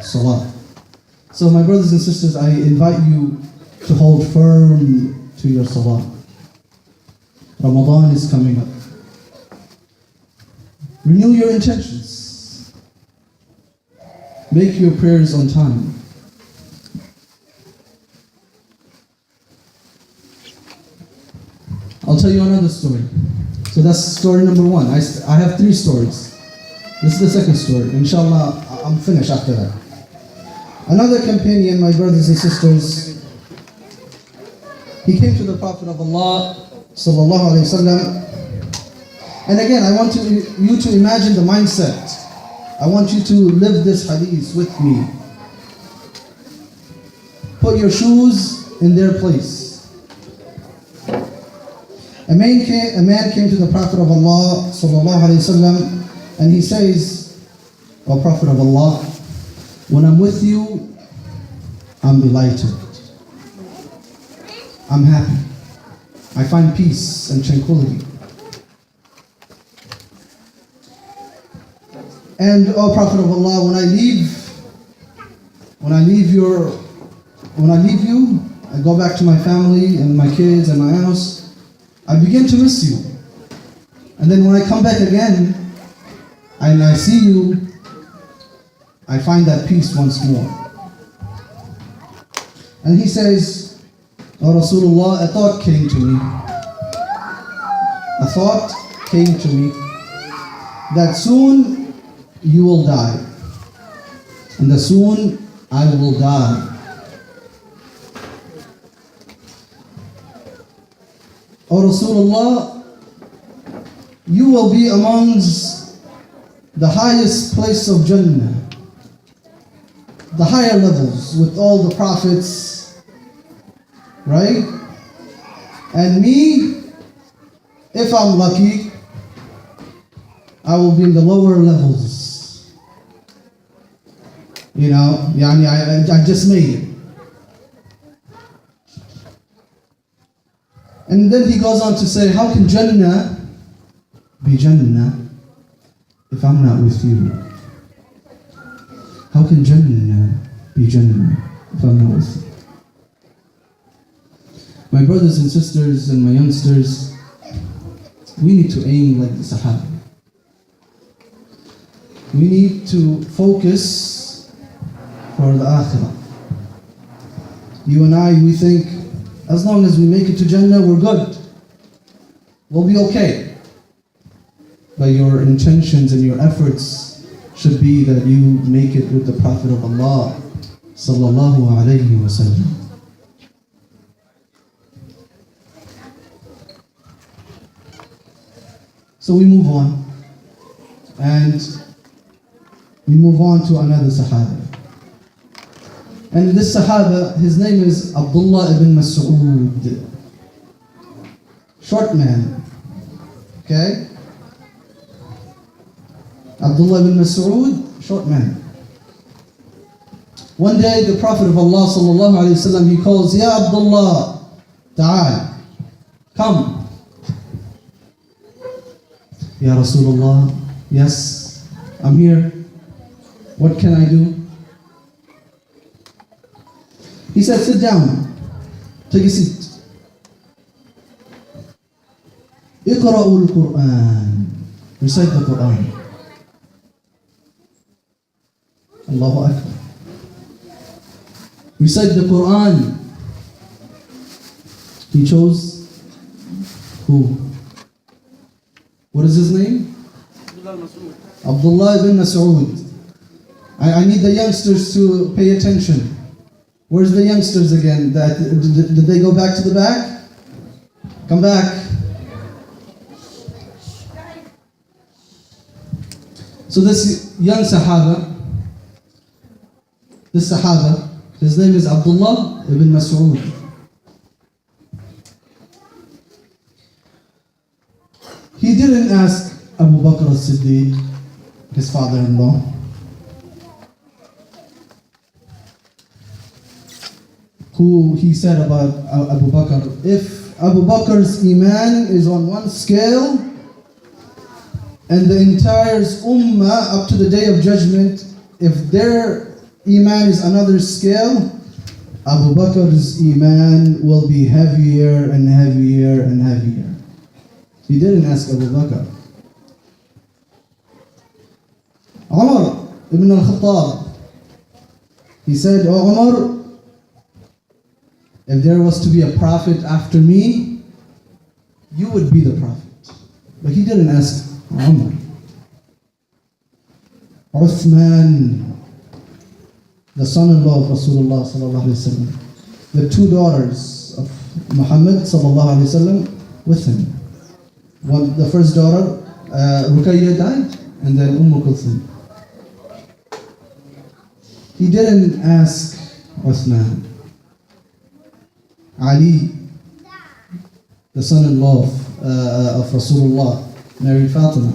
Salah. So my brothers and sisters, I invite you to hold firm to your salah. Ramadan is coming up. Renew your intentions. Make your prayers on time. I'll tell you another story. So that's story number one. I have 3 stories. This is the second story. Inshallah, I'm finished after that. Another companion, my brothers and sisters, he came to the Prophet of Allah, sallallahu alaihi wasallam. And again, I want you to imagine the mindset. I want you to live this hadith with me. Put your shoes in their place. A man came to the Prophet of Allah, sallallahu alaihi wasallam, and he says, "O Prophet of Allah, when I'm with you, I'm delighted. I'm happy. I find peace and tranquility. And O Prophet of Allah, when I leave you, I go back to my family and my kids and my house, I begin to miss you. And then when I come back again and I see you, I find that peace once more." And he says, "O Rasulullah, a thought came to me. A thought came to me that soon you will die, and that soon I will die. O Rasulullah, you will be amongst the highest place of Jannah, the higher levels with all the prophets, right? And me, if I'm lucky, I will be in the lower levels. You know, I just made it." And then he goes on to say, how can Jannah be Jannah if I'm not with you? How can Jannah be Jannah if I'm not with you? My brothers and sisters and my youngsters, we need to aim like the Sahaba. We need to focus for the Akhirah. You and I, we think, as long as we make it to Jannah, we're good. We'll be okay. But your intentions and your efforts should be that you make it with the Prophet of Allah, sallallahu alayhi wa sallam. So we move on, and we move on to another Sahaba. And this Sahaba, his name is Abdullah ibn Mas'ud. Short man. Okay? Abdullah ibn Mas'ud, short man. One day the Prophet of Allah sallallahu alayhi wa sallam, he calls, Ya Abdullah, ta'al, come. Ya Rasulullah, yes, I'm here. What can I do? He said, sit down, take a seat. اقرأوا القرآن. Recite the Quran. Allahu Akbar. Recite the Quran. He chose who? What is his name? Abdullah ibn Mas'ud. I need the youngsters to pay attention. Where's the youngsters again? Did they go back to the back? Come back. So this young Sahaba, his name is Abdullah ibn Mas'ud. He didn't ask Abu Bakr as-Siddiq, his father-in-law, who he said about Abu Bakr, if Abu Bakr's Iman is on one scale, and the entire Ummah up to the Day of Judgment, if their Iman is another scale, Abu Bakr's Iman will be heavier and heavier and heavier. He didn't ask Abu Bakr. Umar ibn al-Khattab, he said, Oh Umar, if there was to be a prophet after me, you would be the prophet. But he didn't ask Umar. Uthman, the son-in-law of Rasulullah sallallahu alaihi wasallam, the two daughters of Muhammad sallallahu alaihi wasallam with him. The first daughter, Ruqayyah, died, and then Kulthum. He didn't ask Uthman. Ali, the son-in-law of Rasulullah, married Fatima.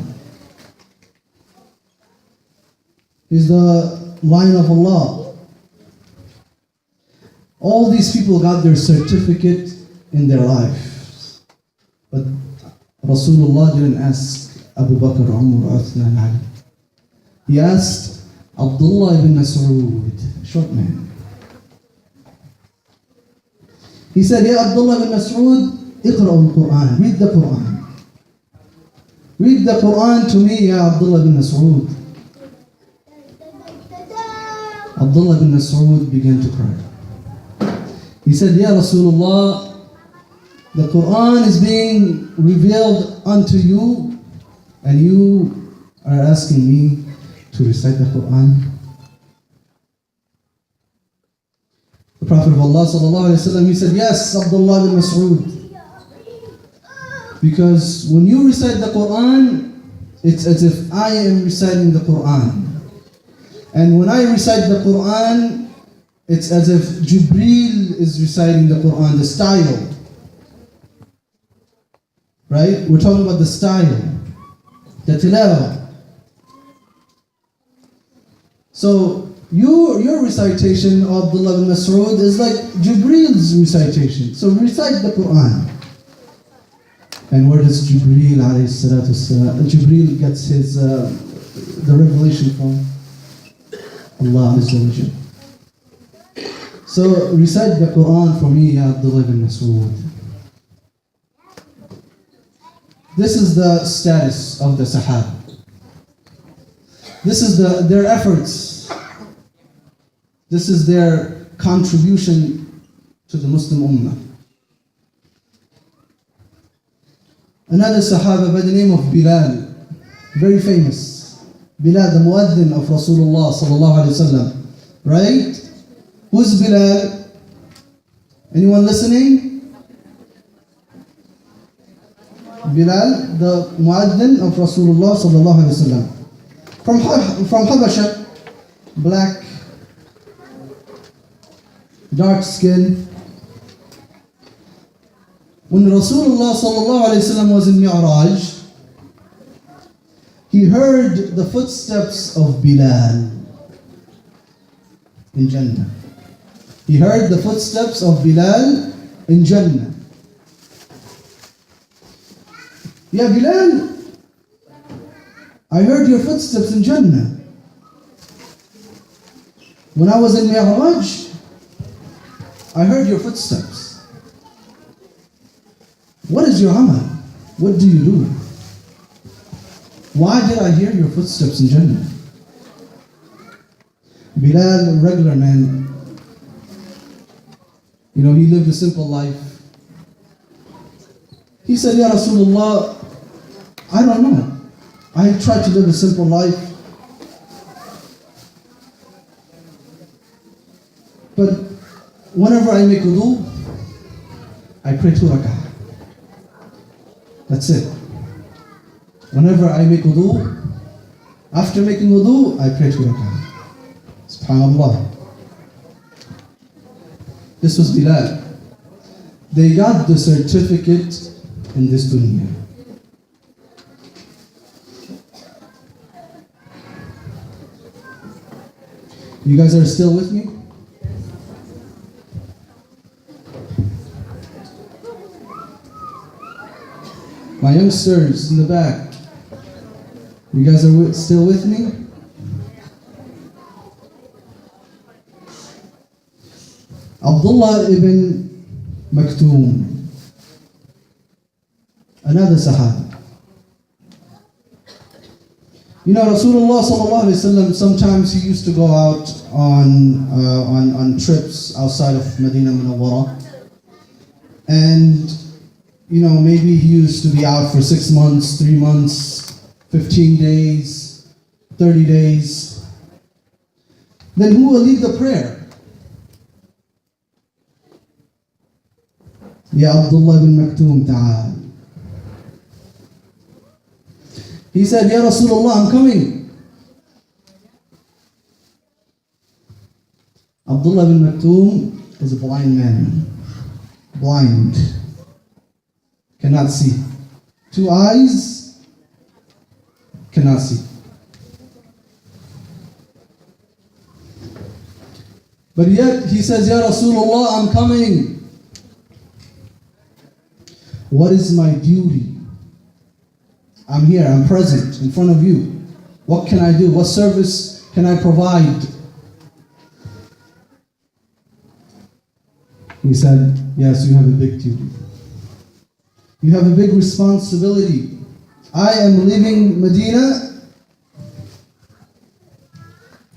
He's the line of Allah. All these people got their certificate in their lives. But Rasulullah didn't ask Abu Bakr, Umar, Uthman, Ali. He asked Abdullah ibn Mas'ud, short man. He said, Ya Abdullah ibn Mas'ud, اقرأ القرآن. Read the Quran. Read the Quran to me, Ya Abdullah ibn Mas'ud. Abdullah ibn Mas'ud began to cry. He said, Ya Rasulullah, the Quran is being revealed unto you, and you are asking me to recite the Quran. The Prophet of Allah sallallahu alaihi wasallam, he said, yes, Abdullah ibn Mas'ud. Because when you recite the Quran, it's as if I am reciting the Quran. And when I recite the Quran, it's as if Jibreel is reciting the Quran, the style. Right? We're talking about the style, the tilawah. So your recitation of Abdullah ibn Mas'ud is like Jibreel's recitation. So recite the Quran. And where does Jibreel alayhi salatu wassalam, Jibreel gets his the revelation from? Allah Azza wa Jal. So recite the Quran for me, Ya Abdullah ibn Mas'ud. This is the status of the Sahaba. This is their efforts. This is their contribution to the Muslim Ummah. Another Sahaba by the name of Bilal, very famous. Bilal, the Muaddin of Rasulullah sallallahu alaihi wasallam, right? Who's Bilal? Anyone listening? Bilal, the muaddin of Rasulullah sallallahu alaihi wasallam. From Habasha, black, dark skin. When Rasulullah sallallahu alaihi wasallam was in Mi'raj, he heard the footsteps of Bilal in Jannah. He heard the footsteps of Bilal in Jannah. Ya Bilal, I heard your footsteps in Jannah. When I was in Mi'raj, I heard your footsteps. What is your amal? What do you do? Why did I hear your footsteps in Jannah? Bilal, a regular man, he lived a simple life. He said, Ya Rasulullah, I don't know. I tried to live a simple life, but whenever I make wudu, I pray 2 rak'ah. That's it. Whenever I make wudu, after making wudu, I pray 2 rak'ah. SubhanAllah. This was Bilal. They got the certificate in this dunya. You guys are still with me? My youngsters in the back, you guys are still with me? Abdullah ibn Maktoum, another Sahaba. Rasulullah sallallahu alaihi wasallam, sometimes he used to go out on trips outside of Medina Munawwara, and maybe he used to be out for 6 months, 3 months, 15 days, 30 days. Then who will lead the prayer? Ya Abdullah ibn Maktoum, ta'al. He said, Ya Rasulullah, I'm coming. Abdullah ibn Maktoum is a blind man. Blind. Cannot see. 2 eyes, cannot see. But yet he says, Ya Rasulullah, I'm coming. What is my duty? I'm here, I'm present in front of you. What can I do? What service can I provide? He said, yes, you have a big duty. You have a big responsibility. I am leaving Medina.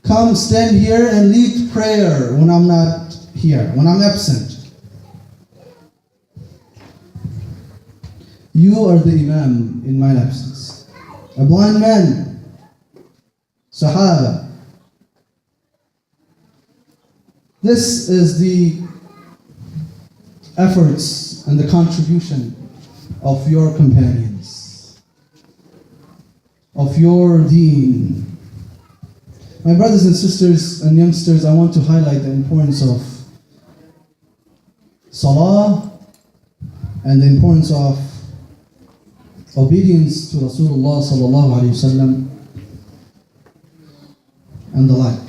Come stand here and lead prayer when I'm not here, when I'm absent. You are the Imam in my absence. A blind man, Sahaba. This is the efforts and the contribution of your companions, of your deen. My brothers and sisters and youngsters, I want to highlight the importance of Salah and the importance of obedience to Rasulullah sallallahu alaihi wasallam and the like.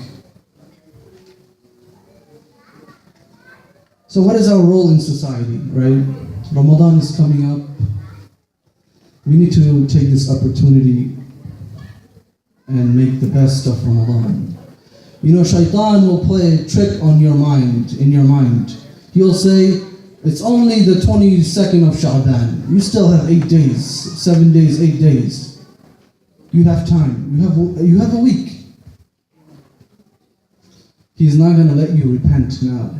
So what is our role in society, right? Ramadan is coming up. We need to take this opportunity and make the best of Ramadan. Shaitan will play a trick on your mind, in your mind. He'll say, it's only the 22nd of Sha'ban. You still have 8 days, 7 days, 8 days. You have time. You have a week. He's not going to let you repent now.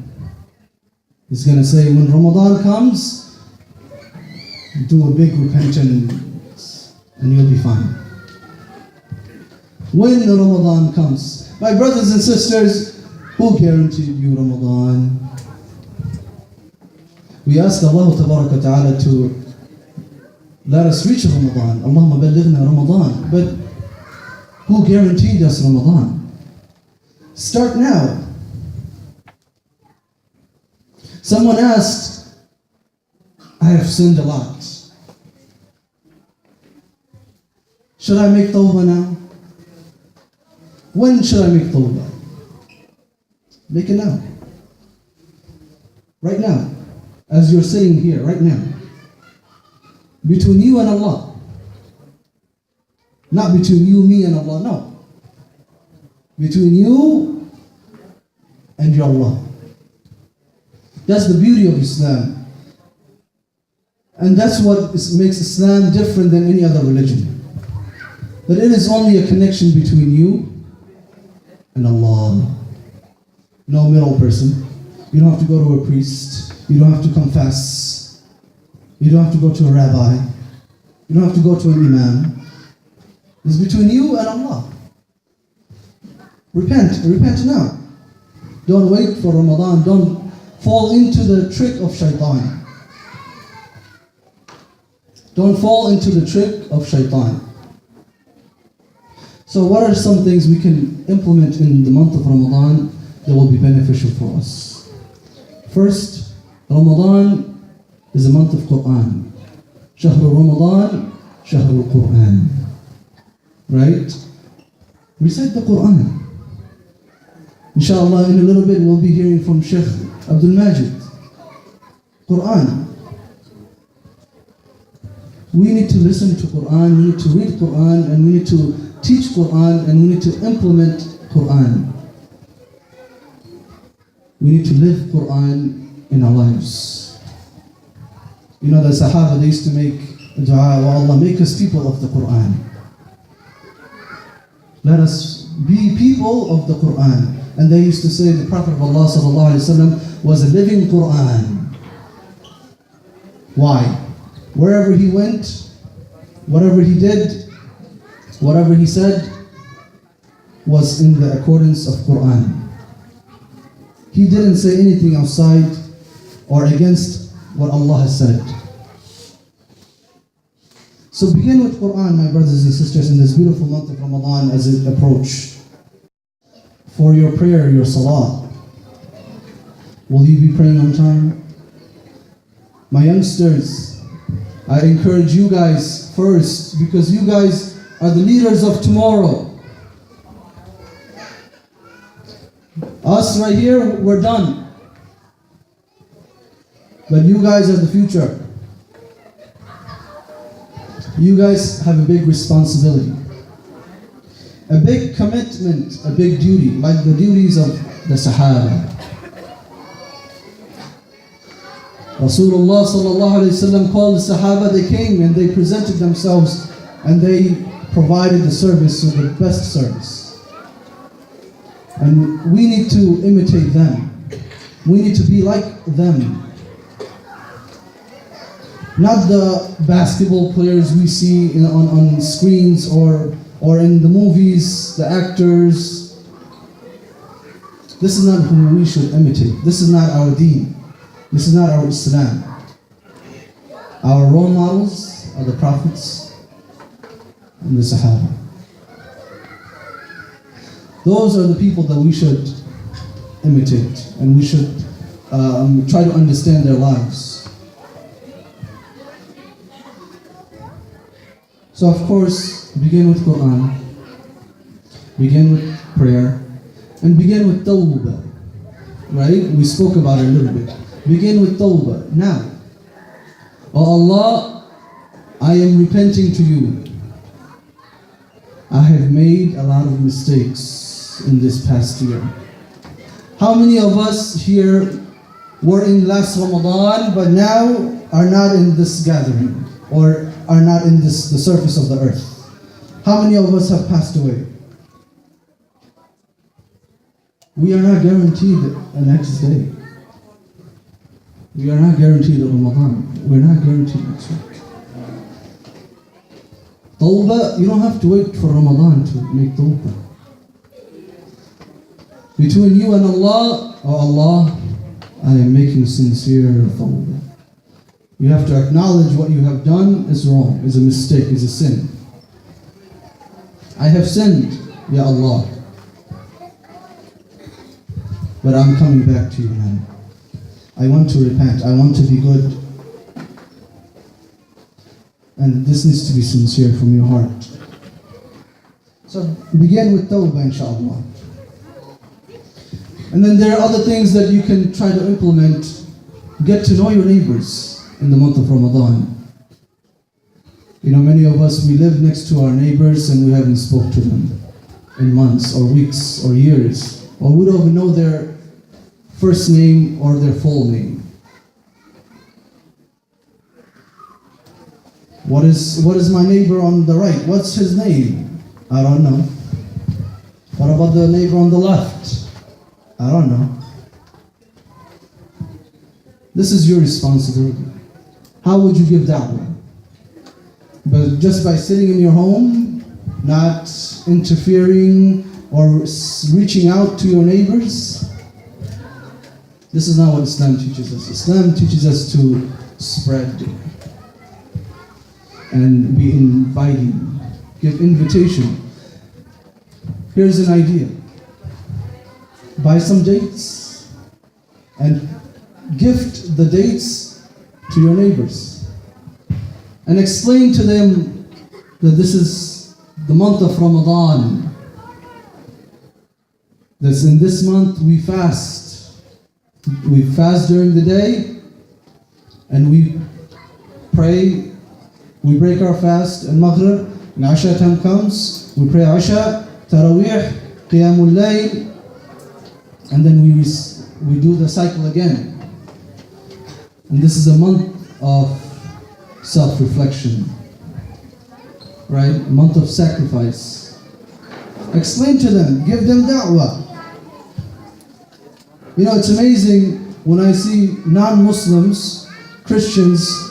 He's going to say, when Ramadan comes, do a big repentance and you'll be fine. When Ramadan comes, my brothers and sisters, Who guaranteed you Ramadan? We ask Allah Ta'ala to let us reach Ramadan. Allahumma ballighna Ramadan. But who guaranteed us Ramadan? Start now. Someone asked, I have sinned a lot. Should I make tawbah now? When should I make tawbah? Make it now. Right now. As you're sitting here, right now. Between you and Allah. Not between you, me, and Allah, no. Between you and your Allah. That's the beauty of Islam. And that's what makes Islam different than any other religion. That it is only a connection between you and Allah. No middle person. You don't have to go to a priest. You don't have to confess. You don't have to go to a rabbi. You don't have to go to an imam. It's between you and Allah. Repent now. Don't wait for Ramadan. Don't fall into the trick of shaitan. Don't fall into the trick of shaitan. So what are some things we can implement in the month of Ramadan that will be beneficial for us? First, Ramadan is a month of Quran. Shahr Ramadan, Shahr al-Quran. Right? Recite the Quran. Inshallah, in a little bit we'll be hearing from Sheikh Abdul Majid. Quran. We need to listen to Quran, we need to read Quran, and we need to teach Quran, and we need to implement Quran. We need to live Quran in our lives. You know, the Sahaba, they used to make dua, "Oh Allah, make us people of the Quran." Let us be people of the Quran. And they used to say the Prophet of Allah ﷺ was a living Quran. Why? Wherever he went, whatever he did, whatever he said was in the accordance of Quran. He didn't say anything outside or against what Allah has said. So begin with Quran, my brothers and sisters, in this beautiful month of Ramadan as it approaches. For your prayer, your salah, will you be praying on time? My youngsters, I encourage you guys first, because you guys are the leaders of tomorrow. Us right here, we're done. But you guys are the future. You guys have a big responsibility. A big commitment, a big duty, like the duties of the Sahaba. Rasulullah sallallahu alayhi wasallam called the Sahaba, they came and they presented themselves and they provided the service with the best service. And we need to imitate them. We need to be like them. Not the basketball players we see on screens or in the movies, the actors. This is not who we should imitate. This is not our deen. This is not our Islam. Our role models are the prophets and the Sahaba. Those are the people that we should imitate, and we should try to understand their lives. So of course, begin with Quran, begin with prayer, and begin with tawbah, right? We spoke about it a little bit. Begin with tawbah now. Oh Allah, I am repenting to you. I have made a lot of mistakes in this past year. How many of us here were in last Ramadan, but now are not in this gathering, or are not in the surface of the earth? How many of us have passed away? We are not guaranteed a next day. We are not guaranteed a Ramadan. We're not guaranteed next week. Tawbah, you don't have to wait for Ramadan to make tawbah. Between you and Allah, oh Allah, I am making sincere tawbah. You have to acknowledge what you have done is wrong, is a mistake, is a sin. I have sinned, Ya Allah. But I'm coming back to you now. I want to repent, I want to be good. And this needs to be sincere from your heart. So begin with tawbah, inshallah. And then there are other things that you can try to implement. Get to know your neighbors in the month of Ramadan. You know, many of us, we live next to our neighbors and we haven't spoke to them in months or weeks or years. Or we don't even know their first name or their full name. What is my neighbor on the right? What's his name? I don't know. What about the neighbor on the left? I don't know. This is your responsibility. How would you give da'wah? But just by sitting in your home, not interfering or reaching out to your neighbors? This is not what Islam teaches us. Islam teaches us to spread and be inviting, give invitation. Here's an idea. Buy some dates and gift the dates to your neighbors. And explain to them that this is the month of Ramadan. That in this month we fast. We fast during the day and we pray. We break our fast and Maghrib, and Asha time comes, we pray Asha, Taraweeh, Qiyamul Layl, and then we do the cycle again. And this is a month of self-reflection, right? A month of sacrifice. Explain to them, give them da'wah. You know, it's amazing when I see non-Muslims, Christians,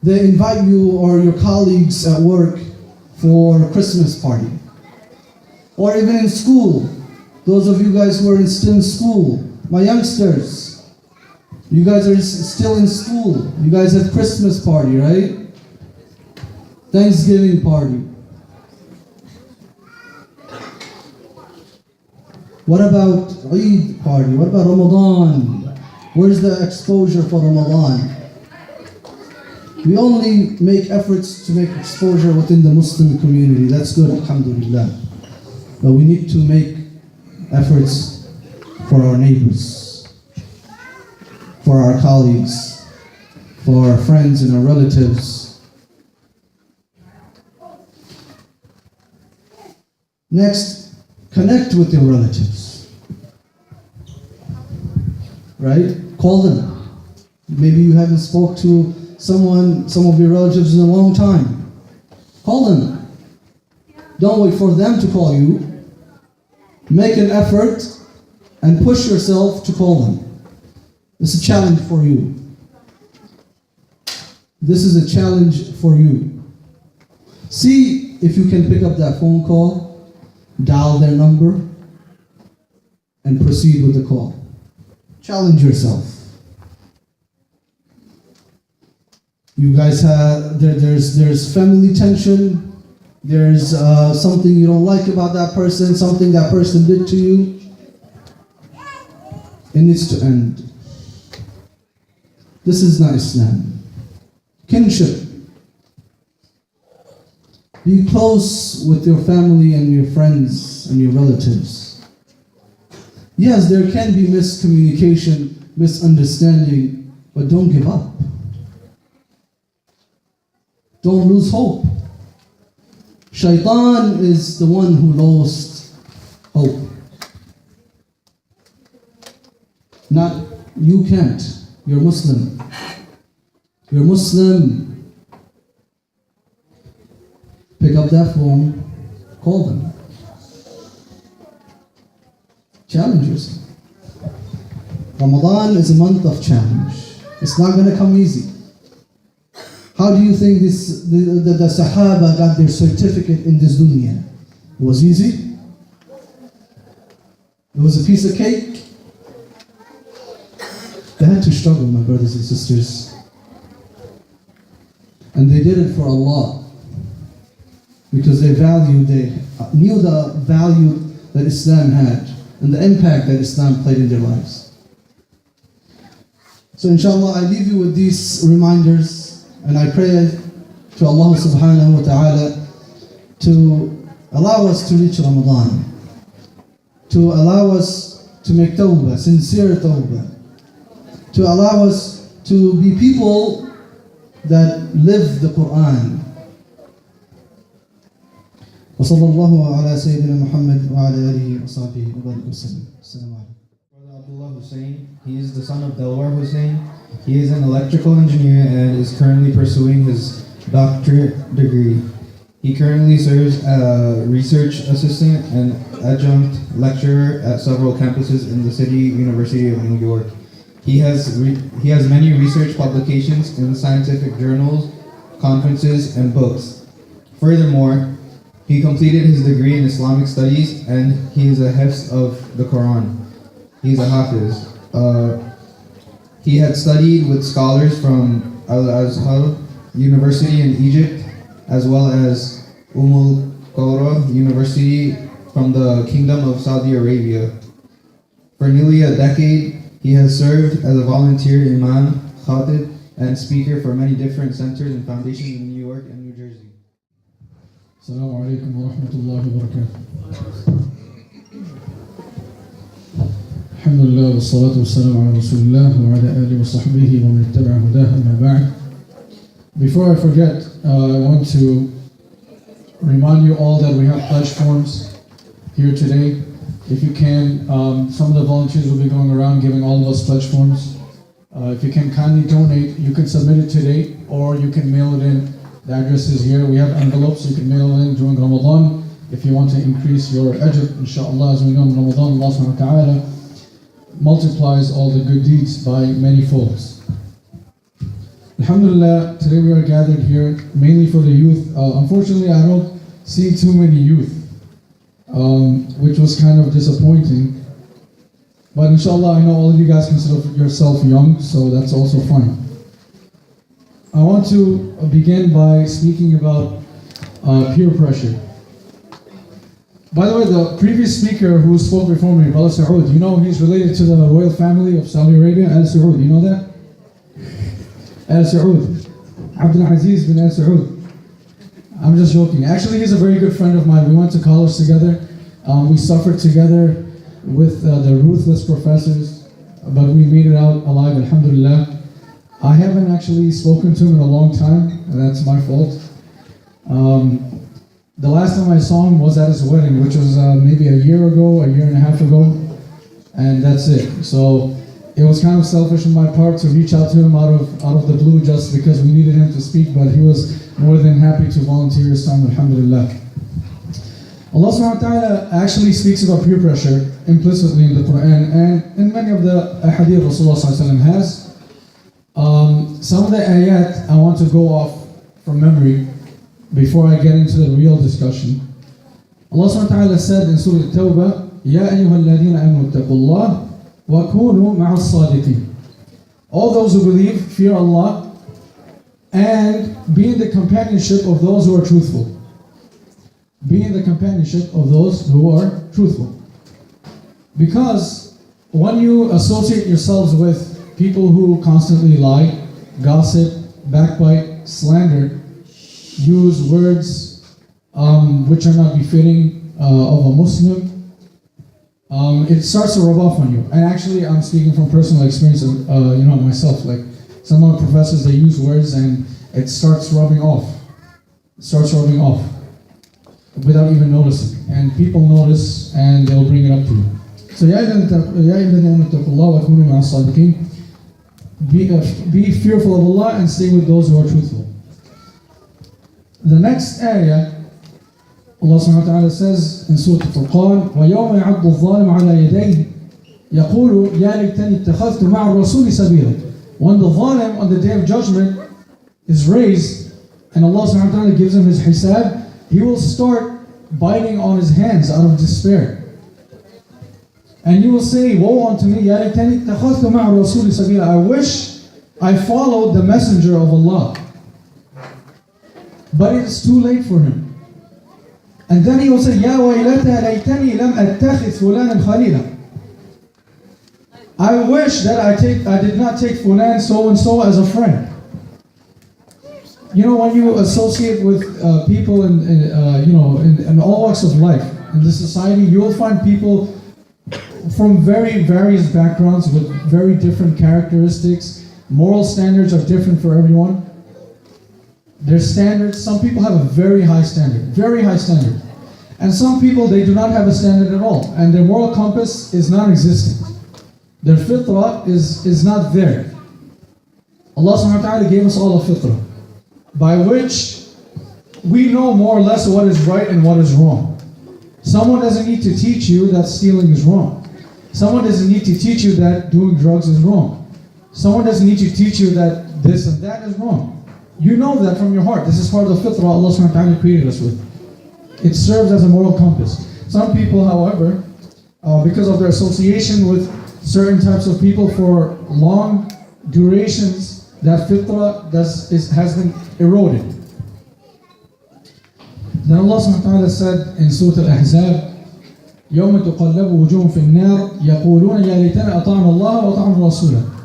they invite you or your colleagues at work for a Christmas party. Or even in school. Those of you guys who are still in school, my youngsters, you guys are still in school. You guys have Christmas party, right? Thanksgiving party. What about Eid party? What about Ramadan? Where's the exposure for Ramadan? We only make efforts to make exposure within the Muslim community. That's good, alhamdulillah. But we need to make efforts for our neighbors, for our colleagues, for our friends and our relatives. Next, connect with your relatives. Right? Call them. Maybe you haven't spoke to some of your relatives in a long time. Call them. Don't wait for them to call you. Make an effort and push yourself to call them. This is a challenge for you. This is a challenge for you. See if you can pick up that phone call, dial their number, and proceed with the call. Challenge yourself. You guys have, there's family tension, there's something you don't like about that person, something that person did to you. It needs to end. This is not Islam. Kinship. Be close with your family and your friends and your relatives. Yes, there can be miscommunication, misunderstanding, but don't give up. Don't lose hope. Shaitan is the one who lost hope. Not, you can't. You're Muslim. You're Muslim. Pick up that phone, call them. Challenge yourself. Ramadan is a month of challenge. It's not going to come easy. How do you think the Sahaba got their certificate in this dunya? It was easy? It was a piece of cake. They had to struggle, my brothers and sisters. And they did it for Allah. Because they knew the value that Islam had and the impact that Islam played in their lives. So inshallah, I leave you with these reminders, and I pray to Allah subhanahu wa ta'ala to allow us to reach Ramadan, to allow us to make tawbah, sincere tawbah, to allow us to be people that live the Quran. وصلى الله على سيدنا محمد وعلى آله وصحبه وبارك وسلم. السلام عليكم. Brother Abdullah Hussein, he is the son of Delwar Hussein. He is an electrical engineer and is currently pursuing his doctorate degree. He currently serves as a research assistant and adjunct lecturer at several campuses in the City University of New York. He has many research publications in scientific journals, conferences, and books. Furthermore, he completed his degree in Islamic studies and he is a hifz of the Quran. He's a hafiz. He had studied with scholars from Al-Azhar University in Egypt, as well as Qura University from the Kingdom of Saudi Arabia. For nearly a decade, he has served as a volunteer Eman, khatib, and speaker for many different centers and foundations in New York and New Jersey. Assalamu alaikum wa rahmatullahi wa barakatuh. Alhamdulillah wa salatu wa salam ala Rasulullah wa ala alihi wa sahbihi wa man ittaba'a hudah amma ba'd. Before I forget, I want to remind you all that we have pledge forms here today. If you can, some of the volunteers will be going around giving all of us pledge forms. If you can kindly donate, you can submit it today or you can mail it in. The address is here. We have envelopes, you can mail it in during Ramadan. If you want to increase your ajr, inshallah, as we know in Ramadan, Allah subhanahu wa ta'ala multiplies all the good deeds by many folds. Alhamdulillah, today we are gathered here mainly for the youth. Unfortunately, I don't see too many youth, which was kind of disappointing. But inshallah, I know all of you guys consider yourself young, so that's also fine. I want to begin by speaking about peer pressure. By the way, the previous speaker who spoke before me, Brother Saud, you know he's related to the royal family of Saudi Arabia, Al Saud, you know that? Al Saud, Abdul Aziz bin Al Saud. I'm just joking. Actually, he's a very good friend of mine. We went to college together. We suffered together with the ruthless professors, but we made it out alive, alhamdulillah. I haven't actually spoken to him in a long time, and that's my fault. The last time I saw him was at his wedding, which was maybe a year ago, a year and a half ago, and that's it. So it was kind of selfish on my part to reach out to him out of the blue just because we needed him to speak, but he was more than happy to volunteer his time, alhamdulillah. Allah subhanahu wa ta'ala actually speaks about peer pressure implicitly in the Quran and in many of the hadith Rasulullah sallallahu alaihi wasallam has. Some of the ayat I want to go off from memory before I get into the real discussion. Allah subhanahu wa ta'ala said in Surah At-Tawbah, Ya ayyuha alladhina amanu ittaqullah wa kunu ma'a as-sadiqin. All those who believe, fear Allah and be in the companionship of those who are truthful. Be in the companionship of those who are truthful. Because when you associate yourselves with people who constantly lie, gossip, backbite, slander, use words which are not befitting of a Muslim, it starts to rub off on you. And actually, I'm speaking from personal experience, myself. Like some of the professors, they use words and it starts rubbing off. It starts rubbing off without even noticing. And people notice and they'll bring it up to you. So, be fearful of Allah and stay with those who are truthful. The next ayah, Allah subhanahu wa ta'ala says in Surah Al-Furqan, وَيَوْمَ يَعَضُّ الظَّالِمُ عَلَى يَدَيْهِ يَقُولُ يَا لَيْتَنِي اتَّخَذْتُ مَعَ الرَّسُولِ سَبِيلًا. When the zalim on the day of judgment is raised and Allah subhanahu wa ta'ala gives him his hisab, he will start biting on his hands out of despair. And you will say, woe unto me, يَا لَيْتَنِي اتَّخَذْتُ مَعَ الرَّسُولِ سَبِيلًا. I wish I followed the messenger of Allah. But it is too late for him. And then he will say, يَا وَيْلَتَى لَيْتَنِي لَمْ أَتَّخِذْ فُلَانًا خَلِيلًا. I wish that I did not take fulan so and so as a friend. You know, when you associate with people in all walks of life in this society, you will find people from very various backgrounds with very different characteristics. Moral standards are different for everyone. Their standards, some people have a very high standard. And some people, they do not have a standard at all. And their moral compass is non-existent. Their fitrah is not there. Allah subhanahu wa ta'ala gave us all a fitrah, by which we know more or less what is right and what is wrong. Someone doesn't need to teach you that stealing is wrong. Someone doesn't need to teach you that doing drugs is wrong. Someone doesn't need to teach you that this and that is wrong. You know that from your heart. This is part of the fitrah Allah subhanahu wa ta'ala created us with. It serves as a moral compass. Some people, however, because of their association with certain types of people for long durations, that fitrah has been eroded. Then Allah subhanahu wa ta'ala said in Surah Al-Ahzab, يَوْمَ تُقَلَّبُ وُجُوهُمْ فِي النَّارِ يَقُولُونَ يَا لَيْتَنَا أَطَعْنَا اللَّهَ وَأَطَعْنَا الرَّسُولَ.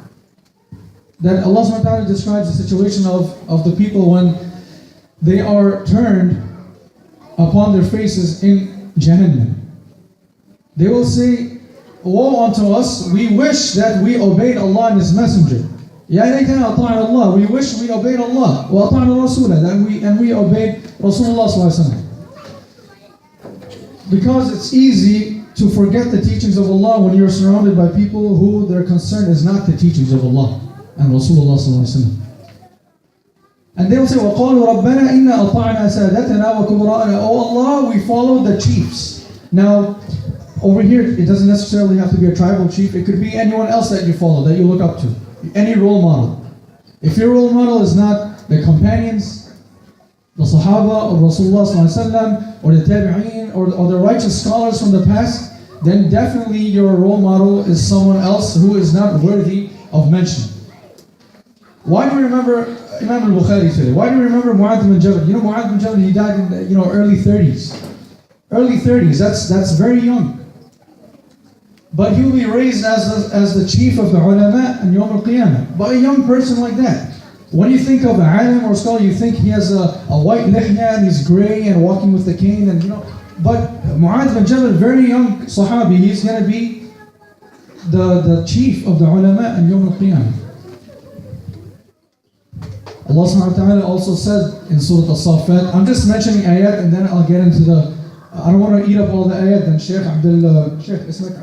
That Allah subhanahu wa ta'ala describes the situation of the people when they are turned upon their faces in Jannah. They will say, woe unto us, we wish that we obeyed Allah and His Messenger. Ya laytana ata'na Allah, we wish we obeyed Allah. Wa ata'na Rasulah, and we obeyed Rasulullah sallallahu alaihi wasallam. Because it's easy to forget the teachings of Allah when you're surrounded by people who their concern is not the teachings of Allah and Rasulullah sallallahu alaihi wasallam. And they will say, وَقَالُوا رَبَّنَا إِنَّا أَطَعْنَا سَادَتَنَا وَكُبَرَاءَنَا. Oh Allah, we follow the chiefs. Now, over here, it doesn't necessarily have to be a tribal chief. It could be anyone else that you follow, that you look up to. Any role model. If your role model is not the companions, the Sahaba of Rasulullah ﷺ, or the Tabi'een, or the righteous scholars from the past, then definitely your role model is someone else who is not worthy of mention. Why do we remember Imam al-Bukhari today? Why do we remember Mu'adh bin Jabal? You know, Mu'adh bin Jabal, he died in the early 30s. Early 30s, that's very young. But he will be raised as the chief of the ulama and Yawm al-Qiyamah. By a young person like that. When you think of an alim or scholar, you think he has a white lihya and he's gray and walking with the cane and But Mu'adh bin Jabal, very young Sahabi, he's going to be the chief of the ulama and Yawm al-Qiyamah. Allah subhanahu wa ta'ala also said in Surah As-Saffat, I'm just mentioning ayat and then I'll get into the, I don't want to eat up all the ayat, and Sheikh Ismail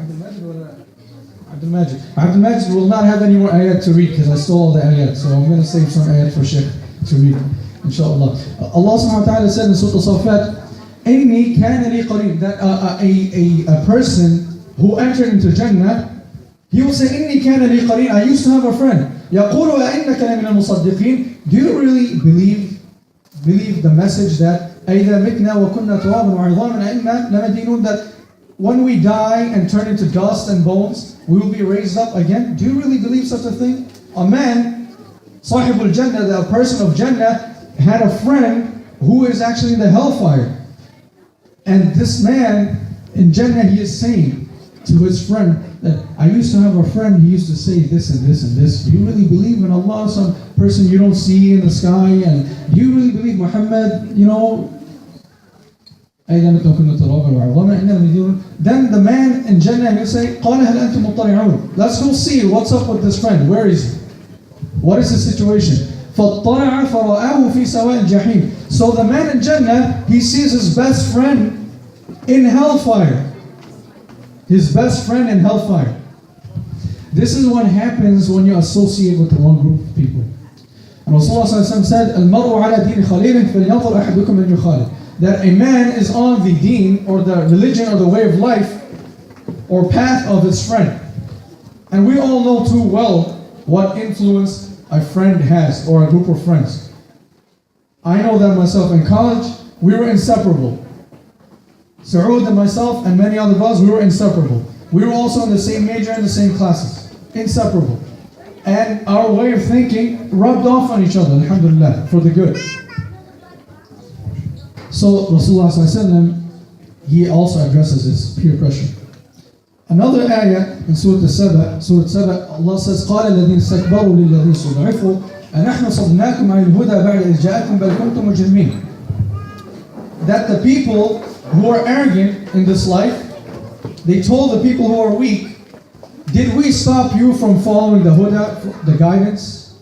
Abdul Majid will not have any more ayat to read because I stole all the ayat, so I'm going to save some ayat for Sheikh to read, inshallah. Allah subhanahu wa ta'ala said in Surah As-Saffat, إِنِّي كَانَ لِي قَرِيبٌ, that a person who entered into Jannah, he will say, إِنِّي كَانَ لِي قَرِيبٌ, I used to have a friend. يَقُولُ أَإِنَّكَ لَمِنَ الْمُصَدِّقِينَ. Do you really believe the message that أَإِذَا مِتْنَا وَكُنَّا تُرَابًا وَعِظَامًا أَإِنَّا لَمَدِينُونَ, that when we die and turn into dust and bones, we will be raised up again? Do you really believe such a thing? A man, Sahibul Jannah, the person of Jannah, had a friend who is actually in the hellfire. And this man in Jannah, he is saying to his friend that I used to have a friend, he used to say this and this and this. Do you really believe in Allah, some person you don't see in the sky? And do you really believe Muhammad, Then the man in Jannah will say, let's go see what's up with this friend. Where is he? What is the situation? So the man in Jannah, he sees his best friend in hellfire. His best friend in hellfire. This is what happens when you associate with the one group of people. And Rasulullah said, "Al-mar'u ala deen khalilin falyanzur ahadukum man yukhalil." That a man is on the deen or the religion or the way of life or path of his friend. And we all know too well what influence a friend has or a group of friends. I know that myself. In college, we were inseparable. Saud and myself and many other of us, we were inseparable. We were also in the same major and the same classes. Inseparable. And our way of thinking rubbed off on each other, alhamdulillah, for the good. So Rasulullah ﷺ, he also addresses this peer pressure. Another ayah in Surah Saba, Allah says, قَالَ الَّذِينَ اسْتَكْبَرُوا لِلَّذِينَ اسْتُضْعِفُوا أَنَحْنُ صَدْنَاكُمْ عَنِ الْهُدَى بَعْدَ إِذْ جَاءَكُمْ بَلْ كُنْتُمْ مُجْرِمِينَ. That the people who are arrogant in this life, they told the people who are weak, did we stop you from following the huda, the guidance?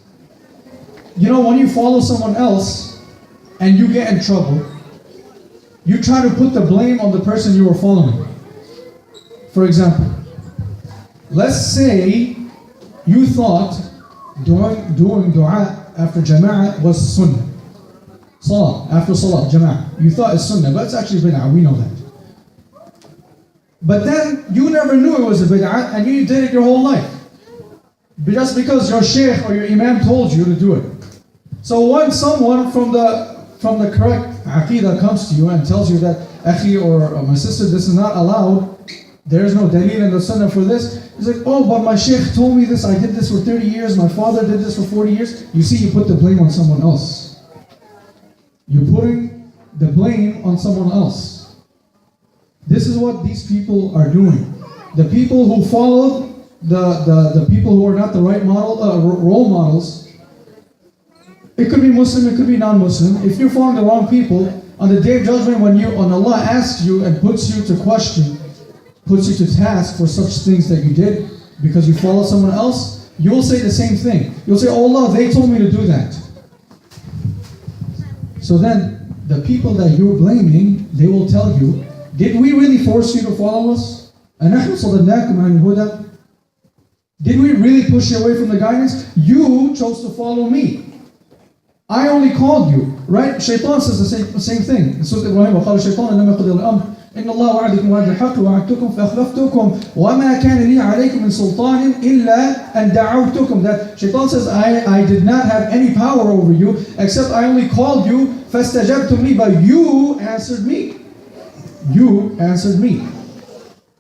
You know, when you follow someone else and you get in trouble, you try to put the blame on the person you were following. For example, let's say you thought doing dua after jama'ah was sunnah. Salah, after salah, jama'ah. You thought it's sunnah, but it's actually bid'ah, we know that. But then you never knew it was a bid'ah and you did it your whole life. Just because your shaykh or your imam told you to do it. So when someone from the correct aqidah comes to you and tells you that, akhi or my sister, this is not allowed, there is no dalil in the sunnah for this. He's like, oh, but my shaykh told me this, I did this for 30 years, my father did this for 40 years. You see, you put the blame on someone else. You're putting the blame on someone else. This is what these people are doing. The people who followed the people who are not the right role models. It could be Muslim, it could be non-Muslim. If you're following the wrong people, on the day of judgment, when Allah asks you and puts you to question, puts you to task for such things that you did because you followed someone else, you will say the same thing. You'll say, oh Allah, they told me to do that. So then, the people that you're blaming, they will tell you, did we really force you to follow us? Did we really push you away from the guidance? You chose to follow me. I only called you, right? Shaitan says the same thing. In Surah Ibrahim, وَقَالَ الشَّيْطَانُ لَمَّا قُضِيَ الْأَمْرُ إِنَّ اللَّهَ وَعَدَكُمْ وَعْدَ الْحَقِّ وَوَعَدتُّكُمْ فَأَخْلَفْتُكُمْ وَمَا كَانَ لِي عَلَيْكُمْ مِنْ سُلْطَانٍ إِلَّا أَنْ دَعَوْتُكُمْ. That Shaitan says, I did not have any power over you, except I only called you, فَاسْتَجَبْتُمْ لِي, but you answered me. You answered me.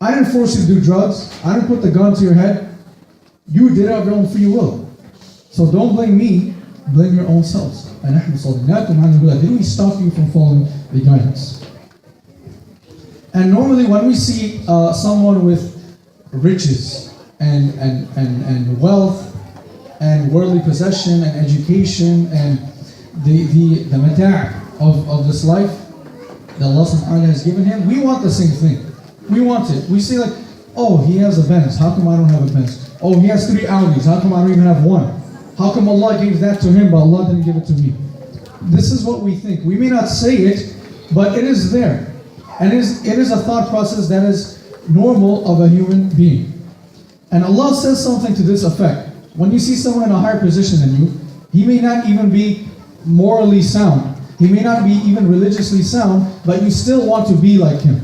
I didn't force you to do drugs. I didn't put the gun to your head. You did it of your own free will. So don't blame me, blame your own selves. Did we stop you from following the guidance? And normally when we see someone with riches and wealth and worldly possession and education and the mata' of this life that Allah subhanahu wa ta'ala has given him, we want the same thing. We want it. We say like, oh, he has a Benz, how come I don't have a Benz? Oh, he has 3 Audis, how come I don't even have one? How come Allah gave that to him, but Allah didn't give it to me? This is what we think. We may not say it, but it is there. And it is a thought process that is normal of a human being. And Allah says something to this effect. When you see someone in a higher position than you, he may not even be morally sound. He may not be even religiously sound, but you still want to be like him.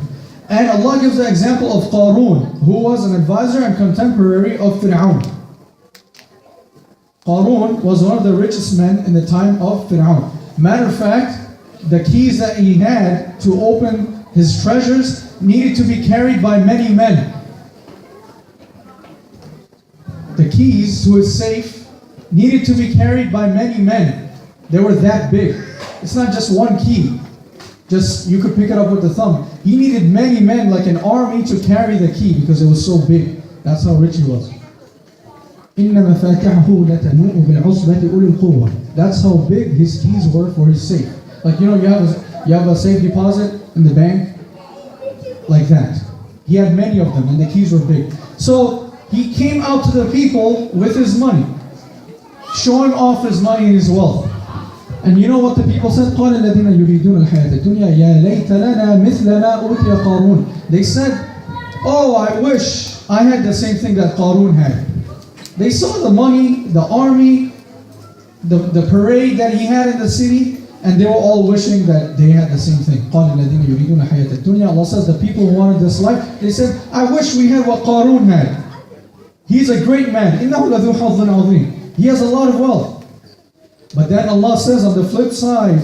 And Allah gives the example of Qarun, who was an advisor and contemporary of Fir'aun. Qarun was one of the richest men in the time of Fir'aun. Matter of fact, the keys that he had to open his treasures needed to be carried by many men. The keys to his safe needed to be carried by many men. They were that big. It's not just one key. Just you could pick it up with the thumb. He needed many men, like an army, to carry the key because it was so big. That's how rich he was. That's how big his keys were for his safe. Like, you know, you have a safe deposit in the bank, like that. He had many of them, and the keys were big. So he came out to the people with his money, showing off his money and his wealth. And you know what the people said? قَالَ الَّذِينَ يُرِيدُونَ الْحَيَاةَ الدُّنْيَا يَا لَيْتَ لَنَا مِثْلَ مَا أُوتِيَ قَارُونَ. They said, oh, I wish I had the same thing that Qarun had. They saw the money, the army, the parade that he had in the city, and they were all wishing that they had the same thing. قَالَ الَّذِينَ يُرِيدُونَ الْحَيَاةَ الدُّنْيَا. Allah says the people who wanted this life, they said, I wish we had what Qarun had. He's a great man. إِنَّهُ لَذُو حَظٍّ عَظِيمٍ. He has a lot of wealth. But then Allah says on the flip side,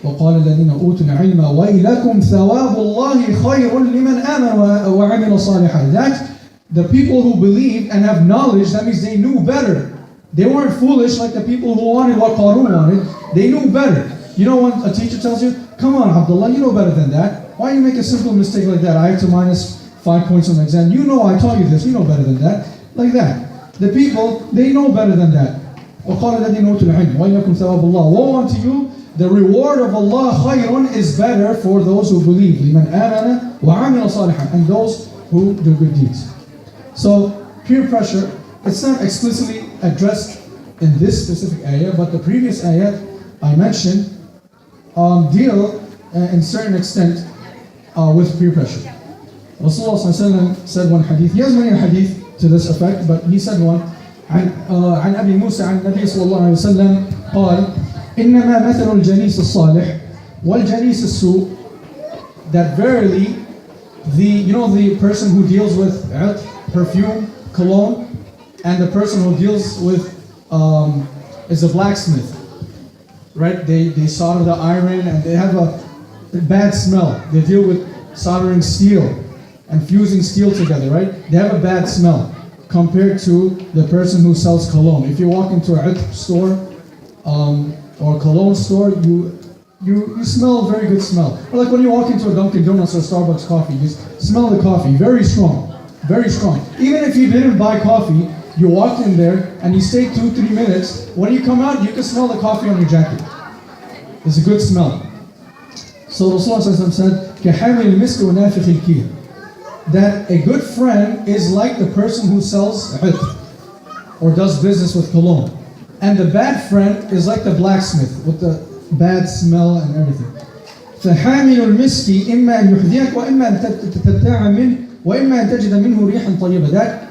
وقال الذين أوتوا العلم ويلكم ثواب الله خير لمن آمن وعمل صالحا. That the people who believed and have knowledge, that means they knew better. They weren't foolish like the people who wanted what Qarun wanted. They knew better. You know when a teacher tells you, come on Abdullah, you know better than that. Why you make a simple mistake like that? I have to minus 5 points on the exam. You know I taught you this, you know better than that. Like that. The people, they know better than that. وَقَالَ الَّذِينَ أُوتُوا الْعِلْمَ وَإِنَّكُمْ ثَوَابُ اللَّهِ. Woe unto you, the reward of Allah khayrun is better for those who believe. لِمَنْ آمَنَ وَعَمِلَ صَالِحًا. And those who do good deeds. So, peer pressure, it's not explicitly addressed in this specific ayah, but the previous ayah I mentioned deal in certain extent with peer pressure. Rasulullah said one hadith, he has many hadith to this effect, but he said one, عن أبي موسى عن النبي صلى الله عليه وسلم قال إنما مثل الجليس الصالح والجليس السوء, that verily the person who deals with perfume, cologne, and the person who deals with is a blacksmith, right? They solder the iron and they have a bad smell. They deal with soldering steel and fusing steel together, right? They have a bad smell compared to the person who sells cologne. If you walk into a store or a cologne store, you smell a very good smell. Or like when you walk into a Dunkin' Donuts or Starbucks coffee, you smell the coffee, very strong, very strong. Even if you didn't buy coffee, you walked in there and you stayed 2-3 minutes, when you come out, you can smell the coffee on your jacket. It's a good smell. So Rasulullah said, كَحَامِلِ الْمِسْكِ وَنَافِخِ الْكِيرِ, that a good friend is like the person who sells or does business with cologne. And the bad friend is like the blacksmith with the bad smell and everything. فَحَامِلُ الْمِسْكِ إِمَّا أَنْ يُحْذِيَكَ وَإِمَّا أَنْ تَبْتَاعَ مِنْهُ وَإِمَّا أَنْ تَجِدَ مِنْهُ رِيحًا طَيِّبًا. That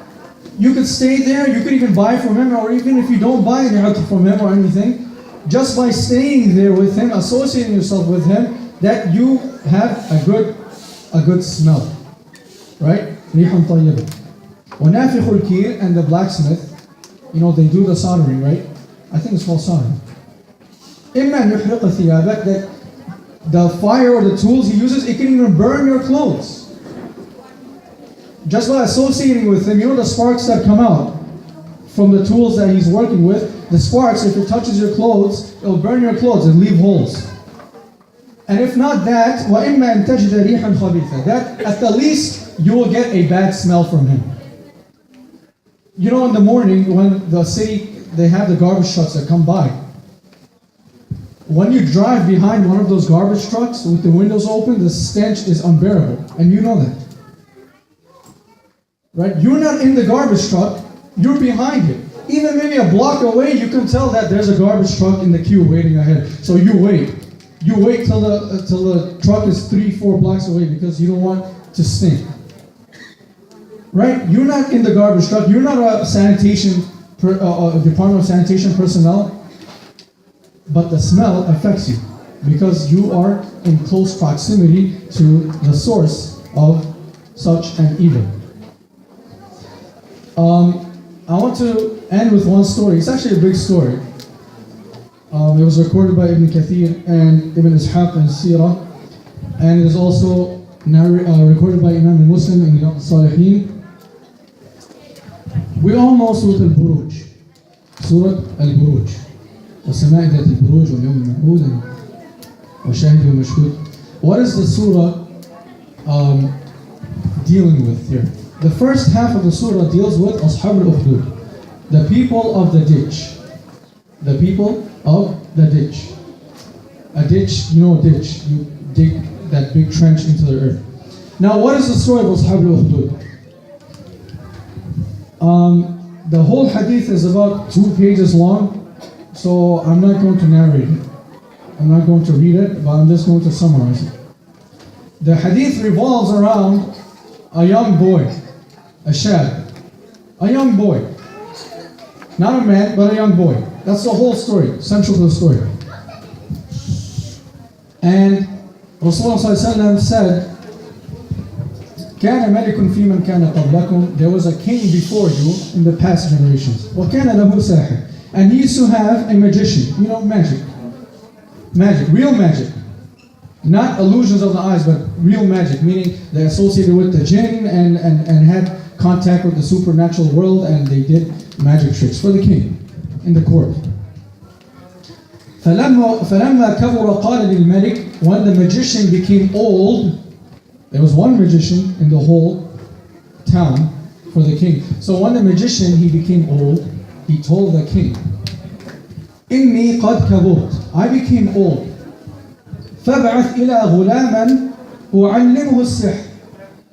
you could stay there, you could even buy from him, or even if you don't buy anything from him or anything, just by staying there with him, associating yourself with him, that you have a good smell. Right? رِيحًا طَيِّبًا. وَنَافِخُ الْكِيرِ, and the blacksmith, they do the soldering, right? I think it's called soldering. إِمَّا أَنْ يُحْرِقَ ثِيَابَكَ, that the fire or the tools he uses, it can even burn your clothes. Just by associating with him, the sparks that come out from the tools that he's working with, the sparks, if it touches your clothes, it'll burn your clothes and leave holes. And if not that, وَإِمَّا أَن تَجِدَ رِيحًا خَبِيثًا, that at the least you will get a bad smell from him. In the morning when the city, they have the garbage trucks that come by. When you drive behind one of those garbage trucks with the windows open, the stench is unbearable, and you know that. Right? You're not in the garbage truck, you're behind it. Even maybe a block away, you can tell that there's a garbage truck in the queue waiting ahead. So you wait. You wait till the truck is 3-4 blocks away because you don't want to stink. Right? You're not in the garbage truck. You're not a Department of Sanitation personnel. But the smell affects you because you are in close proximity to the source of such an evil. I want to end with one story. It's actually a big story. It was recorded by Ibn Kathir and Ibn Ishaq and Sirah, and it is also recorded by Imam Muslim and Riyadh al-Salihin. We all know Surah Al-Buruj. Surah Al-Buruj. وَالسَّمَاءِ ذَاتِ الْبُرُوجِ وَالْيَوْمِ الْمَوْعُودِ وَالشَّاهِدِ وَالْمَشْهُودِ. What is the surah dealing with here? The first half of the surah deals with Ashab al-Ukhdud, the people of the ditch. The people of the ditch. A ditch, a ditch. You dig that big trench into the earth. Now, what is the story of Ashab al-Ukhdud? The whole hadith is about 2 pages long, so I'm not going to narrate it. I'm not going to read it, but I'm just going to summarize it. The hadith revolves around a young boy, a shab, a young boy. Not a man, but a young boy. That's the whole story, central to the story. And Rasulullah ﷺ said, كَانَ مَلِكٌ فِي مَنْ كَانَ قَبْلَكُمْ, there was a king before you in the past generations. وَكَانَ لَهُ سَاحِرٌ, and he used to have a magician, magic, real magic. Not illusions of the eyes, but real magic, meaning they associated with the jinn and had contact with the supernatural world, and they did magic tricks for the king in the court. فَلَمَّا كَبُرَ قَالَ لِلْمَلِكِ When the magician became old, there was one magician in the whole town for the king. So when the magician, he became old, he told the king, إِنِّي قَدْ كَبُرْتُ I became old. فَابْعَثْ إِلَى غُلَامًا أُعَلِّمُهُ السِّحْرَ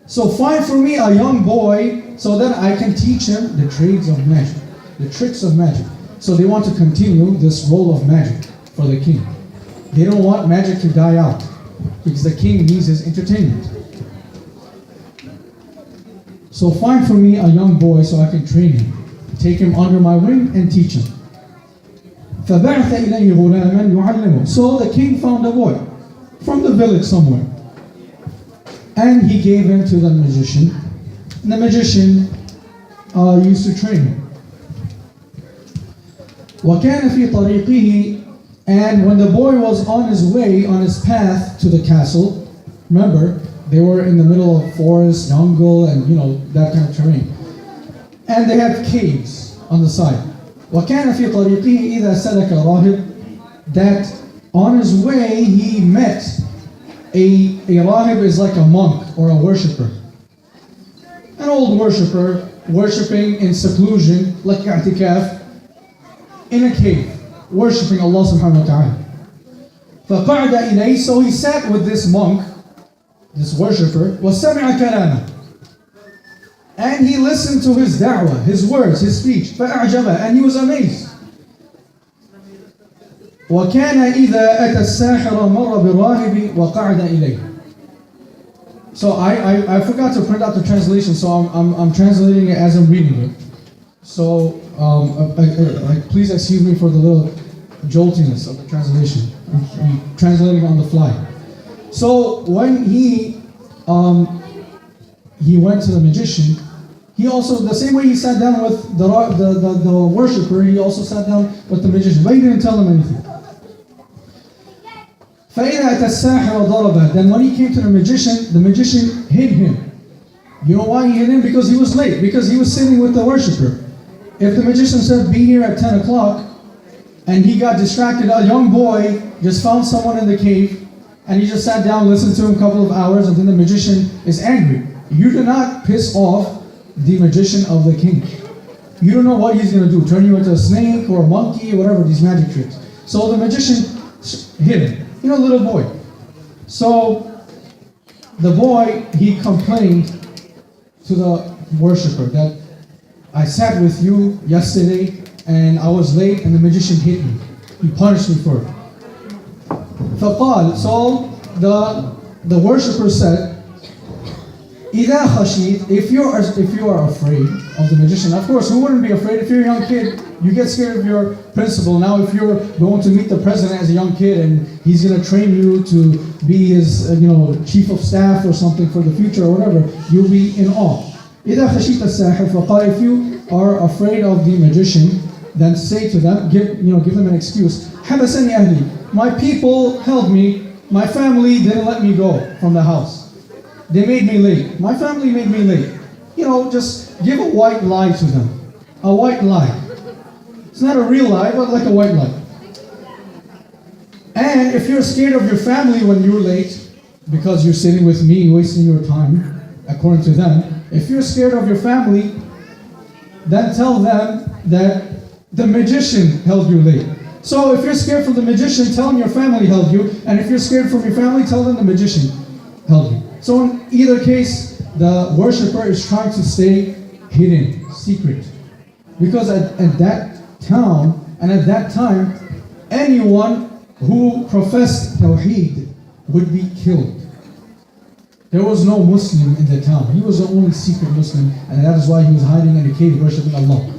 So find for me a young boy so that I can teach him the trades of magic, the tricks of magic. So they want to continue this role of magic for the king. They don't want magic to die out because the king needs his entertainment. So find for me a young boy so I can train him, take him under my wing and teach him. فَبَعْثَ إِلَيْهِ غُلَامًا يُعَلِّمُهُ So the king found a boy from the village somewhere. And he gave him to the magician. And the magician used to train him. وَكَانَ فِي طَرِيقِهِ And when the boy was on his way, on his path to the castle, remember, they were in the middle of forest, jungle, and that kind of terrain. And they had caves on the side. وَكَانَ فِي طَرِيقِهِ إِذَا سَلَكَ رَاهِبٌ That on his way he met a rahib is like a monk or a worshipper. An old worshipper, worshipping in seclusion, like i'tikaf, in a cave, worshipping Allah subhanahu wa ta'ala. فَقَعْدَ إِلَيْهِ So he sat with this monk, this worshipper, وَسَمِعَ كَلَامَهُ And he listened to his da'wah, his words, his speech. فَأَعْجَبَهُ And he was amazed. وَكَانَ إِذَا أَتَى السَّاحِرَ مَرَّ بِالرَّاهِبِ وَقَعْدَ إِلَيْهِ So I forgot to print out the translation, so I'm translating it as I'm reading it. So please excuse me for the little joltiness of the translation. I'm translating on the fly. So when he went to the magician, he also, the same way he sat down with the worshipper, he also sat down with the magician, but he didn't tell him anything. فَإِذَا أَتَى السَّاحِرَ ضَرَبَهُ Then when he came to the magician hid him. You know why he hid him? Because he was late, because he was sitting with the worshipper. If the magician said, be here at 10 o'clock, and he got distracted, a young boy just found someone in the cave, and he just sat down, listened to him a couple of hours, and then the magician is angry. You do not piss off the magician of the king. You don't know what he's going to do, turn you into a snake or a monkey or whatever, these magic tricks. So the magician hid him, little boy. So the boy, he complained to the worshipper that I sat with you yesterday and I was late and the magician hit me. He punished me for it. فقال, so the worshipper said, إِذَا خَشِيت If you are afraid of the magician, of course, who wouldn't be afraid? If you're a young kid, you get scared of your principal. Now if you're going to meet the president as a young kid and he's going to train you to be his chief of staff or something for the future or whatever, you'll be in awe. إِذَا خَشِيتَ السَّاحِرَ فَقَالَ If you are afraid of the magician, then say to them, give them an excuse. حَبَسَنِي أَهْلِي My people held me, my family didn't let me go from the house. They made me late. My family made me late. Just give a white lie to them. A white lie. It's not a real lie, but like a white lie. And if you're scared of your family when you're late, because you're sitting with me, wasting your time, according to them, if you're scared of your family, then tell them that the magician held you late. So if you're scared from the magician, tell them your family held you. And if you're scared from your family, tell them the magician held you. So in either case, the worshipper is trying to stay hidden, secret. Because at that town and at that time, anyone who professed Tawheed would be killed. There was no Muslim in the town. He was the only secret Muslim, and that is why he was hiding in a cave worshiping Allah.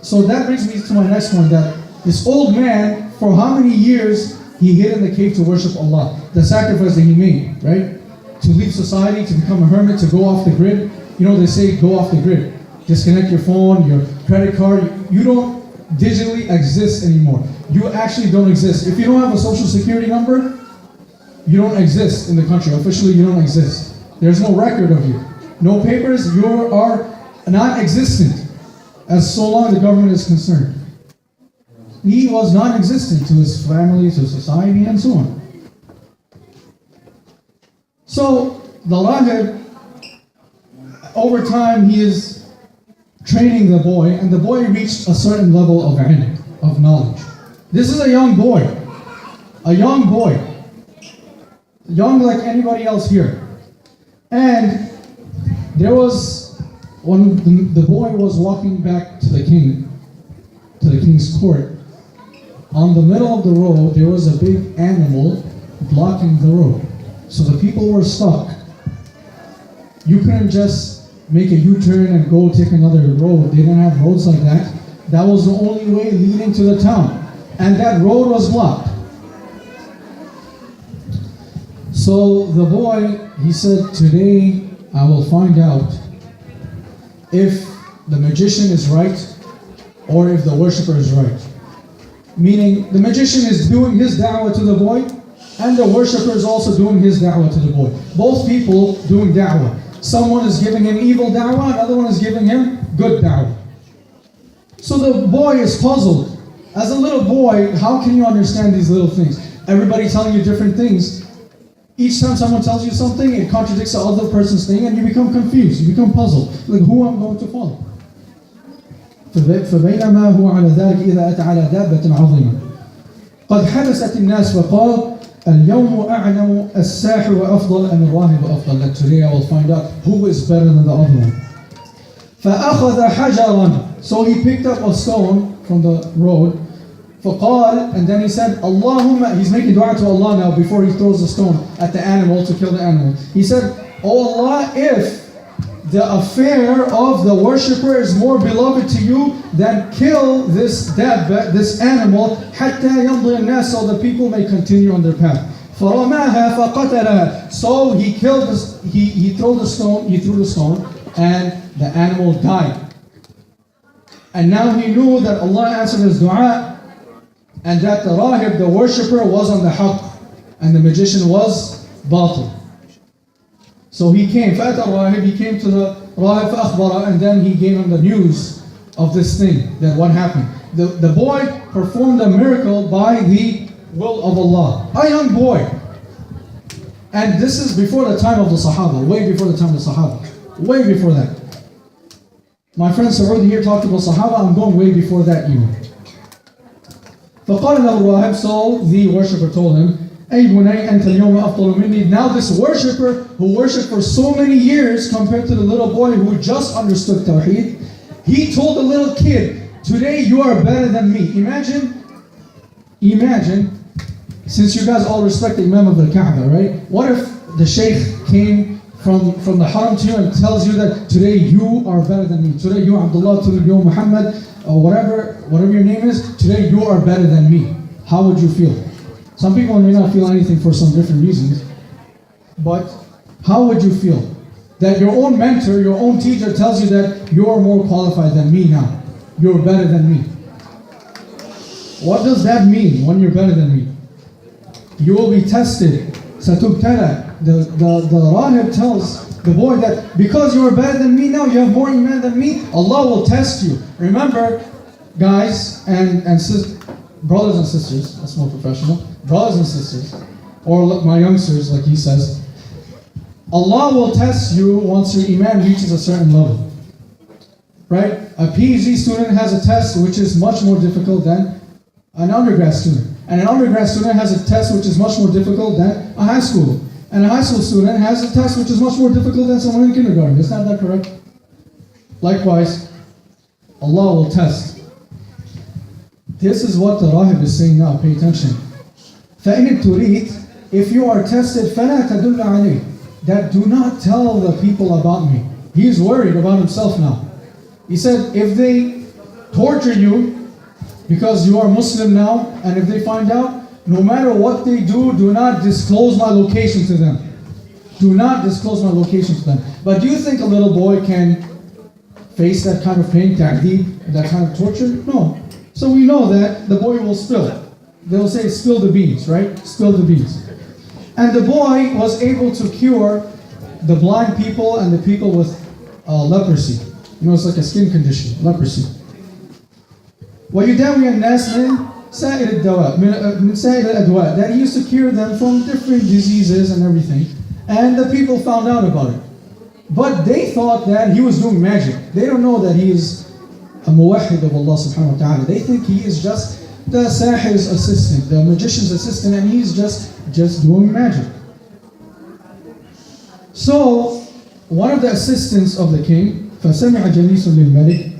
So that brings me to my next one, that this old man, for how many years he hid in the cave to worship Allah? The sacrifice that he made, right? To leave society, to become a hermit, to go off the grid. They say go off the grid. Disconnect your phone, your credit card. You don't digitally exist anymore. You actually don't exist. If you don't have a social security number, you don't exist in the country. Officially, you don't exist. There's no record of you. No papers, you are non-existent as so long the government is concerned. He was non-existent to his family, to society, and so on. So, the rahib, over time, he is training the boy, and the boy reached a certain level of ilm, of knowledge. This is a young boy, young like anybody else here. And there was, when the boy was walking back to the king's court, on the middle of the road, there was a big animal blocking the road. So the people were stuck. You couldn't just make a U-turn and go take another road. They didn't have roads like that. That was the only way leading to the town. And that road was blocked. So the boy, he said, today I will find out if the magician is right or if the worshipper is right. Meaning, the magician is doing his da'wah to the boy, and the worshipper is also doing his da'wah to the boy. Both people doing da'wah. Someone is giving him evil da'wah, another one is giving him good da'wah. So the boy is puzzled. As a little boy, how can you understand these little things? Everybody telling you different things. Each time someone tells you something, it contradicts the other person's thing, and you become confused, you become puzzled. Like, who am I going to follow? فبينما هو على ذلك إذا أتى على دابة عظيمة قد حبست الناس وقال اليوم أعلم الساحر وأفضل أم الراهب أفضل. That today I will find out who is better than the other one. فأخذ حجرا. So he picked up a stone from the road. فقال, and then he said, Allahumma, he's making dua to Allah now before he throws the stone at the animal to kill the animal. He said, Oh Allah, if the affair of the worshipper is more beloved to you, then kill this dabba, this animal, حتى يمضي الناس, so the people may continue on their path. فرماها فقتلها. So he killed this, he threw the stone, and the animal died. And now he knew that Allah answered his dua, and that the rahib, the worshipper, was on the haqq, and the magician was batil. So he came, فأتى الراهب, he came to the rahib فأخبره, and then he gave him the news of this thing, that what happened. The boy performed a miracle by the will of Allah. A young boy. And this is before the time of the Sahaba, way before the time of the Sahaba. Way before that. My friend Saudi here talked about Sahaba, I'm going way before that even. فقال له الراهب, so the worshipper told him, أي بني أنت اليوم أفضل مني. Now this worshipper who worshipped for so many years compared to the little boy who just understood Tawheed, he told the little kid, today you are better than me. Imagine, since you guys all respect the Imam of the Kaaba, right? What if the Shaykh came from the Haram to you and tells you that today you are better than me. Today you Abdullah, today you Muhammad, or whatever your name is, today you are better than me. How would you feel? Some people may not feel anything for some different reasons, but how would you feel? That your own mentor, your own teacher tells you that you're more qualified than me now. You're better than me. What does that mean when you're better than me? You will be tested. Satubtala. The rahib tells the boy that because you are better than me now, you have more iman than me, Allah will test you. Remember, guys and brothers and sisters, that's more professional, brothers and sisters, or my youngsters, like he says, Allah will test you once your iman reaches a certain level. Right? A PhD student has a test which is much more difficult than an undergrad student. And an undergrad student has a test which is much more difficult than a high school. And a high school student has a test which is much more difficult than someone in kindergarten. Is not that correct? Likewise, Allah will test. This is what the rahib is saying now. Pay attention. فَإِنِ تُرِيد, if you are tested, فَلَا تَدُلَّ عَلَيْهِ, that do not tell the people about me. He's worried about himself now. He said, if they torture you because you are Muslim now, and if they find out, no matter what they do, do not disclose my location to them. Do not disclose my location to them. But do you think a little boy can face that kind of pain, ta'deeb, that kind of torture? No. So we know that the boy will spill. They'll say, spill the beans, right? Spill the beans. And the boy was able to cure the blind people and the people with leprosy. You know, it's like a skin condition, leprosy. ويداوي الناس من سائر الدواء من سائر الأدواء, that he used to cure them from different diseases and everything. And the people found out about it. But they thought that he was doing magic. They don't know that he is a muwahhid of Allah subhanahu wa ta'ala. They think he is just the sahir's assistant, the magician's assistant, and he's just doing magic. So, one of the assistants of the king, فَسَمِعَ جَلِيسٌ لِلْمَلِكِ,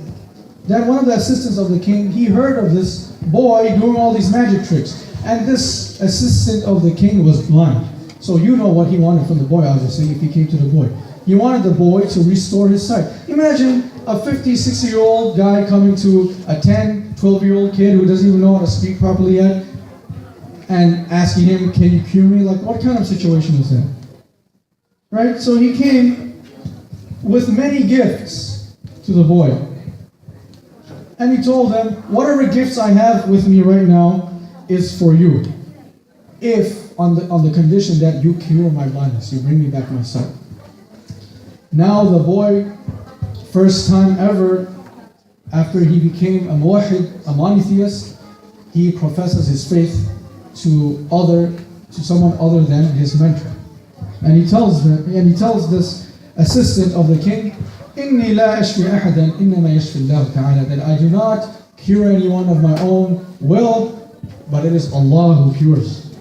that one of the assistants of the king, he heard of this boy doing all these magic tricks. And this assistant of the king was blind. So you know what he wanted from the boy, obviously, if he came to the boy. He wanted the boy to restore his sight. Imagine a 50, 60-year-old guy coming to a 10, 12-year-old kid who doesn't even know how to speak properly yet and asking him, can you cure me? Like, what kind of situation is that? Right? So he came with many gifts to the boy. And he told them, whatever gifts I have with me right now is for you. If, on the condition that you cure my blindness, you bring me back my sight. Now the boy, first time ever, after he became a muwahhid, a monotheist, he professes his faith to someone other than his mentor. And he tells this assistant of the king, إِنِّي لَا أَشْفِي أَحَدًا إِنَّمَا يَشْفِي اللَّهُ تَعَالَى, that I do not cure anyone of my own will, but it is Allah who cures.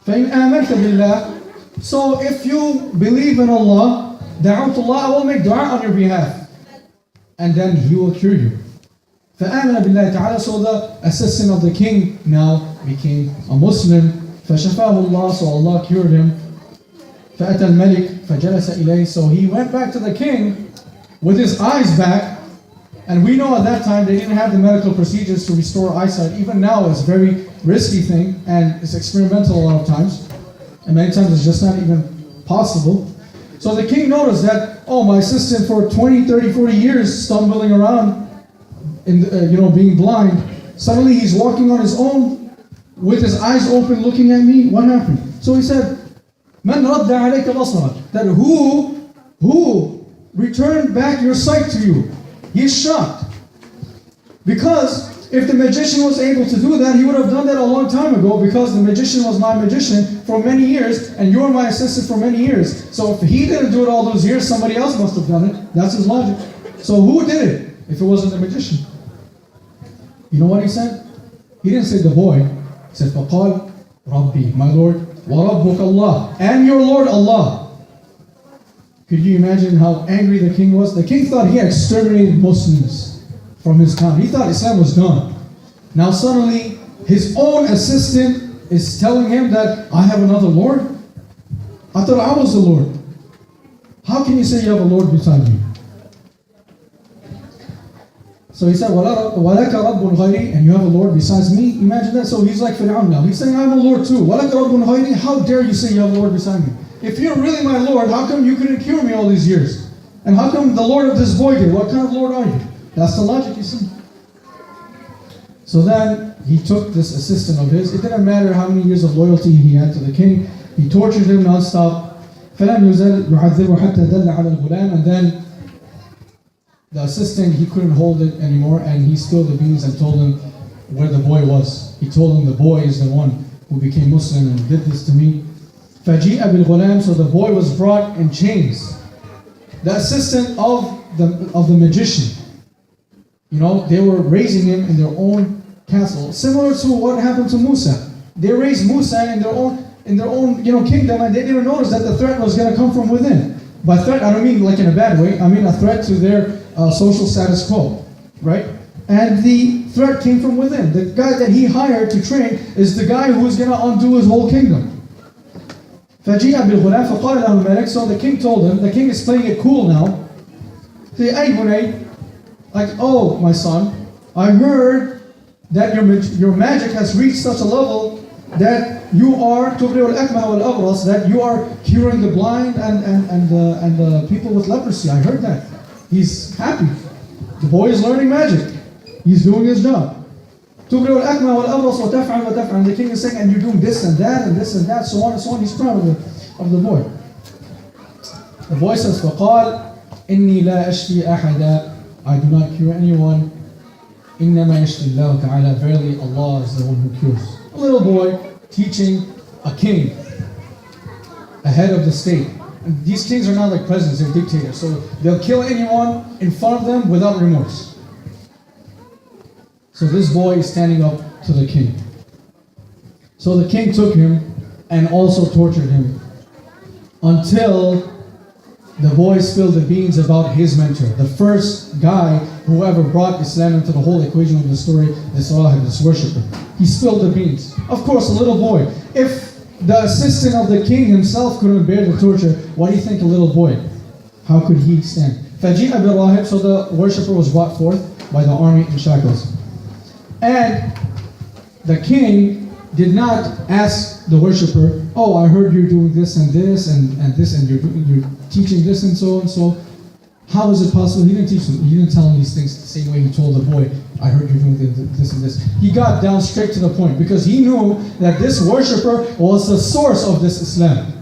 فَإِنْ آمَنْتَ بِاللَّهِ, so if you believe in Allah, دَعَوْتُ اللَّهِ, I will make dua on your behalf, and then He will cure you. فَآمَنَ بِاللَّهِ تَعَالَى, so the assistant of the king now became a Muslim. فَشَفَاهُ اللَّهُ, so Allah cured him. فَأَتَى الْمَلِكِ فَجَلَسَ إِلَيْهِ, so he went back to the king with his eyes back. And we know at that time they didn't have the medical procedures to restore eyesight. Even now it's a very risky thing and it's experimental a lot of times. And many times it's just not even possible. So the king noticed that, oh, my assistant for 20, 30, 40 years stumbling around, being blind. Suddenly he's walking on his own with his eyes open looking at me. What happened? So he said, مَنْ رَدَّ عَلَيْكَ بَصَرَكَ, that who returned back your sight to you? He's shocked. Because if the magician was able to do that, he would have done that a long time ago, because the magician was my magician for many years and you're my assistant for many years. So if he didn't do it all those years, somebody else must have done it. That's his logic. So who did it if it wasn't the magician? You know what he said? He didn't say the boy. He said, فَقَالْ رَبِّي, my Lord, وَرَبُّكَ Allah, and your Lord Allah. Could you imagine how angry the king was? The king thought he had exterminated Muslims from his town. He thought Islam was gone. Now suddenly, his own assistant is telling him that I have another Lord? I thought I was the Lord. How can you say you have a Lord beside me? So he said, وَلَكَ رَبٌّ غَيْرِي, and you have a Lord besides me? Imagine that. So he's like Fir'aun now. He's saying, I'm a Lord too. وَلَكَ رَبٌّ غَيْرِي, how dare you say you have a Lord beside me? If you're really my Lord, how come you couldn't cure me all these years? And how come the Lord of this boy did? What kind of Lord are you? That's the logic, you see. So then he took this assistant of his. It didn't matter how many years of loyalty he had to the king. He tortured him non-stop. فَلَمْ يُزَلْ يُعَذِّبُ حَتَّى دَلَّ عَلَى الْغُلَامِ, and then the assistant, he couldn't hold it anymore, and he spilled the beans and told him where the boy was. He told him the boy is the one who became Muslim and did this to me. فَجِيءَ بِالْغُلَامِ, so the boy was brought in chains. The assistant of the magician, they were raising him in their own castle, similar to what happened to Musa. They raised Musa in their own kingdom, and they didn't notice that the threat was going to come from within. By threat, I don't mean like in a bad way. I mean a threat to their social status quo, right? And the threat came from within. The guy that he hired to train is the guy who is going to undo his whole kingdom. فَجِيءَ بِالْغُلَامِ فَقَالَ لَهُ الْمَلِكُ, so the king told him, the king is playing it cool now. Say, أَيْ بُنَيْ, like, oh, my son, I heard that your magic has reached such a level that you are تُبْرِئُ الْأَكْمَهَ وَالْأَبْرَص, that you are curing the blind and the people with leprosy. I heard that. He's happy. The boy is learning magic. He's doing his job. تبرئ الأكمى والأبرص وتفعل وتفعل. The king is saying, and you're doing this and that and this and that, so on and so on. He's proud of the boy. The boy says, فقال إني لا أشفي أحدا. I do not cure anyone. إنما يشفي الله تعالى. Verily Allah is the one who cures. A little boy teaching a king, a head of the state. And these kings are not like presidents, they're dictators. So they'll kill anyone in front of them without remorse. So this boy is standing up to the king. So the king took him and also tortured him until the boy spilled the beans about his mentor. The first guy who ever brought Islam into the whole equation of the story, this Rahib, this worshipper. He spilled the beans. Of course, a little boy. If the assistant of the king himself couldn't bear the torture, what do you think a little boy? How could he stand? فَجِيءَ بِالرَّاهِبِ. So the worshipper was brought forth by the army in shackles. And the king did not ask the worshipper, oh, I heard you're doing this and this and this and you're teaching this and so and so. How is it possible? He didn't teach him. He didn't tell him these things the same way he told the boy, I heard you're doing this and this. He got down straight to the point because he knew that this worshipper was the source of this Islam.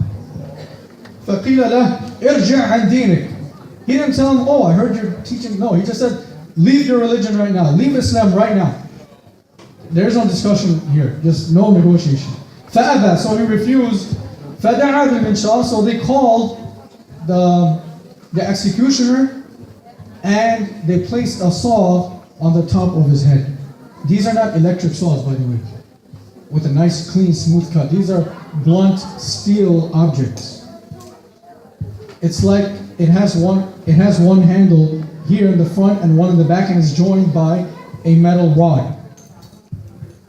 فَقِيلَ لَهُ إِرْجِعْ عَنْ دِينِكَ. He didn't tell him, oh, I heard you're teaching. No, he just said, leave your religion right now. Leave Islam right now. There's no discussion here. Just no negotiation. فَأَبَى. So he refused. فَدَعَا بِالْمِنْشَارِ. So they called the executioner and they placed a saw on the top of his head. These are not electric saws, by the way, with a nice, clean, smooth cut. These are blunt steel objects. It's like it has one handle here in the front and one in the back, and it's joined by a metal rod.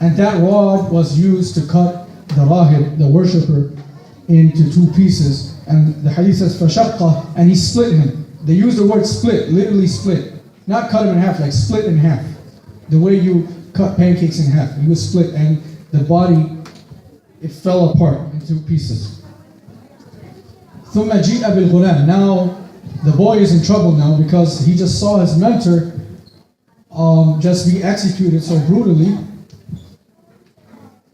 And that rod was used to cut the rahib, the worshipper, into two pieces. And the hadith says, فَشَقَّ, and he split him. They use the word split, literally split. Not cut him in half, like split in half. The way you cut pancakes in half. He was split and the body, it fell apart into pieces. ثُمَّ جِيءَ بِالْغُلَامِ. Now, the boy is in trouble now because he just saw his mentor just be executed so brutally.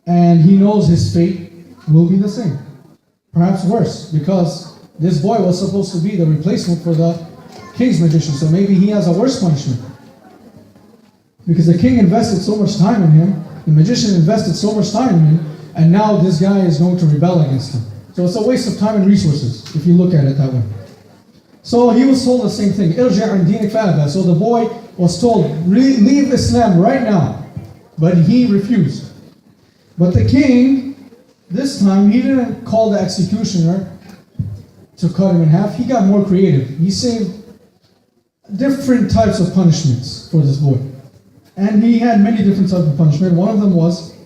And he knows his fate will be the same. Perhaps worse, because this boy was supposed to be the replacement for the king's magician, so maybe he has a worse punishment. Because the king invested so much time in him, the magician invested so much time in him, and now this guy is going to rebel against him. So it's a waste of time and resources, if you look at it that way. So he was told the same thing, إِرْجِعْ عَنْ دِينِكَ فَأَبَى. So the boy was told, leave Islam right now. But he refused. But the king, this time, he didn't call the executioner to cut him in half. He got more creative. He saved different types of punishments for this boy. And he had many different types of punishment. One of them was,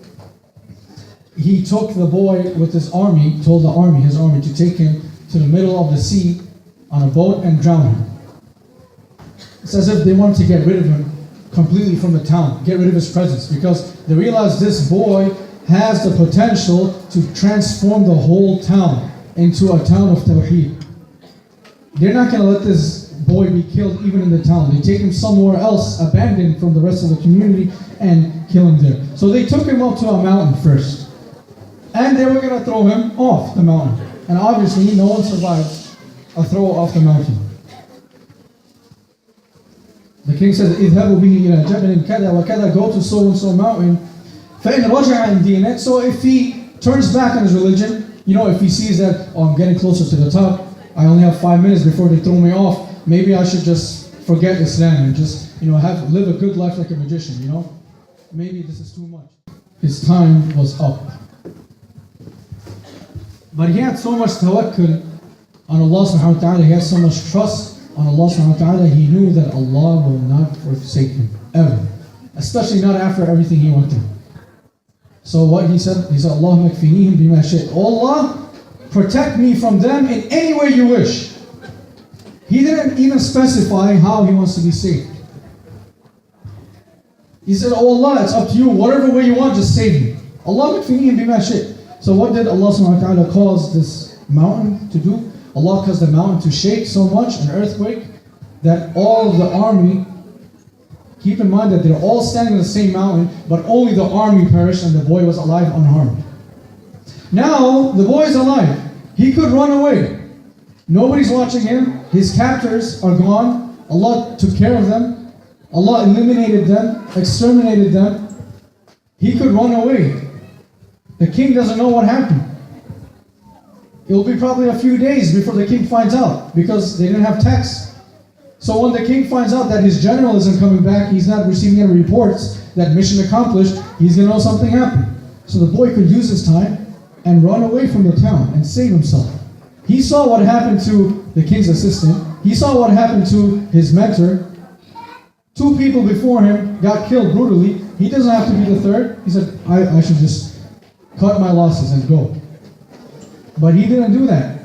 he took the boy with his army, told his army to take him to the middle of the sea on a boat and drown him. It's as if they wanted to get rid of him completely from the town, get rid of his presence, because they realized this boy has the potential to transform the whole town into a town of Tawheed. They're not going to let this boy be killed even in the town. They take him somewhere else, abandoned from the rest of the community, and kill him there. So they took him up to a mountain first. And they were going to throw him off the mountain. And obviously, no one survived a throw off the mountain. The king says, اذهبوا به إلى جبل كذا وكذا, go to so and so mountain. فإن رجع عن دينه. So if he turns back on his religion, if he sees that, oh, I'm getting closer to the top, I only have 5 minutes before they throw me off, maybe I should just forget Islam and just, live a good life like a magician, Maybe this is too much. His time was up. But he had so much tawakkul on Allah subhanahu wa ta'ala, he had so much trust on Allah subhanahu wa ta'ala, he knew that Allah will not forsake him, ever. Especially not after everything he went through. So what he said, Allahumma kfinihim bima shi'ta. Allah, protect me from them in any way you wish. He didn't even specify how he wants to be saved. He said, oh Allah, it's up to you, whatever way you want, just save me. Allahumma kfinihim bima shi'ta. So what did Allah subhanahu wa ta'ala cause this mountain to do? Allah caused the mountain to shake so much, an earthquake, that all of the army, Keep in mind that they're all standing on the same mountain, but only the army perished and the boy was alive unharmed. Now, the boy is alive. He could run away. Nobody's watching him. His captors are gone. Allah took care of them. Allah eliminated them, exterminated them. He could run away. The king doesn't know what happened. It will be probably a few days before the king finds out, because they didn't have text. So when the king finds out that his general isn't coming back, he's not receiving any reports that mission accomplished, he's going to know something happened. So the boy could use his time and run away from the town and save himself. He saw what happened to the king's assistant. He saw what happened to his mentor. 2 people before him got killed brutally. He doesn't have to be the third. He said, I should just cut my losses and go. But he didn't do that.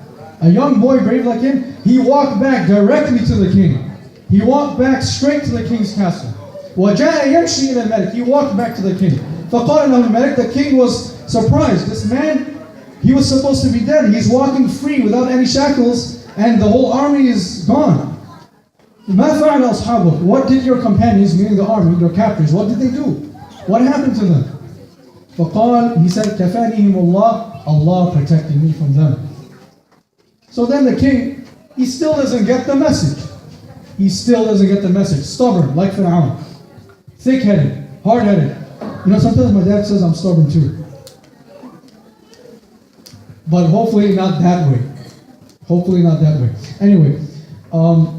A young boy, brave like him, he walked back directly to the king. He walked back straight to the king's castle. وَجَاءَ يَمْشِي إِلَى الْمَلِكِ. He walked back to the king. فَقَالَ لَهُ الْمَلِكُ. The king was surprised. This man, he was supposed to be dead. He's walking free without any shackles, and the whole army is gone. مَا فَعَلَ أَصْحَابُهُ. What did your companions, meaning the army, your captors, what did they do? What happened to them? فَقَالَ. He said, كَفَانِهِمُ اللَّهُ. Allah protected me from them. So then the king, he still doesn't get the message. He still doesn't get the message. Stubborn, like Fir'aun. Thick-headed, hard-headed. You know, sometimes my dad says I'm stubborn too. But hopefully not that way. Hopefully not that way. Anyway,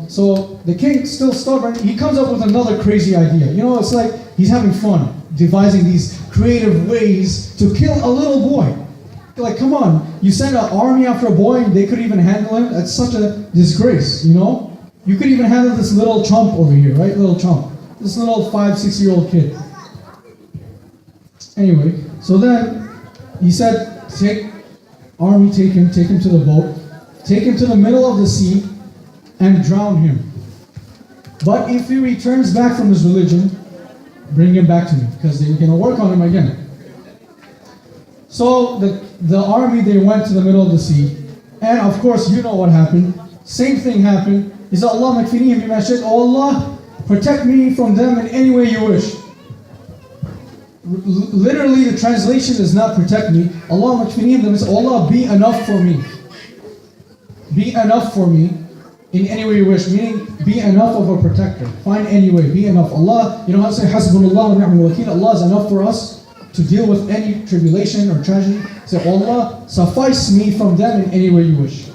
so the king, still stubborn, he comes up with another crazy idea. You know, it's like he's having fun, devising these creative ways to kill a little boy. Like, come on, you send an army after a boy and they could even handle him? That's such a disgrace, you know? You could even handle this little chump over here, right? Little chump. This little 5-6-year-old kid. Anyway, so then he said, take him to the boat, take him to the middle of the sea and drown him. But if he returns back from his religion, bring him back to me, because they're going to work on him again. So the army, they went to the middle of the sea. And of course, you know what happened. Same thing happened. He said, Allah makfinihim bima shi'ta. Oh Allah, protect me from them in any way you wish. Literally, the translation is not protect me. Allah makfinihim, that means, Allah, be enough for me. Be enough for me in any way you wish. Meaning, be enough of a protector. Find any way, be enough. Allah, you know how to say, Hasbunallah wa ni'mal wakeel. Allah is enough for us to deal with any tribulation or tragedy. Say, Allah, suffice me from them in any way you wish.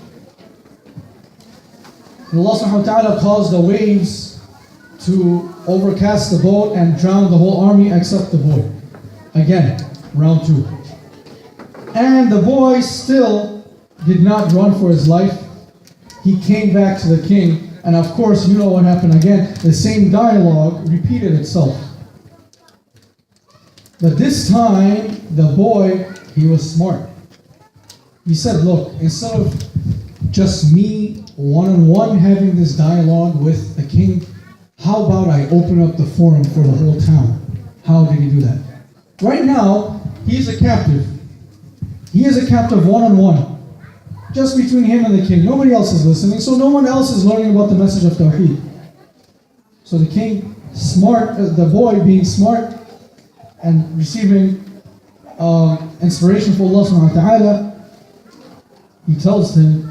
And Allah subhanahu wa ta'ala caused the waves to overcast the boat and drown the whole army except the boy. Again, round 2. And the boy still did not run for his life. He came back to the king, and of course, you know what happened again. The same dialogue repeated itself. But this time, the boy, he was smart. He said, look, instead of just me one-on-one having this dialogue with the king, how about I open up the forum for the whole town? How did he do that? Right now, he's a captive. He is a captive one-on-one. Just between him and the king. Nobody else is listening, so no one else is learning about the message of Tawheed. So the king, smart, the boy being smart, and receiving inspiration from Allah subhanahu wa ta'ala, he tells him,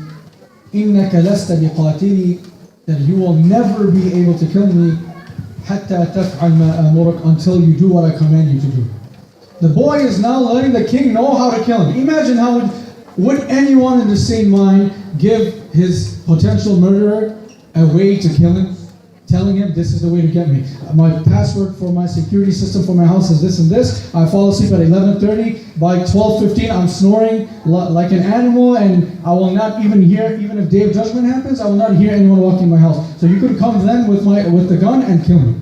إِنَّكَ لَسْتَ بِقَاتِلِي, that you will never be able to kill me حَتَّى تَفْعَلْ مَا أَمُرَكَ, until you do what I command you to do. The boy is now letting the king know how to kill him. Imagine how would anyone in the same mind give his potential murderer a way to kill him? Telling him, this is the way to get me. My password for my security system for my house is this and this. I fall asleep at 11:30. By 12:15, I'm snoring like an animal, and I will not even hear, even if Day of Judgment happens, I will not hear anyone walking in my house. So you could come then with the gun and kill me.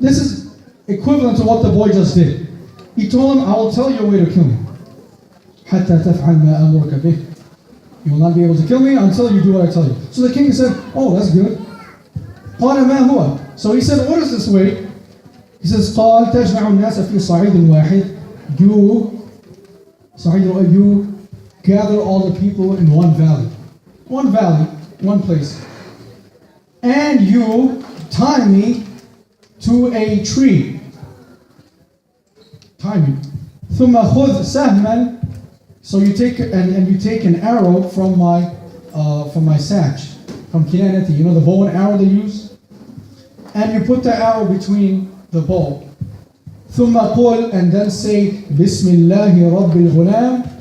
This is equivalent to what the boy just did. He told him, I will tell you a way to kill me. حَتَّى تَفْعَلْ مَا أَمُرُكَ بِهِ. You will not be able to kill me until you do what I tell you. So the king said, oh, that's good. قال ما هو? So he said, what is this way? He says, قال تجمع الناس في صعيد واحد. You gather all the people in one valley. One valley, one place. And you tie me to a tree. Timing. ثم خذ سهما. So you take and you take an arrow from my satch, from kinanati, you know the bow and arrow they use, and you put the arrow between the bow. ثم قل, and then say بسم الله رب الغلام.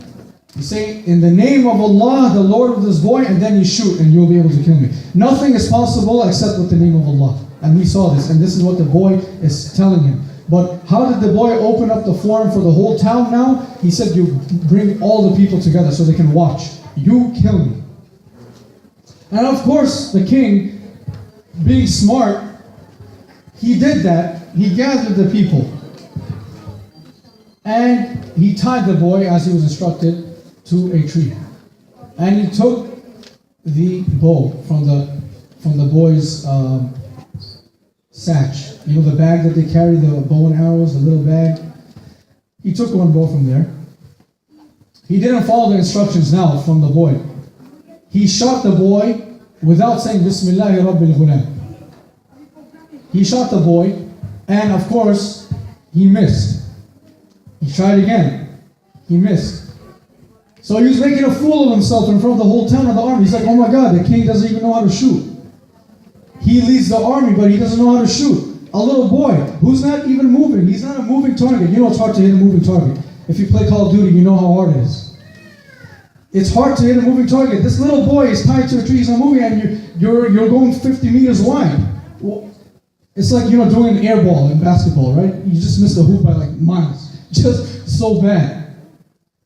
You say in the name of Allah, the Lord of this boy, and then you shoot and you'll be able to kill me. Nothing is possible except with the name of Allah. And we saw this, and this is what the boy is telling him. But how did the boy open up the forum for the whole town now? He said, you bring all the people together so they can watch. You kill me. And of course, the king, being smart, he did that. He gathered the people. And he tied the boy, as he was instructed, to a tree. And he took the bow from the boy's satch. You know the bag that they carry, the bow and arrows, the little bag. He took one bow from there. He didn't follow the instructions now from the boy. He shot the boy without saying Bismillahi Rabbil Ghulam. He shot the boy, and of course, he missed. He tried again. He missed. So he was making a fool of himself in front of the whole town of the army. He's like, oh my God, the king doesn't even know how to shoot. He leads the army, but he doesn't know how to shoot. A little boy who's not even moving. He's not a moving target. You know it's hard to hit a moving target. If you play Call of Duty, you know how hard it is. It's hard to hit a moving target. This little boy is tied to a tree, he's not moving, and you're going 50 meters wide. Well, it's like, you know, doing an air ball in basketball, right? You just missed the hoop by like miles. Just so bad.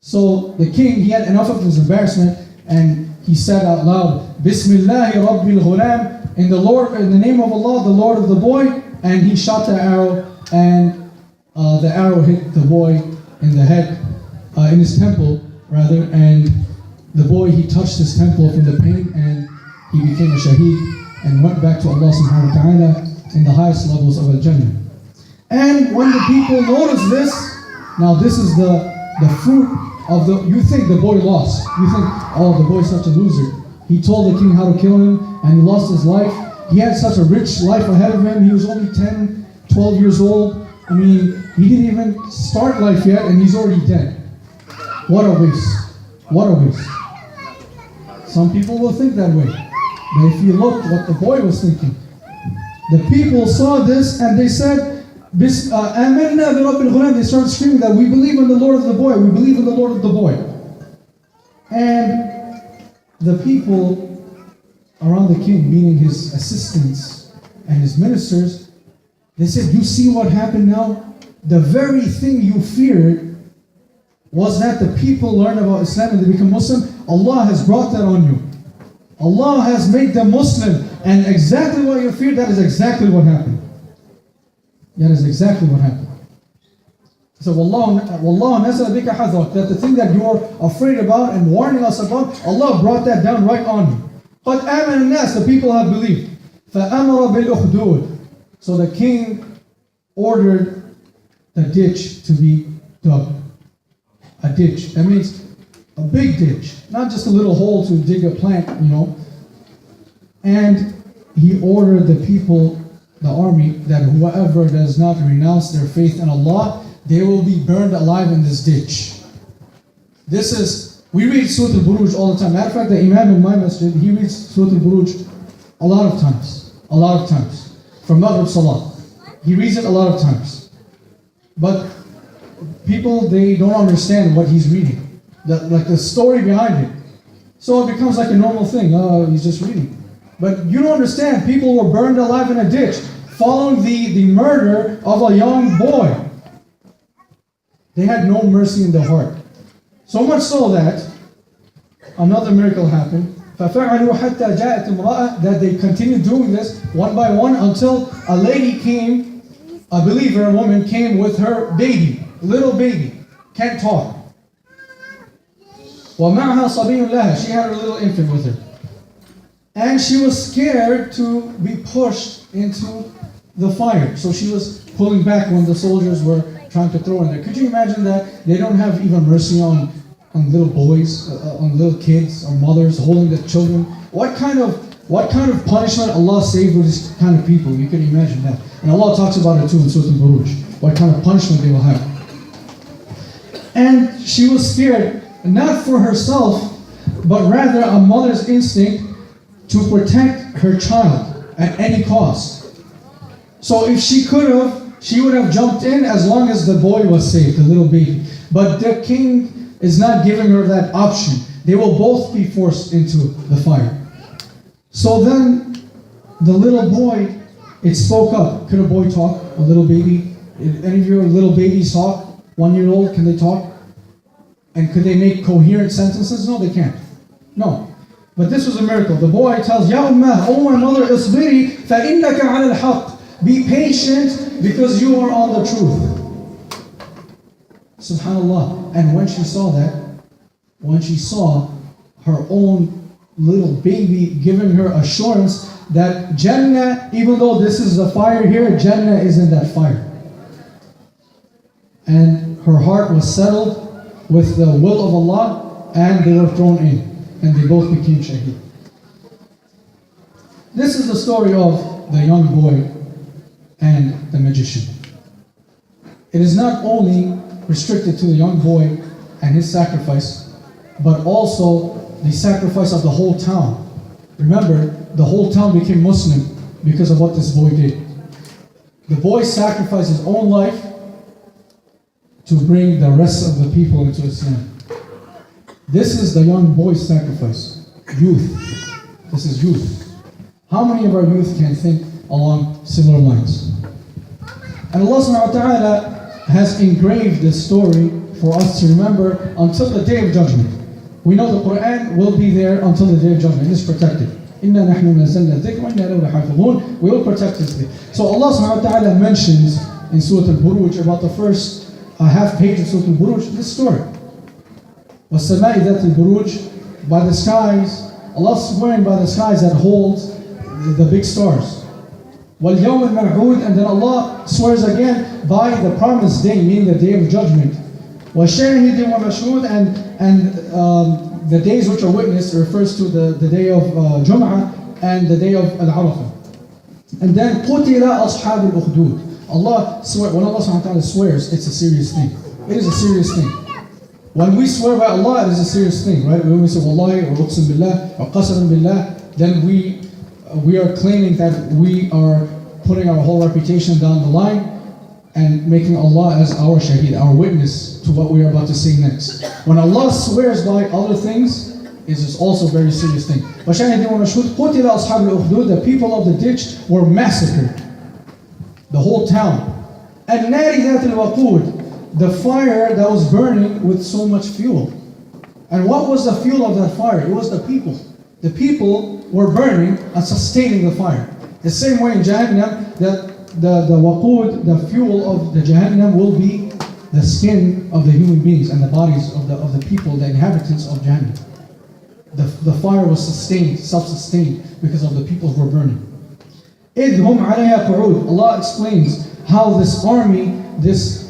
So the king, he had enough of his embarrassment, and he said out loud, Bismillahi Rabbil Ghulam, in the name of Allah, the Lord of the boy, and he shot the arrow, and the arrow hit the boy in the head, in his temple rather, and the boy, he touched his temple from the pain, and he became a shaheed and went back to Allah subhanahu wa ta'ala in the highest levels of Jannah. And when the people noticed this, now this is the fruit of you think the boy lost. You think, oh, the boy's such a loser. He told the king how to kill him, and he lost his life. He had such a rich life ahead of him. He was only 10, 12 years old. I mean, he didn't even start life yet, and he's already dead. What a waste. What a waste. Some people will think that way. But if you look what the boy was thinking, the people saw this and they said, Amanna bi Rabbil Ghulam. They started screaming that we believe in the Lord of the boy. We believe in the Lord of the boy. And the people around the king, meaning his assistants and his ministers, they said, you see what happened now? The very thing you feared was that the people learn about Islam and they become Muslim. Allah has brought that on you. Allah has made them Muslim. And exactly what you feared, that is exactly what happened. That is exactly what happened. So, Wallahu nazala bika hadrak, that the thing that you're afraid about and warning us about, Allah brought that down right on you. Qad amana an-nas, the people have believed. فَأَمَرَ بِالْأُخْدُودِ. So the king ordered the ditch to be dug. A ditch. That means a big ditch, not just a little hole to dig a plant, you know. And he ordered the people, the army, that whoever does not renounce their faith in Allah, they will be burned alive in this ditch. This is, we read Surah Al-Buruj all the time. Matter of fact, the Imam in my masjid, he reads Surah Al-Buruj a lot of times. A lot of times. From Maghrib Salah. He reads it a lot of times. But people, they don't understand what he's reading. The story behind it. So it becomes like a normal thing. Oh, he's just reading. But you don't understand. People were burned alive in a ditch following the murder of a young boy. They had no mercy in their heart. So much so that another miracle happened. فَفَعَلُوا حَتَّى جَاءَتْ امْرَأَةٌ, that they continued doing this one by one until a lady came, a believer, a woman came with her baby, little baby, can't talk. وَمَعْهَا صَبِيٌّ لَهَا, she had her little infant with her. And she was scared to be pushed into the fire. So she was pulling back when the soldiers were trying to throw in there. Could you imagine that? They don't have even mercy on little boys, on little kids, on mothers holding their children. What kind of What kind of punishment Allah saved with this kind of people? You can imagine that. And Allah talks about it too in Surah Al-Buruj. What kind of punishment they will have. And she was scared, not for herself, but rather a mother's instinct to protect her child at any cost. So if she could have, she would have jumped in as long as the boy was saved, the little baby. But the king is not giving her that option. They will both be forced into the fire. So then the little boy, it spoke up. Could a boy talk? A little baby? Any of your little babies talk? 1-year-old, can they talk? And could they make coherent sentences? No, they can't. No. But this was a miracle. The boy tells, Ya Ummah, oh my mother, isbiri, فَإِنَّكَ عَلَى الْحَقِّ. Be patient because you are on the truth. SubhanAllah. And when she saw that, when she saw her own little baby giving her assurance that Jannah, even though this is the fire here, Jannah is in that fire. And her heart was settled with the will of Allah, and they were thrown in, and they both became shaheed. This is the story of the young boy and the magician. It is not only restricted to the young boy and his sacrifice, but also the sacrifice of the whole town. Remember, the whole town became Muslim because of what this boy did. The boy sacrificed his own life to bring the rest of the people into Islam. This is the young boy's sacrifice. Youth. This is youth. How many of our youth can think along similar lines? And Allah subhanahu wa ta'ala has engraved this story for us to remember until the Day of Judgment. We know the Quran will be there until the Day of Judgment. It is protected. إِنَّا نَحْنُ نَزَّلْنَا الذِّكْرَ وَإِنَّا لَهُ لَحَافِظُونَ. We will protect this day. So Allah subhanahu wa ta'ala mentions in Surah Al-Buruj, about the first half page of Surah Al-Buruj, this story. وَالسَّمَاءِ ذَاتِ الْبُرُوجِ. By the skies, Allah is swearing by the skies that holds the big stars. وَالْيَوْمِ الْمَوْعُودِ. And then Allah swears again by the promised day, meaning the Day of Judgment. وَالشَّاهِدِ وَمَشْهُودِ. And the days which are witnessed refers to the day of Jum'ah and the day of Al-Arafah. And then قُتِلَ أَصْحَابُ الْأُخْدُودِ. Allah swears, when Allah subhanahu wa ta'ala swears, it's a serious thing. It is a serious thing. When we swear by Allah, it is a serious thing, right? When we say Wallahi or Uqsim Billah or Qasam Billah, then we are claiming that we are putting our whole reputation down the line and making Allah as our shaheed, our witness to what we are about to say next. When Allah swears by other things, it is also a very serious thing. The people of the ditch were massacred. The whole town. And the fire that was burning with so much fuel. And what was the fuel of that fire? It was the people. The people were burning and sustaining the fire. The same way in Jahannam, that the waqud, the fuel of the Jahannam will be the skin of the human beings and the bodies of the people, the inhabitants of Jahannam. The fire was sustained, self-sustained, because of the people who were burning. إِذْ هُمْ عَلَيْهَا قُعُودٌ. Allah explains how this army, this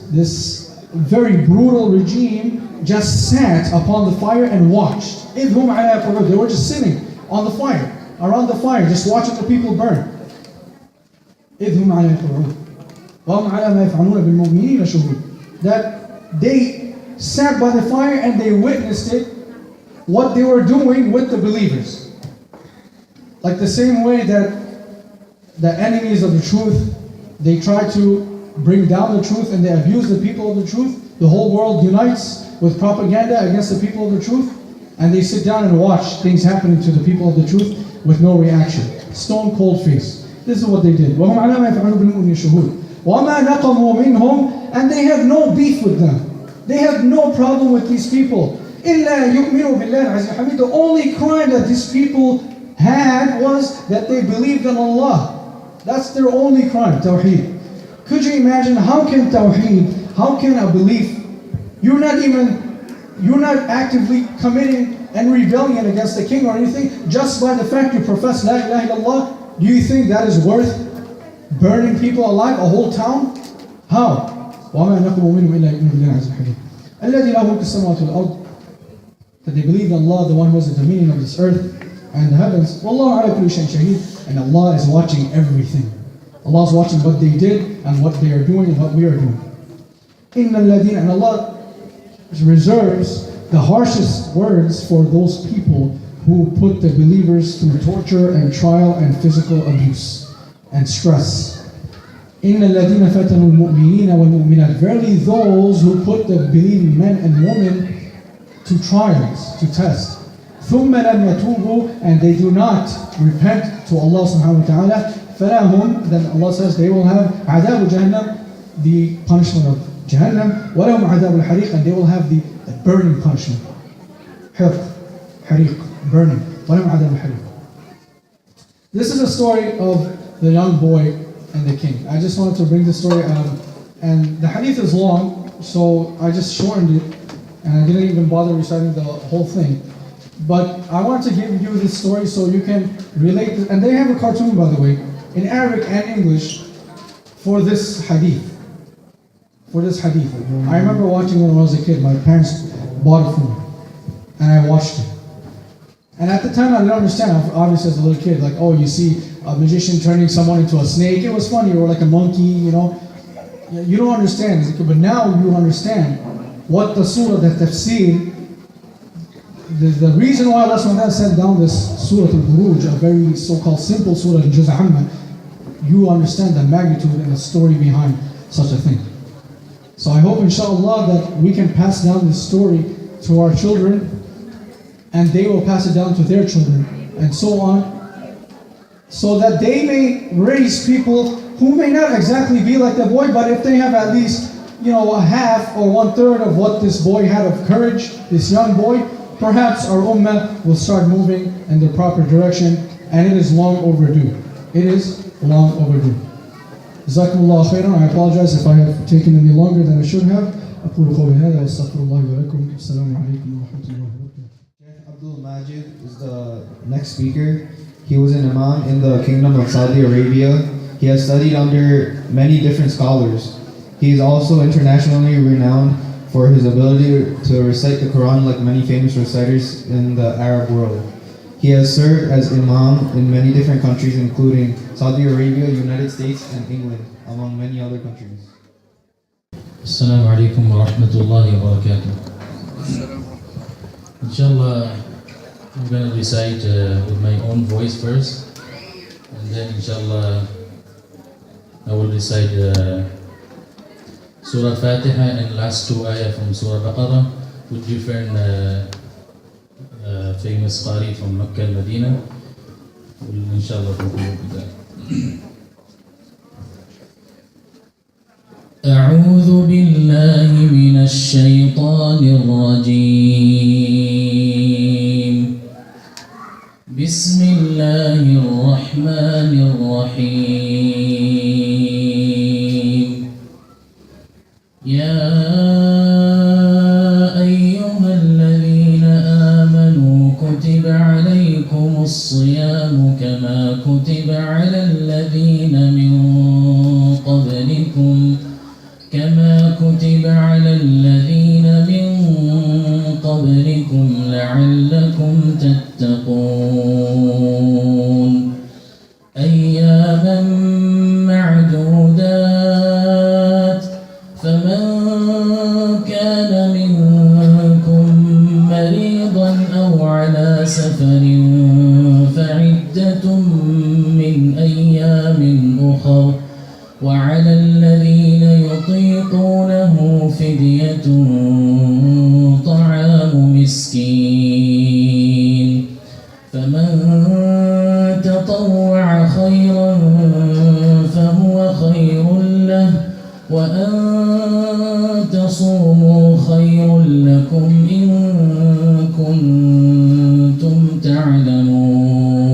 very brutal regime, just sat upon the fire and watched. إِذْ هُمْ عَلَيْهَا قُعُودٌ. They were just sitting on the fire, around the fire, just watching the people burn. إِذْ هُمْ عَلَيْهَا قُعُودٌ وَهُمْ عَلَى مَا يَفْعَلُونَ بِالْمُؤْمِنِينَ شُهُودٌ. That they sat by the fire and they witnessed it, what they were doing with the believers. Like the same way that the enemies of the truth, they try to bring down the truth and they abuse the people of the truth. The whole world unites with propaganda against the people of the truth, and they sit down and watch things happening to the people of the truth with no reaction. Stone cold face. This is what they did. وَهُمْ عَلَى مَا يَفْعَلُونَ بِالْمُؤْمِنِينَ شُهُودٌ وَمَا نَقَمُوا مِنْهُمْ. And they have no beef with them. They have no problem with these people. إِلَّا يُؤْمِنُوا بِاللَّهِ الْعَزِيزِ الْحَمِيدِ. The only crime that these people had was that they believed in Allah. That's their only crime, Tawheed. Could you imagine, how can Tawheed, how can a belief, you're not actively committing and rebellion against the king or anything, just by the fact you profess La ilaha illallah, do you think that is worth burning people alive, a whole town? How? وَمَا نَقْمُ مِنْهُمْ إِلَّا يُؤْمِنُوا بِاللَّهِ الْعَزِيزِ الْحَكِيمِ الَّذِي لَهُ مُلْكُ السَّمَاوَاتِ وَالْأَرْضِ. That they believe in Allah, the one who has the dominion of this earth. and the heavens. Wallahu ala kulli shay'in shaheed. And Allah is watching everything. Allah is watching what they did and what they are doing and what we are doing. Inna alladhina, and Allah reserves the harshest words for those people who put the believers through torture and trial and physical abuse and stress. Inna alladhina fatanu al-mu'minina wal-mu'minat. Verily those who put the believing men and women to trials, to test. ثُمَّ لَمْ يَتُوبُوا, and they do not repent to Allah subhanahu wa ta'ala. فَلَهُمْ, then Allah says they will have عَذَابُ جَهَنَّمْ, the punishment of Jahannam. وَلَهُمْ عَذَابُ الْحَرِيقِ, and they will have the burning punishment. حريق, burning. وَلَهُمْ عَذَابُ الْحَرِيقِ. This is a story of the young boy and the king. I just wanted to bring this story and the hadith is long, so I just shortened it, and I didn't even bother reciting the whole thing. But I wanted to give you this story so you can relate this. And they have a cartoon, by the way, in Arabic and English for this hadith. I remember watching when I was a kid. My parents bought it for me, and I watched it. And at the time I didn't understand, obviously as a little kid, like, oh, you see a magician turning someone into a snake. It was funny, or like a monkey, you know. You don't understand. But now you understand what the surah, the tafsir, the reason why Allah SWT sent down this Surah Al-Buruj, a very so-called simple surah in Juz' Amma, you understand the magnitude and the story behind such a thing. So I hope inshallah that we can pass down this story to our children, and they will pass it down to their children, and so on, so that they may raise people who may not exactly be like the boy, but if they have at least, you know, a half or 1/3 of what this boy had of courage, this young boy, perhaps our ummah will start moving in the proper direction, and it is long overdue. It is long overdue. Jazakumullah khairan. I apologize if I have taken any longer than I should have. أقول قولي هذا وأستغفر الله ولكم. السلام عليكم ورحمة الله وبركاته. Sheikh Abdul Majid is the next speaker. He was an Imam in the Kingdom of Saudi Arabia. He has studied under many different scholars. He is also internationally renowned for his ability to recite the Quran like many famous reciters in the Arab world. He has served as Imam in many different countries, including Saudi Arabia, United States, and England, among many other countries. Assalamu alaikum wa rahmatullahi wa barakatuh. Inshallah, I'm going to recite with my own voice first, and then inshallah I will recite Surah Fatiha and last two ayah from Surah Baqarah with different famous Qari from Makkah and Medina. We'll inshallah conclude with that. أعوذ بالله من الشيطان الرجيم. بسم الله الرحمن الرحيم. يا أيها الذين آمنوا كتب عليكم الصيام كما كتب على الذين من قبلكم لعلكم تتقون أياما معدودات فمن كان منكم مريضا أو على سفر فعدة من أيام أخر وعلى الذين يطيقونه فدية طعام مسكين فمن تطوع خيرا فهو خير له وأن تصوموا خير لكم إن كنتم تعلمون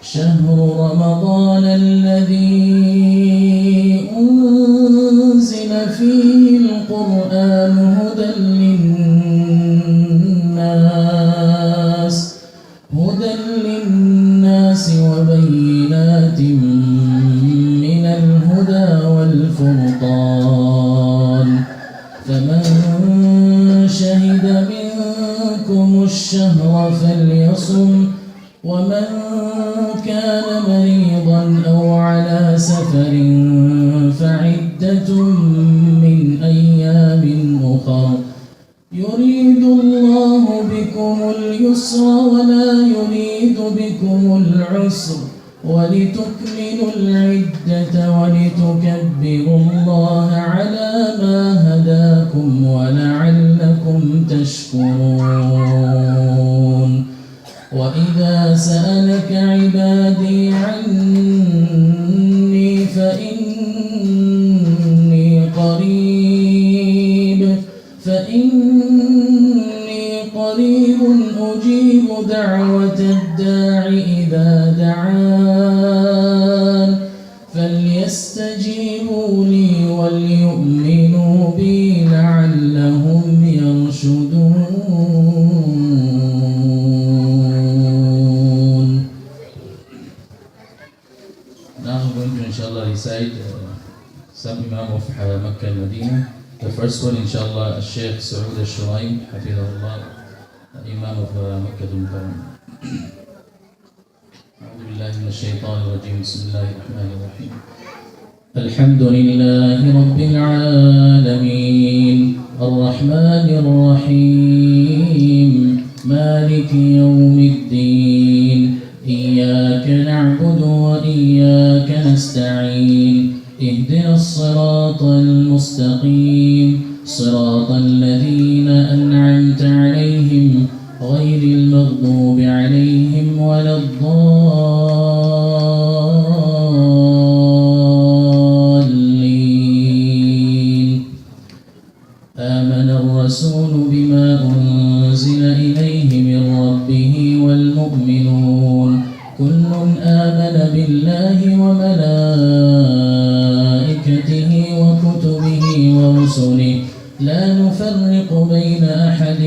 شهر رمضان الذي أنزل فيه القرآن هدى للناس وبينات من الهدى والفرقان فمن شهد منكم الشهر فليصم كان مريضا أو على سفر فعدة من أيام أخر يريد الله بكم اليسر ولا يريد بكم العسر ولتكملوا العدة ولتكبروا الله على ما هداكم ولعلكم تشكرون وإذا سألك عبادي عني فإني قريب أجيب دعوة الداع إذا دعان فليستجيبوا لي وليؤمنوا بي لعلهم يرشدون. Now I'm going to inshallah recite some Imam of Makkah and Medina. The first one inshallah Sheikh Saud al-Shuraim Hafidahullah, Imam of Makkah al-Mukarram. أعوذ بالله من الشيطان الرجيم بسم الله الرحمن الرحيم الحمد لله رب العالمين الرحمن الرحيم مالك يوم الدين إياك نعبد وإياك نستعين اهدنا الصراط المستقيم صراط الذين أنعمت عليهم غير المغضوب عليهم ولا الضالين آمن الرسول بما أنزل إليه من ربه والمؤمنون كل آمن بالله وملائكته وكتبه ورسله لا نفرق بين أحد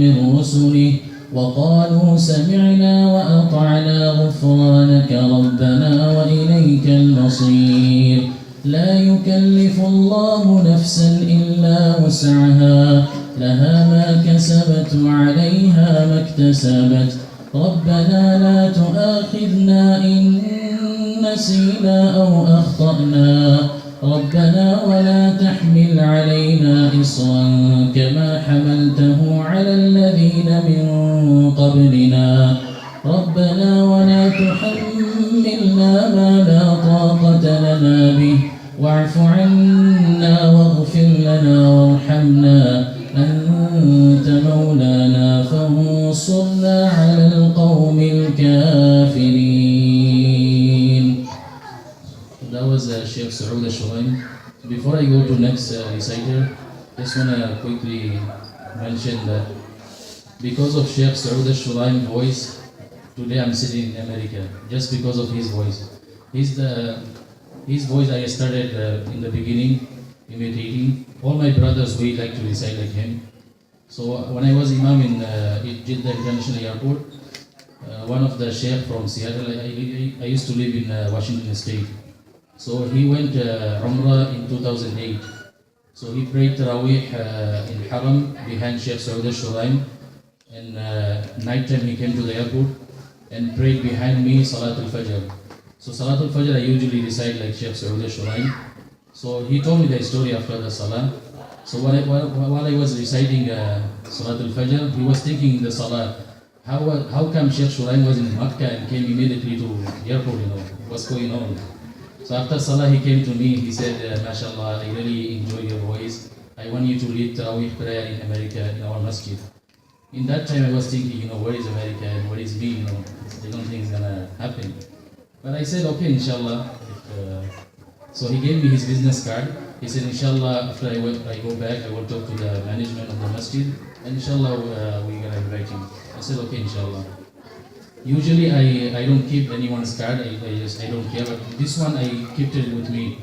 من رسله وقالوا سمعنا وأطعنا غفرانك ربنا وإليك المصير لا يكلف الله نفسا إلا وسعها لها ما كسبت وعليها ما اكتسبت ربنا لا تؤاخذنا إن نسينا أو أخطأنا ربنا ولا تحمل علينا إصرا كما حملته على الذين من قبلنا ربنا ولا تحملنا ما لا طاقة لنا به واعف عنا واغفر لنا وارحمنا أنت مولانا فانصرنا على القوم الكافرين. That was Sheikh Saud al-Shuraim. Before I go to next reciter, just want to quickly mention that because of Sheikh Saud al-Shuraim's voice, today I'm sitting in America, just because of his voice. His voice I started in the beginning, imitating. All my brothers, we like to recite like him. So when I was Imam in Jeddah International Airport, one of the Sheikh from Seattle, I used to live in Washington State. So he went Umrah in 2008. So he prayed Taraweeh in Haram behind Sheikh Saud al-Shuraim. And night time he came to the airport and prayed behind me Salat al-Fajr. So Salat al-Fajr I usually recite like Sheikh Saud al-Shuraim. So he told me the story after the Salah. So while I was reciting Salat al-Fajr, he was thinking in the Salah, how come Sheikh Shuraim was in Makkah and came immediately to the airport, what's going on? So after Salah he came to me, he said, MashaAllah, I really enjoy your voice. I want you to lead Tawheed prayer in America in our masjid. In that time I was thinking, where is America and where is me, I don't think it's gonna happen. But I said, okay, inshallah. So he gave me his business card. He said, inshallah, after I go back, I will talk to the management of the masjid, and inshallah, we're gonna invite him. I said, okay, inshallah. Usually, I don't keep anyone's card. I don't care. But this one, I kept it with me.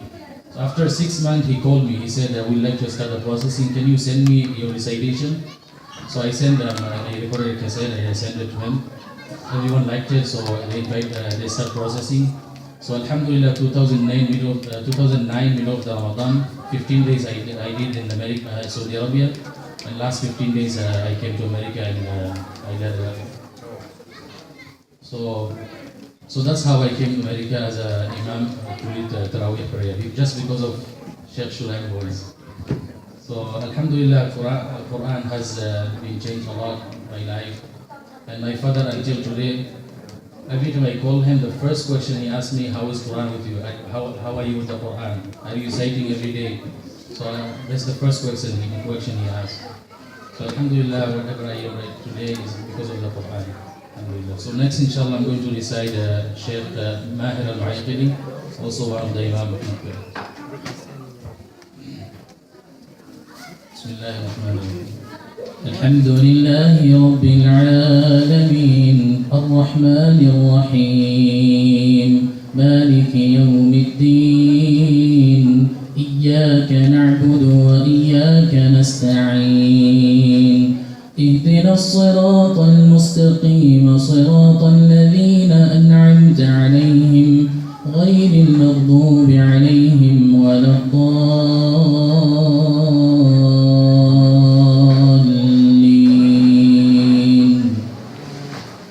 So after 6 months, he called me. He said, we'd like to start the processing. Can you send me your recitation? So I sent them. I recorded a cassette. I sent it to him. Everyone liked it, so they start processing. So Alhamdulillah, 2009 middle of the Ramadan, 15 days I did in America, Saudi Arabia, and last 15 days I came to America and I led. So So that's how I came to America as an imam to lead Taraweeh prayer, just because of Sheikh Shulaim's voice. So Alhamdulillah, Quran has been changed a lot in my life. And my father, until today, every time I call him, the first question he asks me, how is Quran with you? How are you with the Quran? Are you reciting every day? So that's the first question he asks. So Alhamdulillah, whatever I am right today is because of the Quran. Alhamdulillah. So next, inshallah, I'm going to recite Sheikh Mahir al-Mu'ayyqili, also one of the Imam of Makkah. Bismillahirrahmanirrahim. Alhamdulillahi Rabbil Alameen, Ar-Rahmanir Rahim, Maliki Yawmiddin, Iyyaka na'budu wa iyyaka nasta'in. اهدنا الصراط المستقيم صراط الذين أنعمت عليهم غير المغضوب عليهم ولا الضالين.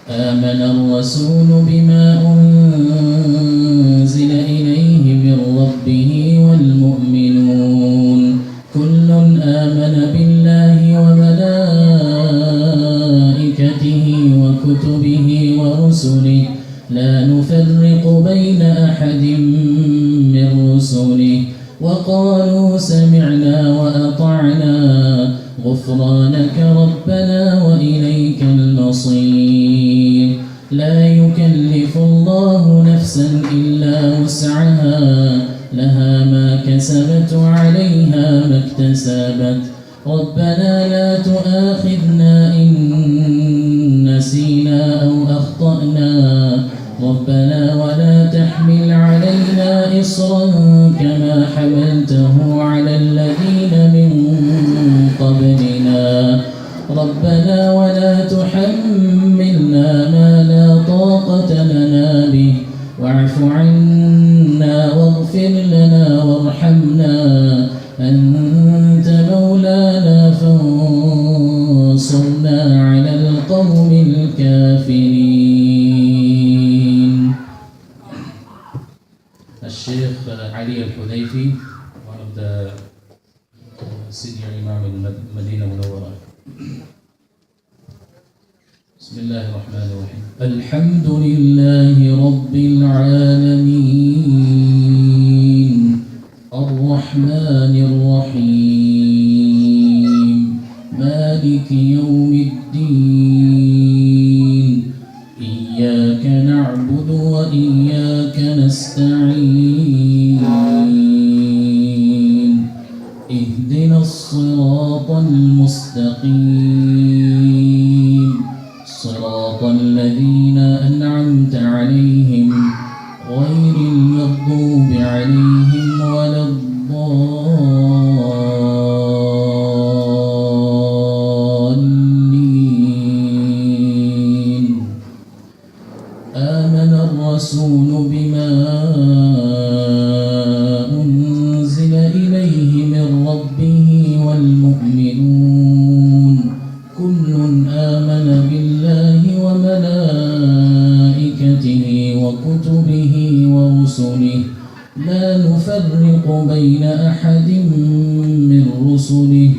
آمن الرسول بما أنزل إليه من ربه والمؤمنون كل آمن بالله وملائكته وكتبه ورسله لا نفرق بين أحد من رسله وقالوا سمعنا وأطعنا غفرانك ربنا وإليك المصير. لا يكلف الله نفسا إلا وسعها لها ما كسبت وعليها ما اكتسبت. ربنا لا تؤاخذنا إن نسينا أو أخطأنا ربنا ولا تحمل علينا إصرا كما حملته على الذين من قبلنا ربنا ولا تحملنا ما لا طاقة لنا به واعف عنا واغفر لنا وارحمنا أنت مولانا فانصرنا على القوم الكافرين. الشيخ علي الحذيفي, one of the senior imam in Medina Munawwara. بسم الله الرحمن الرحيم. الحمد لله رب العالمين الرحمن الرحيم مالك يوم الدين إياك نعبد وإياك نستعين اهدنا الصراط المستقيم صراط الذين أنعمت عليهم غير المغضوب عليهم ولا الضالين. آمن الرسول بما أنزل إليه من ربه والمؤمنون كل آمن بالله وملائكته وكتبه ورسله لا نفرق بين أحد من رسله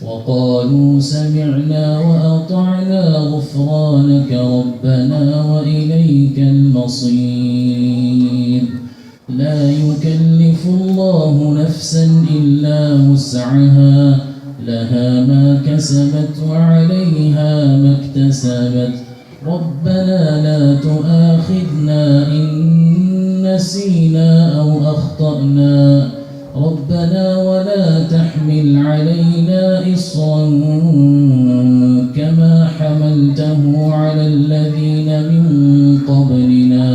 وقالوا سمعنا وأطعنا غفرانك ربنا وإليك المصير. لا يكلف الله نفسا إلا وسعها لها ما كسبت وعليها ما اكتسبت. ربنا لا تؤاخذنا إن نسينا أو أخطأنا ربنا ولا تحمل علينا إصرا كما حملته على الذين من قبلنا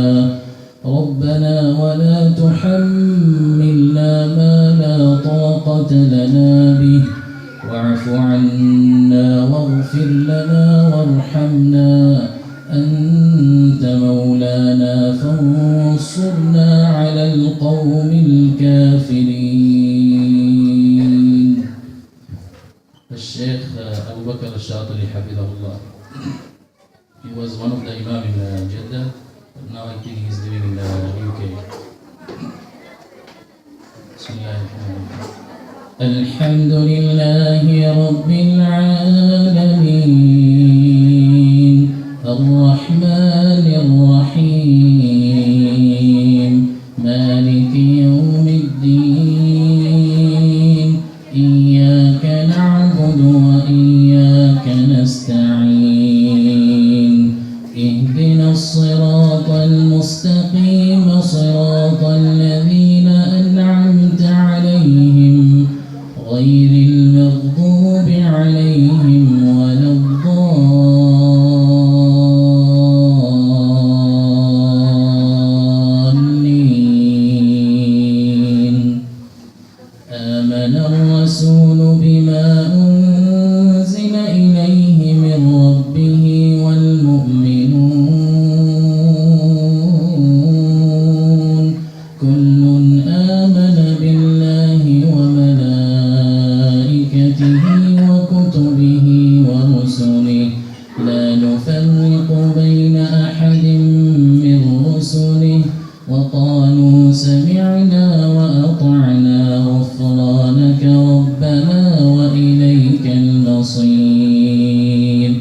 ربنا ولا تحملنا ما لا طاقة لنا به واعف عنا واغفر لنا وارحمنا أنت مولانا فانصرنا على القوم الكافرين. الشيخ أبو بكر الشاطري حفظه الله. He was one of the Imam in Jeddah Now I think he's living in the UK. الحمد لله رب العالمين الرحمن الرحيم مالك يوم الدين إياك نعبد وإياك نستعين اهدنا الصراط المستقيم صراط الذين أنعمت عليهم غير المغضوب عليهم ولا الضالين آمن الرسول بما أنزل إليه من ربه والمؤمنون كل آمن بالله وملائكته وكتبه ورسله لا نفرق بين أحد من رسله وقالوا سمعنا وأطعنا غفرانك ربنا وإليك المصير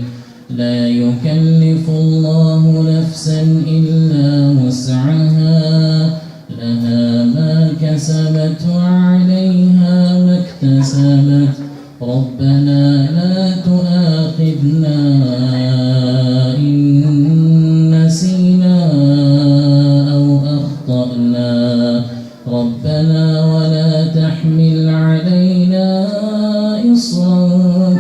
لا يكلف الله نفسا إلا وسعها لها ما كسبت وعليها ما اكتسبت ربنا لا تؤاخذنا إن نسينا أو أخطأنا ربنا ولا تحمل علينا إصرا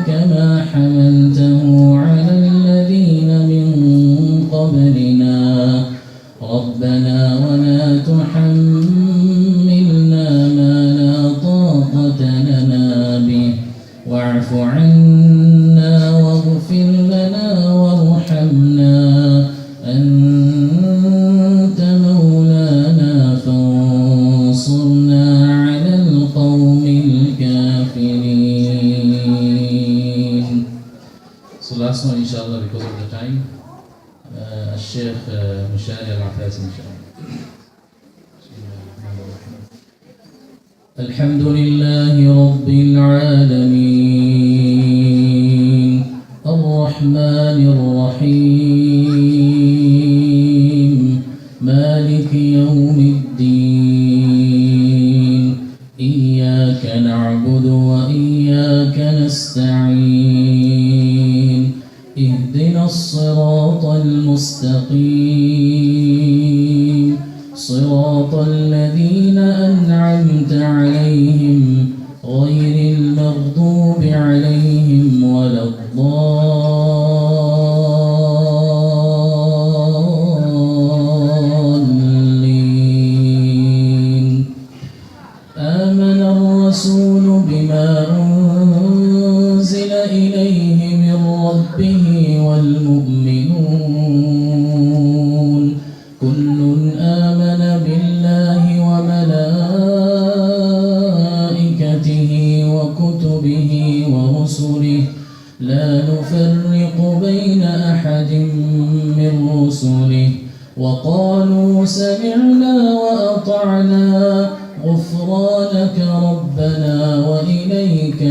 كما حملته على الذين من قبلنا ربنا ولا تحملنا ما لا طاقة لنا به واعف عنا واغفر لنا وارحمنا أنت مولانا فانصرنا على القوم الكافرين. So last one inshallah because of the time. الشيخ مشاري العفاس إن شاء الله. الحمد لله رب العالمين الرحمن الرحيم مالك يوم الدين إياك نعبد وإياك نستعين اهدنا الصراط المستقيم صراط الذين أنعمت عليهم غير المغضوب عليهم ولا الضالين آمن الرسول بما أنزل إليه من ربه والمؤمنون كل آمن بالله وملائكته وكتبه ورسله لا نفرق بين أحد من رسله وقالوا سمعنا وأطعنا غفرانك ربنا وإليك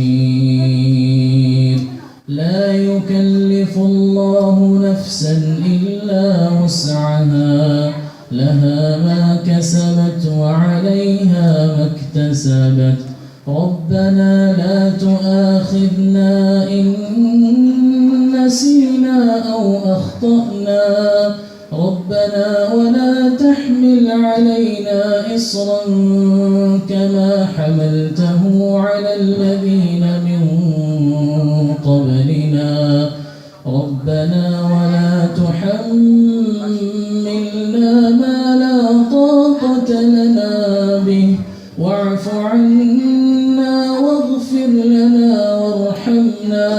المصير لا يكلف الله نفسا إلا وسعها لها ما كسبت وعليها ما اكتسبت ربنا لا تؤاخذنا إن نسينا أو أخطأنا ربنا ولا تحمل علينا إصرا كما حملته على الذين من قبلنا ربنا ولا تحملنا ما لا طاقة لنا به واعف عنا واغفر لنا وارحمنا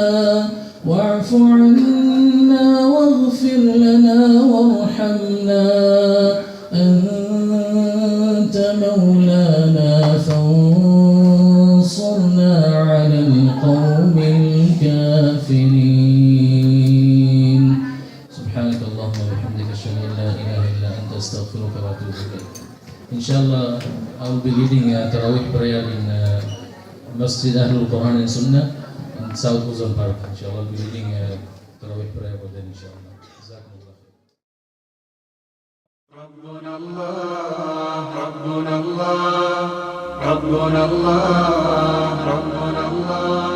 واعف عنا واغفر لنا وارحمنا أنت مولانا فانصرنا على القوم الكافرين سبحانك اللهم وبحمدك أشهد أن لا astaghfiruka wa atubu ilayk. Inshallah, I will be leading a Tawheed prayer in Masjid Ahlul Quran and Sunnah in South Ozone Park. Inshallah, I'll be leading a Tawheed prayer for them, inshallah. Jazakumullah khair. ربنا الله ربنا الله ربنا الله ربنا الله